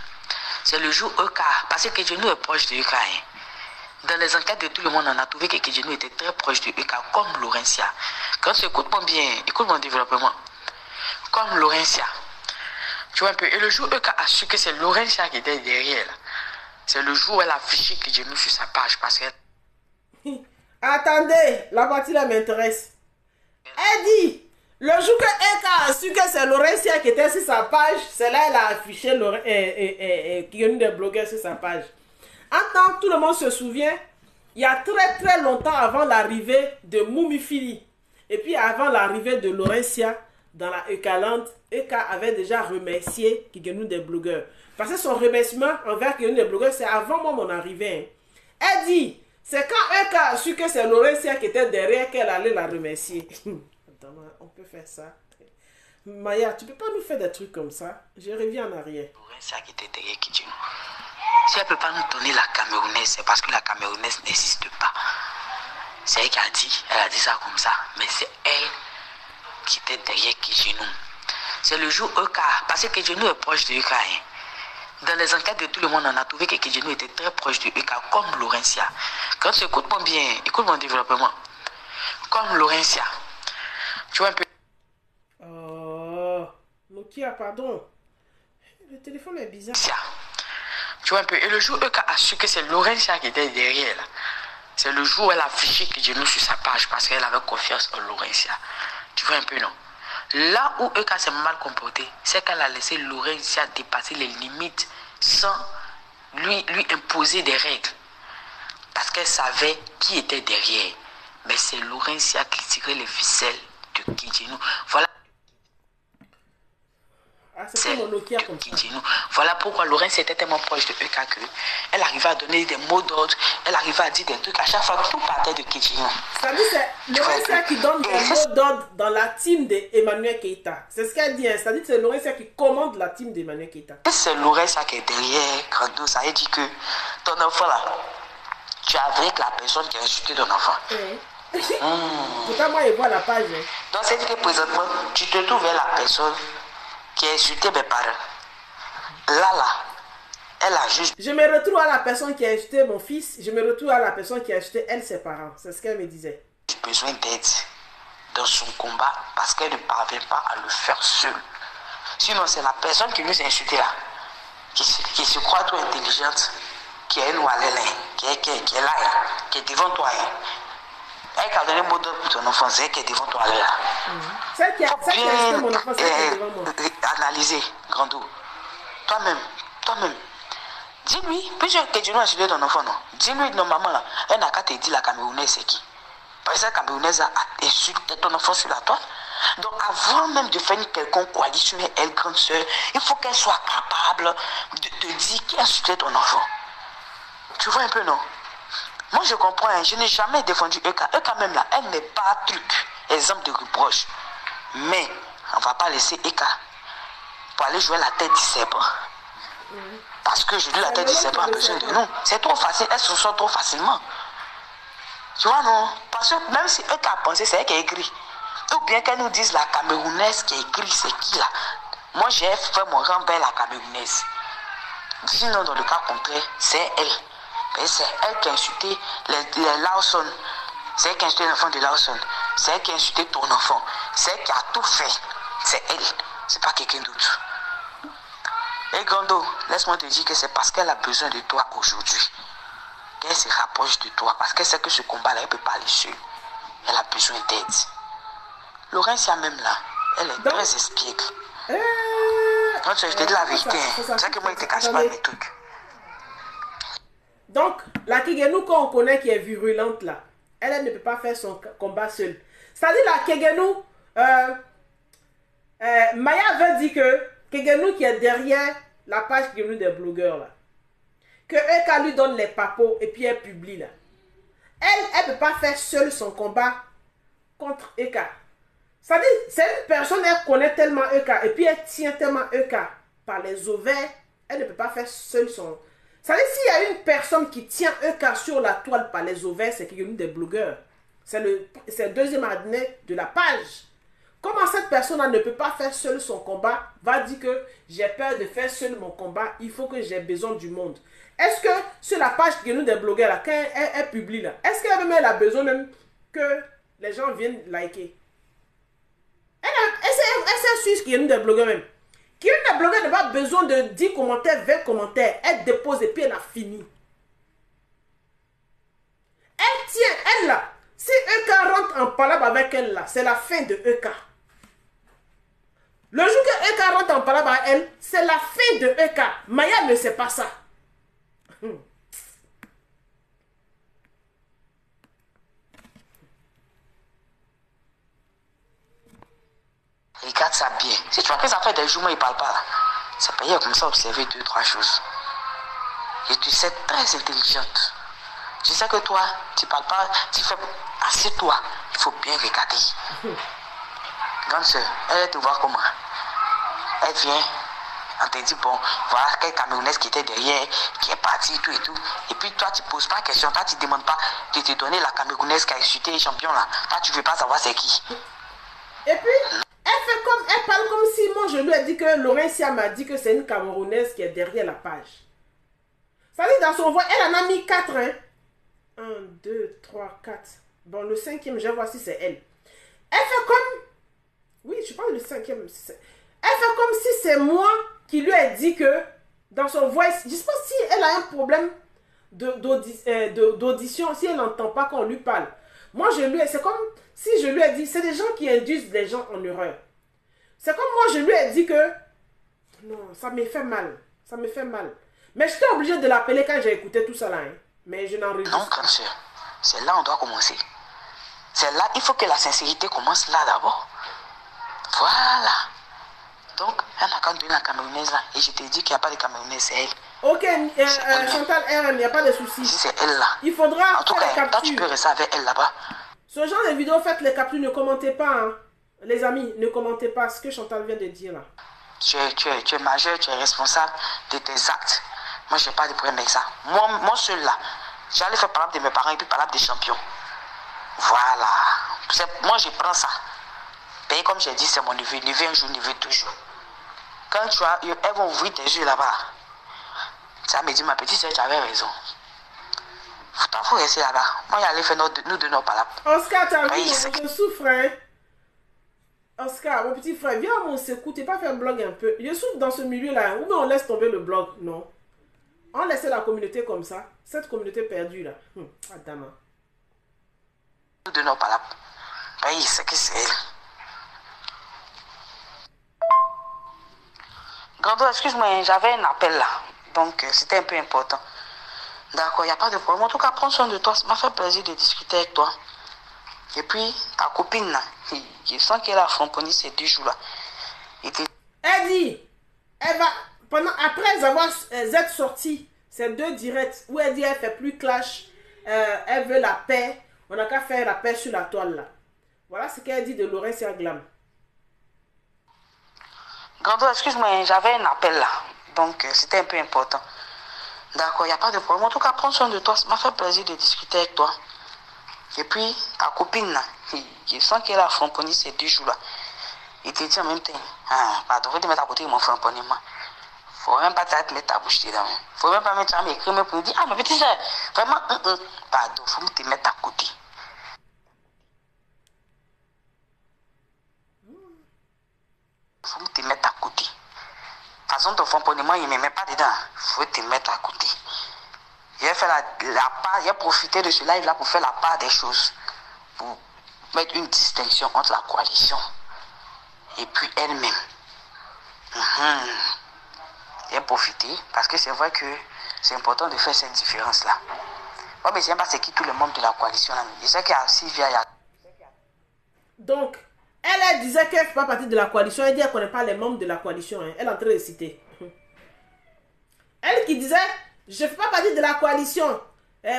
C'est le jour EK, parce que Kitchenou est proche de EK. Hein. Dans les enquêtes de tout le monde, on a trouvé que Kitchenou était très proche de EK, comme Laurentia. Quand tu écoutes mon bien, écoute mon développement. Comme Laurentia. Tu vois un peu. Et le jour où EK a su que c'est Laurentia qui était derrière, c'est le jour où elle a affiché que j'ai mis sur sa page parce que... Attendez, la partie là m'intéresse. Elle dit, le jour que EK a su que c'est Laurentia qui était sur sa page, c'est là qu'elle a affiché qui est une des blogueurs sur sa page. Attends, tout le monde se souvient, il y a très très longtemps avant l'arrivée de Moumifili et puis avant l'arrivée de Laurentia, dans la EK-Land, EK avait déjà remercié Kigenou des blogueurs. Parce que son remerciement envers Kigenou des blogueurs, c'est avant moi mon arrivée. Hein. Elle dit, c'est quand EK a su que c'est Laurentia qui était derrière qu'elle allait la remercier. Attends, on peut faire ça. Maya, tu peux pas nous faire des trucs comme ça? Je reviens en arrière. Laurentia qui était derrière Kigenou. Si elle ne peut pas nous donner la Camerounaise, c'est parce que la Camerounaise n'existe pas. C'est elle qui a dit ça comme ça, mais c'est elle qui était derrière Kitchenou. C'est le jour EK, parce que Kitchenou est proche de EK. Hein. Dans les enquêtes de tout le monde, on a trouvé que Kitchenou était très proche de EK, comme Laurentia. Quand tu écoutes mon bien, écoute mon développement. Comme Laurentia. Tu vois un peu... Oh, Nokia, pardon. Le téléphone est bizarre. Tu vois un peu. Et le jour où EK a su que c'est Laurentia qui était derrière, c'est le jour où elle a affiché Kitchenou sur sa page parce qu'elle avait confiance en Laurentia. Tu vois un peu, non? Là où Eka s'est mal comporté, c'est qu'elle a laissé Laurentia dépasser les limites sans lui imposer des règles. Parce qu'elle savait qui était derrière. Mais c'est Laurentia qui tirait les ficelles de Kidjeno. Voilà. C'est mon Nokia comme ça. Voilà pourquoi Laurentia était tellement proche de Eka qu'elle arrivait à donner des mots d'ordre, elle arrivait à dire des trucs. À chaque fois, tout partait de Kidjeno. C'est-à-dire c'est Laurentia qui donne des mots d'ordre dans la team d'Emmanuel Keïta. C'est ce qu'elle dit. Hein. C'est-à-dire que c'est Laurentia qui commande la team d'Emmanuel Keïta. C'est Laurentia qui est derrière Grando. Ça veut dire que ton enfant là, tu es avec la personne qui a insulté ton enfant. Pourtant, moi, je vois la page. Hein. Donc, c'est que présentement, tu te trouves avec la personne qui a insulté mes parents. Là, elle a juste... Je me retrouve à la personne qui a insulté mon fils. Je me retrouve à la personne qui a insulté elle, ses parents. C'est ce qu'elle me disait. Besoin d'aide dans son combat parce qu'elle ne parvient pas à le faire seule. Sinon, c'est la personne qui nous a insulté là, qui se croit trop intelligente, qui est nous à l'aile, qui est là, qui est devant toi. Elle a donné le mot d'ordre pour ton enfant, c'est elle qui est devant toi là. Celle qui a insulté mon enfant, c'est elle qui est devant moi. Analyser, Grando. Toi-même. Dis-lui, puisque que tu nous as insulté ton enfant, non. Dis-lui, non, maman, là, elle n'a qu'à te dire la Camerounaise, c'est qui. Parce que la Camerounaise a insulté ton enfant sur la toile. Donc, avant même de faire une quelconque coalition, elle, grande soeur, il faut qu'elle soit capable de te dire qui a insulté ton enfant. Tu vois un peu, non? Moi, je comprends, hein, je n'ai jamais défendu Eka. Eka même là, elle n'est pas truc, exemple de reproche. Mais, on ne va pas laisser Eka pour aller jouer la tête du serpent. Parce que je dis la tête du serpent a besoin de nous. C'est trop facile, elle se sort trop facilement. Tu vois, non? Parce que même si Eka a pensé, c'est elle qui a écrit. Ou bien qu'elle nous dise la Camerounaise qui a écrit, c'est qui là? Moi, j'ai fait mon rang vers la Camerounaise. Sinon, dans le cas contraire, c'est elle. Et c'est elle qui a insulté les Lawson. C'est elle qui a insulté l'enfant de Lawson. C'est elle qui a insulté ton enfant. C'est elle qui a tout fait. C'est elle. C'est pas quelqu'un d'autre. Et Grando, laisse-moi te dire que c'est parce qu'elle a besoin de toi aujourd'hui qu'elle se rapproche de toi. Parce qu'elle sait que ce combat-là, elle ne peut pas aller seule. Elle a besoin d'aide. Laurentia même là, elle est très espiègle. Quand je te dis la vérité, c'est que moi, je ne te cache pas mes trucs. Donc, la Kegenu qu'on connaît qui est virulente là, elle ne peut pas faire son combat seule. C'est-à-dire la Kegenu, Maya veut dire que Kegenu qui est derrière la page Kegenu des blogueurs là, que Eka lui donne les papos et puis elle publie là. Elle ne peut pas faire seule son combat contre Eka. C'est-à-dire, c'est une personne, elle connaît tellement Eka et puis elle tient tellement Eka par les ovaires, elle ne peut pas faire seule son... C'est-à-dire, s'il y a une personne qui tient Eka sur la toile par les ovaires, c'est qu'il y a une des blogueurs. C'est le deuxième adnet de la page. Comment cette personne ne peut pas faire seule son combat, va dire que j'ai peur de faire seul mon combat, il faut que j'ai besoin du monde. Est-ce que sur la page qui est nous des blogueurs, là, quand elle publie là, est-ce qu'elle a besoin même que les gens viennent liker? Elle sait sur ce qui est nous des blogueurs même. Qui est des blogueurs n'a pas besoin de 10 commentaires, 20 commentaires. Elle dépose et puis elle a fini. Elle tient, elle là. Si Eka rentre en palabre avec elle là, c'est la fin de Eka. Le jour que Eka rentre en palabre avec elle, c'est la fin de Eka. Maya ne sait pas ça. Regarde ça bien. Si tu vois que ça fait des jours, moi, il ne parle pas. C'est pas hier comme ça observer 2-3 choses. Et tu sais, très intelligente. Je sais que toi, tu ne parles pas, tu fais assez toi. Il faut bien regarder. Grande soeur, elle te voit comment. Elle vient, on te dit, bon, voilà quelle Camerounaise qui était derrière, qui est partie, tout et tout. Et puis toi, tu ne poses pas de question, toi, tu ne demandes pas de te donner la Camerounaise qui a insulté les champions là. Toi, tu ne veux pas savoir c'est qui. Et puis, elle parle comme si moi je lui ai dit que Laurentia m'a dit que c'est une Camerounaise qui est derrière la page. Ça dit dans son voix, elle en a mis 4. Hein? 1, 2, 3, 4. Bon, le 5e, je vois si c'est elle. Elle fait comme... Oui, je parle du 5e. Elle fait comme si c'est moi qui lui ai dit que dans son voix, je ne sais pas si elle a un problème d'audition, si elle n'entend pas quand on lui parle. Moi, c'est comme si je lui ai dit, c'est des gens qui induisent les gens en erreur. C'est comme moi, je lui ai dit que... Non, ça me fait mal. Ça me fait mal. Mais j'étais obligée de l'appeler quand j'ai écouté tout ça là. Hein. Mais je n'enregistre pas. Non, grande soeur. C'est là on doit commencer. C'est là, il faut que la sincérité commence là d'abord. Voilà. Donc, elle n'a qu'à donner la Camerounaise là. Et je te dis qu'il n'y a pas de Camerounaise, c'est elle. Ok, Chantal RM, il n'y a pas de souci. Si c'est elle là. Il faudra En tout faire cas, les toi tu captures. peux rester avec elle là-bas. Ce genre de vidéos, faites les captures, ne commentez pas. Hein. Les amis, ne commentez pas ce que Chantal vient de dire là. Tu es majeur, tu es responsable de tes actes. Moi, je n'ai pas de problème avec ça. Moi seul là, j'allais faire parler de mes parents et puis parler des champions. Voilà. Moi, je prends ça. Et comme j'ai dit, c'est mon neveu. Neveu un jour, neveu toujours. Quand elles vont ouvrir tes yeux là-bas, ça me dit, ma petite soeur, tu avais raison. Faut rester là-bas. Moi, j'allais faire nous de nos palabres. Oscar, tu as vu, je souffre, hein. Oscar, mon petit frère, viens à mon secours, t'es pas fait un blog un peu. Je souffre dans ce milieu-là. Ou bien on laisse tomber le blog. Non. On laisse la communauté comme ça. Cette communauté perdue là. Adama. Nous de nos palabres. Oui, c'est que c'est elle. Grando, excuse-moi, j'avais un appel là. Donc, c'était un peu important. D'accord, il n'y a pas de problème. En tout cas, prends soin de toi. Ça m'a fait plaisir de discuter avec toi. Et puis, ta copine là, je sens qu'elle a framponné ces 2 jours là. Elle dit, elle va, après avoir être sortie, ces 2 directs, où elle dit elle fait plus clash, elle veut la paix, on n'a qu'à faire la paix sur la toile là. Voilà ce qu'elle dit de Laurencia Glam. Grando, excuse-moi, j'avais un appel là. Donc, c'était un peu important. D'accord, il n'y a pas de problème. En tout cas, prends soin de toi. Ça m'a fait plaisir de discuter avec toi. Et puis, ta copine là, je sens qu'elle a framponné ces 2 jours là. Il te dit en même temps, pardon, faut te mettre à côté de mon framponné, moi. Faut même pas te mettre ta bouche dedans. Faut même pas mettre à m'écrire pour me dire, ah, ma petite soeur, vraiment, pardon, faut te mettre à côté. Faut te mettre à côté. De toute façon, ton framponné, moi, il ne me met pas dedans. Faut te mettre à côté. J'ai fait la part, j'ai profité de ce live là pour faire la part des choses. Pour mettre une distinction entre la coalition et puis elle-même. J'ai profité parce que c'est vrai que c'est important de faire cette différence là. Moi, mais je ne sais pas c'est qui tout le monde de la coalition là. Je sais qu'il y a Sylvia, il y a... Donc, elle disait qu'elle ne fait pas partie de la coalition. Elle dit qu'elle ne connaît pas les membres de la coalition. Hein. Elle est en train de citer. Elle qui disait, je ne fais pas partie de la coalition.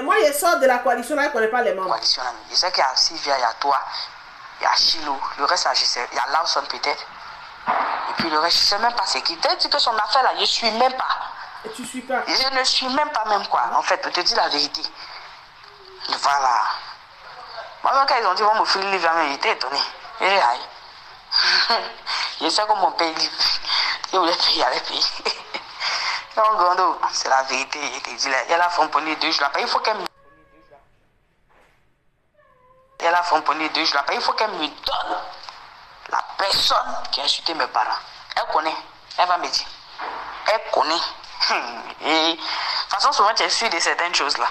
Moi, je sors de la coalition, là, elle ne connaît pas les membres. Coalition, là. Je sais qu'il y a Sylvia, il y a toi, il y a Chilo. Le reste, là, je sais. Il y a Lawson peut-être. Et puis le reste, je ne sais même pas c'est qui. Tu dit que son affaire, là, je ne suis même pas. Et tu ne suis pas. Je ne suis même pas même quoi. En fait, pour te dire la vérité. Voilà. Moi, quand ils ont dit, on me file le livre à moi, j'étais étonné. Je sais comment mon pays livre. Si vous voulez payer, allez payer. Non, Grando, c'est la vérité. Je te dis là, il y a la framponée 2 jours. Il faut qu'elle me... Il y a la framponée 2 jours. Il faut qu'elle me donne la personne qui a insulté mes parents. Elle connaît. Elle va me dire. Elle connaît. Et de toute façon, souvent, tu es sûr de certaines choses là.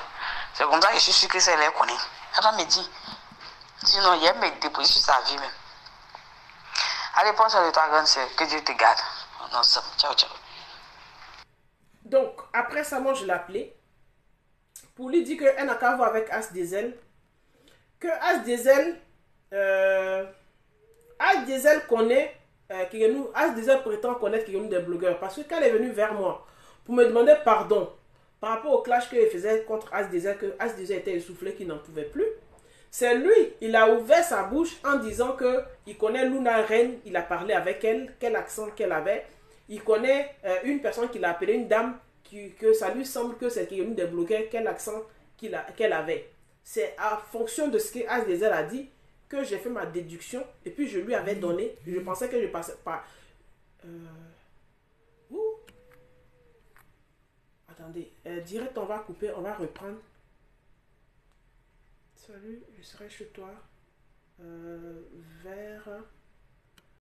C'est comme ça que je suis sûr que c'est elle, elle connaît. Elle va me dire. Sinon, il va me déposer sur sa vie même. Allez, pense à toi, grande sœur. Que Dieu te garde. Non, ça. Ciao, ciao. Donc, après ça, moi, je l'ai appelé pour lui dire qu'elle n'a qu'à voir avec As Diesel. Que As Diesel connaît Kigenu. As Diesel prétend connaître Kigenu des blogueurs. Parce que quand elle est venue vers moi pour me demander pardon par rapport au clash qu'elle faisait contre As Diesel, que As Diesel était essoufflé, qu'il n'en pouvait plus, c'est lui, il a ouvert sa bouche en disant qu'il connaît Luna Reine, il a parlé avec elle, quel accent qu'elle avait. Il connaît une personne qu'il a appelée, une dame, que ça lui semble que c'est une des blogueurs, quel accent qu'elle avait. C'est à fonction de ce que As Diesel a dit que j'ai fait ma déduction et puis je lui avais donné. Je pensais que je passais par... Attendez, direct on va couper, on va reprendre. Salut, je serai chez toi vers